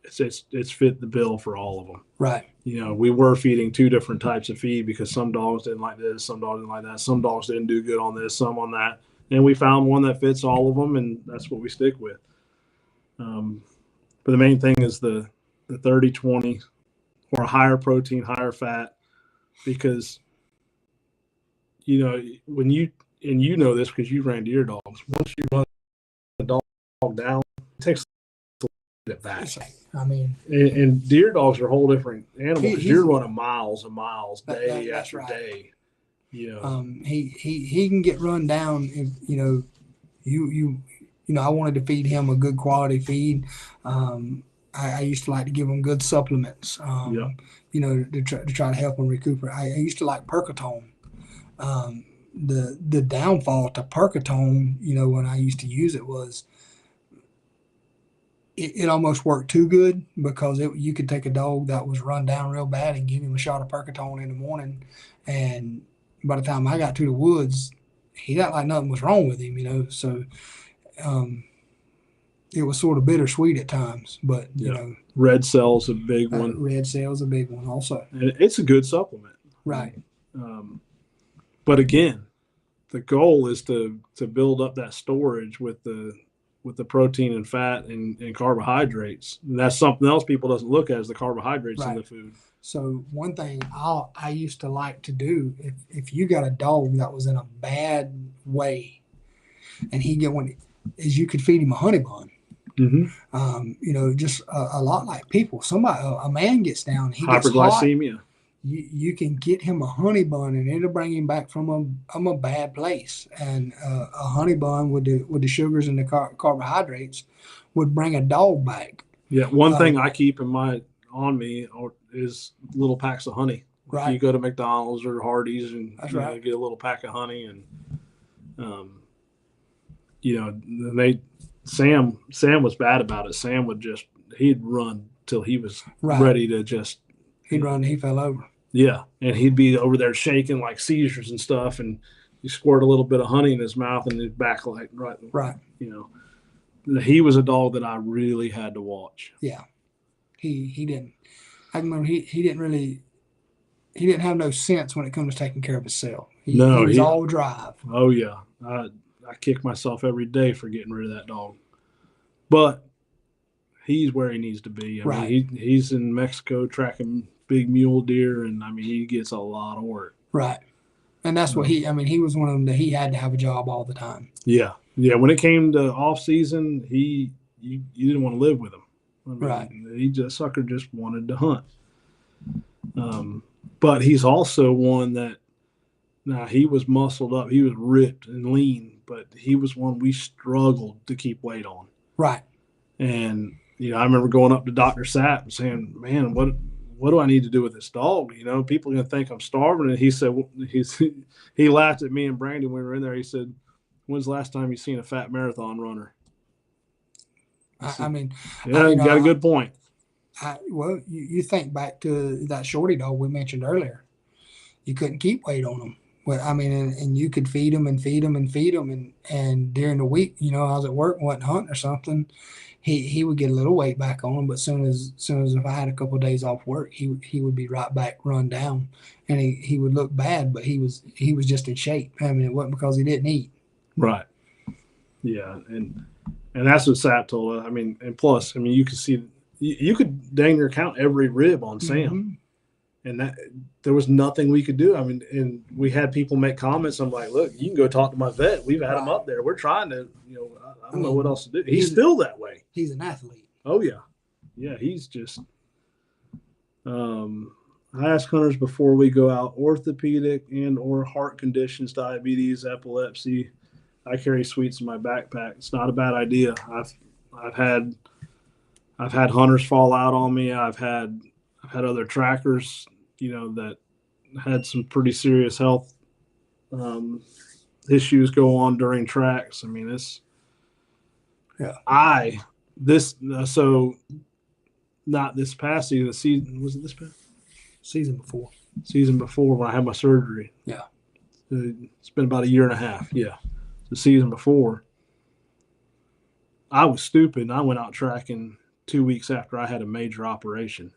it's fit the bill for all of them. Right. We were feeding 2 different types of feed because some dogs didn't like this, some dogs didn't like that, some dogs didn't do good on this, some on that, and we found one that fits all of them, and that's what we stick with. But the main thing is the 30-20 or higher protein, higher fat, because when you this because you ran deer dogs. Once you run a dog down, it takes to get it back. I mean, and deer dogs are a whole different animal because you're running miles and miles day after day. He can get run down if I wanted to feed him a good quality feed. I used to like to give him good supplements, to try to help him recuperate. I used to like Percotone. The downfall to Percotone, when I used to use it was it almost worked too good, because you could take a dog that was run down real bad and give him a shot of Percotone in the morning, and by the time I got to the woods, he got like nothing was wrong with him, so it was sort of bittersweet at times, but Red Cell's a big one. Red Cell's a big one also. And it's a good supplement. Right. But again, the goal is to build up that storage with the protein and fat and carbohydrates. And that's something else people doesn't look at, is the carbohydrates in the food. So one thing I used to like to do, if you got a dog that was in a bad way and he get one, is you could feed him a honey bun. Mm-hmm. Just a lot like people. A man gets down, he gets hyperglycemia. Hot, you can get him a honey bun, and it'll bring him back from a bad place. And a honey bun with the sugars and the carbohydrates would bring a dog back. Yeah, one thing I keep on me is little packs of honey. Right. You go to McDonald's or Hardee's and get a little pack of honey, and Sam was bad about it. Sam he'd run till he was ready to just. He'd run. He fell over. Yeah, and he'd be over there shaking like seizures and stuff, and you squirt a little bit of honey in his mouth, and his back like Right. You know, he was a dog that I really had to watch. Yeah. He didn't. I remember he didn't really. He didn't have no sense when it comes to taking care of himself. He was all drive. Oh yeah, I kick myself every day for getting rid of that dog, but he's where he needs to be. I mean, he's in Mexico tracking big mule deer, and I mean, he gets a lot of work. Right. And that's what I mean, he was one of them that he had to have a job all the time. Yeah. Yeah. When it came to off season, you didn't want to live with him. I mean, right. Sucker just wanted to hunt. But he's also one that, now he was muscled up. He was ripped and lean, but he was one we struggled to keep weight on. Right. And, I remember going up to Dr. Sapp and saying, man, what do I need to do with this dog? People are going to think I'm starving. And he said, he laughed at me and Brandon when we were in there. He said, when's the last time you seen a fat marathon runner? I mean, yeah, you got a good point. Well, you think back to that shorty dog we mentioned earlier. You couldn't keep weight on them. Well, I mean, and you could feed them and feed them and feed them. And during the week, I was at work, wasn't hunting or something. He would get a little weight back on him, but soon as if I had a couple of days off work, he would be right back run down, and he would look bad, but he was just in shape. I mean, it wasn't because he didn't eat. Right. Yeah, and that's what Sapp told us. I mean, and plus, I mean, you could see, you could dang near count every rib on Sam, mm-hmm. and that there was nothing we could do. I mean, and we had people make comments. I'm like, look, you can go talk to my vet. We've had him up there. We're trying to, I don't know what else to do. He's still that way. He's an athlete. Oh yeah, yeah. He's just. I ask hunters before we go out: orthopedic and or heart conditions, diabetes, epilepsy. I carry sweets in my backpack. It's not a bad idea. I've had hunters fall out on me. I've had other trackers, that had some pretty serious health issues go on during tracks. I mean, so not this past season. The season, was it this past? Season before. Season before, when I had my surgery. Yeah. It's been about a year and a half. Yeah. The season before, I was stupid and I went out tracking 2 weeks after I had a major operation.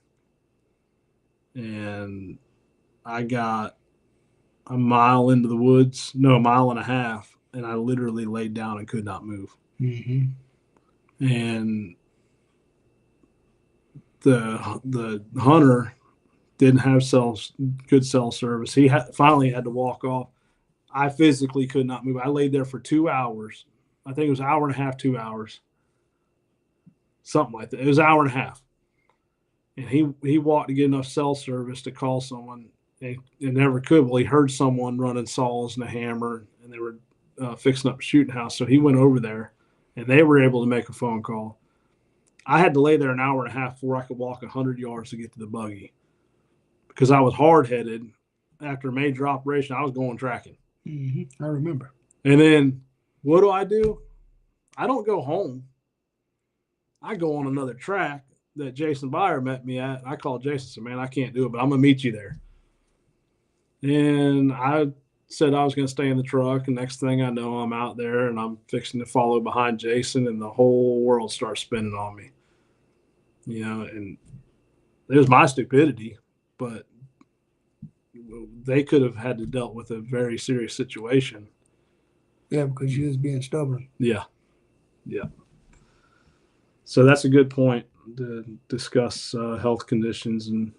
And I got a mile into the woods, no, a mile and a half, and I literally laid down and could not move. Mm-hmm. And the hunter didn't have good cell service. He finally had to walk off. I physically could not move. I laid there for 2 hours. I think it was an hour and a half, 2 hours. Something like that. It was an hour and a half. And he walked to get enough cell service to call someone, and never could. Well, he heard someone running saws and a hammer, and they were fixing up a shooting house. So he went over there, and they were able to make a phone call. I had to lay there an hour and a half before I could walk 100 yards to get to the buggy because I was hard-headed. After a major operation, I was going tracking. Mm-hmm. I remember. And then what do? I don't go home. I go on another track that Jason Byer met me at. I called Jason and said, man, I can't do it, but I'm going to meet you there. And I said I was going to stay in the truck. And next thing I know, I'm out there and I'm fixing to follow behind Jason, and the whole world starts spinning on me. And it was my stupidity, but they could have had to dealt with a very serious situation. Yeah, because you was being stubborn. Yeah. Yeah. So that's a good point to discuss health conditions. And,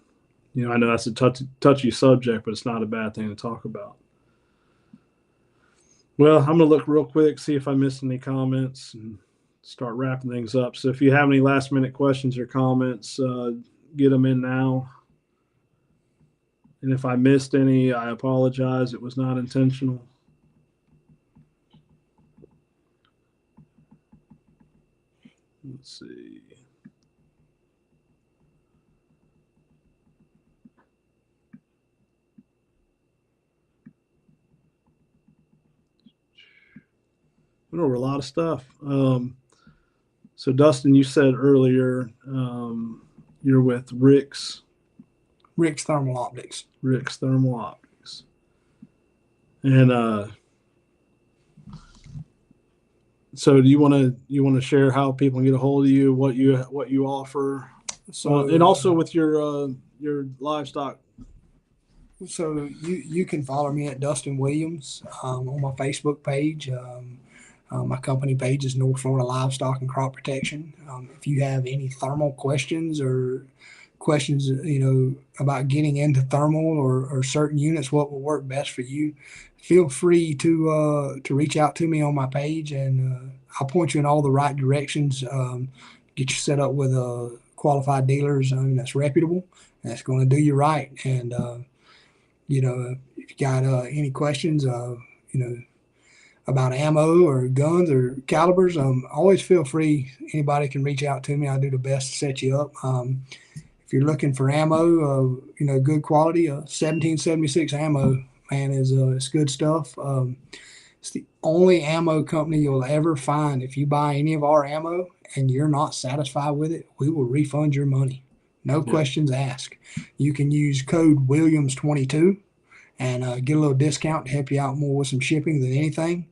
I know that's a touchy subject, but it's not a bad thing to talk about. Well, I'm going to look real quick, see if I missed any comments, and start wrapping things up. So if you have any last minute questions or comments, get them in now. And if I missed any, I apologize. It was not intentional. Let's see. Went over a lot of stuff. So Dustin, you said earlier you're with Rick's Thermal Optics. Rick's Thermal Optics. And so do you want to share how people can get a hold of you, what you offer, So and also with your livestock? So you can follow me at Dustin Williams on my Facebook page. My company page is North Florida Livestock and Crop Protection. If you have any thermal questions or questions, about getting into thermal or certain units, what will work best for you, feel free to reach out to me on my page, and I'll point you in all the right directions. Get you set up with qualified dealers that's reputable and that's going to do you right. And if you got any questions, about ammo or guns or calibers, always feel free. Anybody can reach out to me. I'll do the best to set you up. If you're looking for ammo, good quality, 1776 ammo, man, it's good stuff. It's the only ammo company you'll ever find. If you buy any of our ammo and you're not satisfied with it, we will refund your money. No questions asked. You can use code Williams22 and get a little discount to help you out more with some shipping than anything.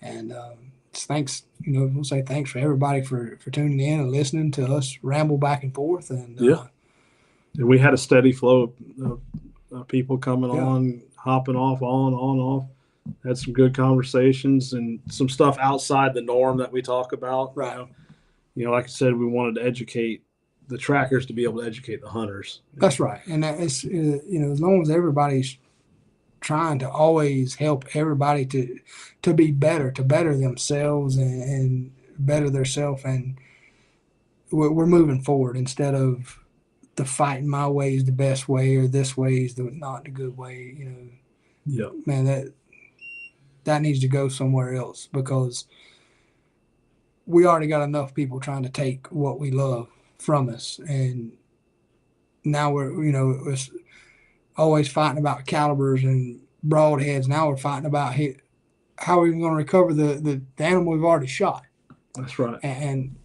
And thanks, we'll say thanks for everybody for tuning in and listening to us ramble back and forth. And and we had a steady flow of people coming on, hopping off, on, off. Had some good conversations and some stuff outside the norm that we talk about. Right. Like I said, we wanted to educate the trackers to be able to educate the hunters. That's right. And it's, as long as everybody's trying to always help everybody to be better, to better themselves and better themselves, and we're moving forward instead of the fighting my way is the best way or this way is not the good way. Man, that needs to go somewhere else, because we already got enough people trying to take what we love from us, and now we're it's always fighting about calibers and broadheads. Now we're fighting about how we're going to recover the animal we've already shot. That's right. And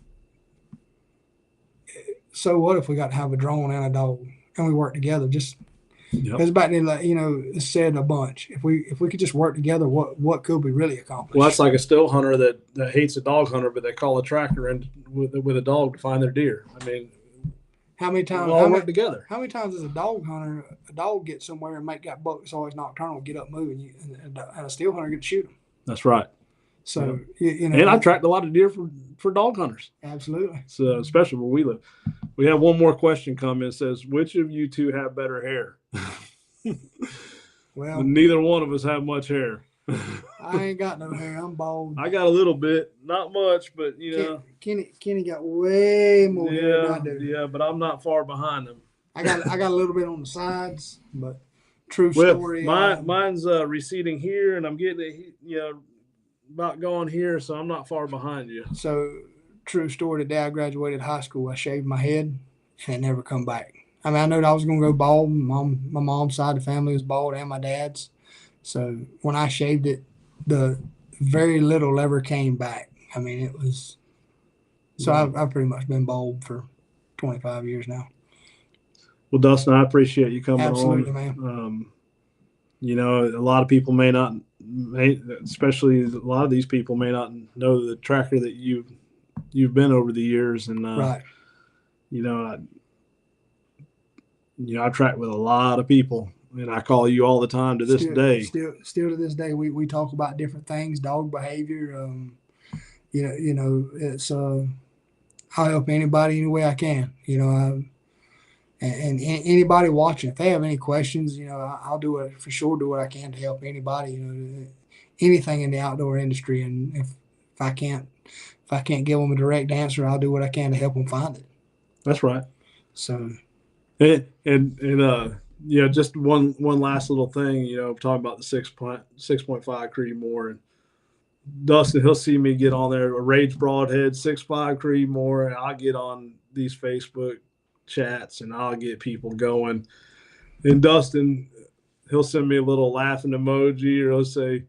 so what if we got to have a drone and a dog and we work together? Just it's about it's said a bunch. If we could just work together, what could we really accomplish? Well, that's like a still hunter that hates a dog hunter, but they call a tracker in with a dog to find their deer. I mean, how many times we all work together? How many times does a dog hunter, a dog get somewhere and make that buck that's always nocturnal get up moving, and a still hunter get to shoot him? That's right. So and I've tracked a lot of deer for dog hunters. Absolutely. So especially where we live. We have one more question come in. It says, which of you two have better hair? Well, neither one of us have much hair. I ain't got no hair. I'm bald. I got a little bit, not much, but Kenny got way more hair than I do. Yeah, but I'm not far behind him. I got a little bit on the sides, but true story. Mine's receding here, and I'm getting about going here, so I'm not far behind you. So true story. The day I graduated high school, I shaved my head and it never come back. I mean, I knew that I was going to go bald. My mom's side of the family was bald, and my dad's. So when I shaved it, the very little ever came back. I mean, it was. So I've pretty much been bald for 25 years now. Well, Dustin, I appreciate you coming Absolutely, on. Man. A lot of people especially a lot of these people may not know the tracker that you've been over the years, and right. I track with a lot of people, and I call you all the time to this day. Still to this day, we talk about different things, dog behavior. It's I'll help anybody any way I can. And anybody watching, if they have any questions, I'll do it for sure. Do what I can to help anybody. Anything in the outdoor industry, and if I can't give them a direct answer, I'll do what I can to help them find it. That's right. So. And just one last little thing, talking about the 6.5 Creedmoor, and Dustin, he'll see me get on there, a Rage Broadhead 6.5 Creedmoor, and I'll get on these Facebook chats and I'll get people going. And Dustin, he'll send me a little laughing emoji, or he'll say,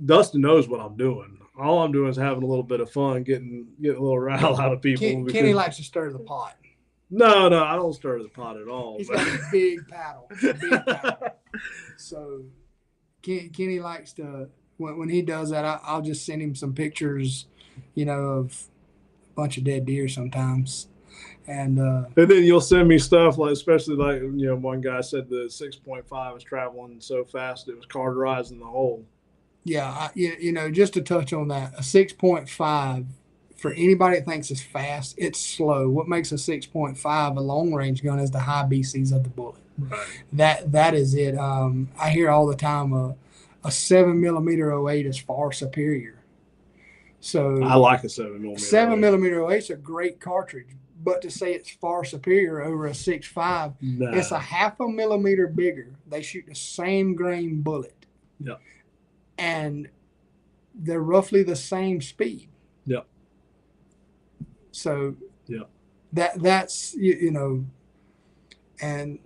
Dustin knows what I'm doing. All I'm doing is having a little bit of fun, getting a little rile out of people. Kenny likes to stir the pot. No, I don't stir the pot at all. He's got a big paddle. So Kenny likes to, when he does that, I'll just send him some pictures, of a bunch of dead deer sometimes. And then you'll send me stuff like, especially like, one guy said the 6.5 was traveling so fast it was cauterizing the hole. Yeah, just to touch on that, a 6.5, for anybody that thinks it's fast, it's slow. What makes a 6.5 a long range gun is the high BCs of the bullet. Right. That is it. I hear all the time a 7mm 08 is far superior. So I like a 7mm. 7mm 08 is a great cartridge, but to say it's far superior over a 6.5, it's a 0.5 millimeter bigger. They shoot the same grain bullet. Yep. And they're roughly the same speed. Yep. So yep. That's and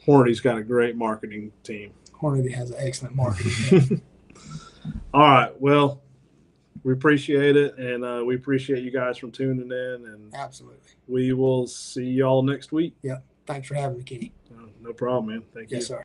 Hornady's got a great marketing team. Hornady has an excellent marketing team. All right. Well, we appreciate it, and we appreciate you guys from tuning in. And absolutely, we will see y'all next week. Yep. Thanks for having me, Kenny. No problem, man. Thank you. Yes, sir.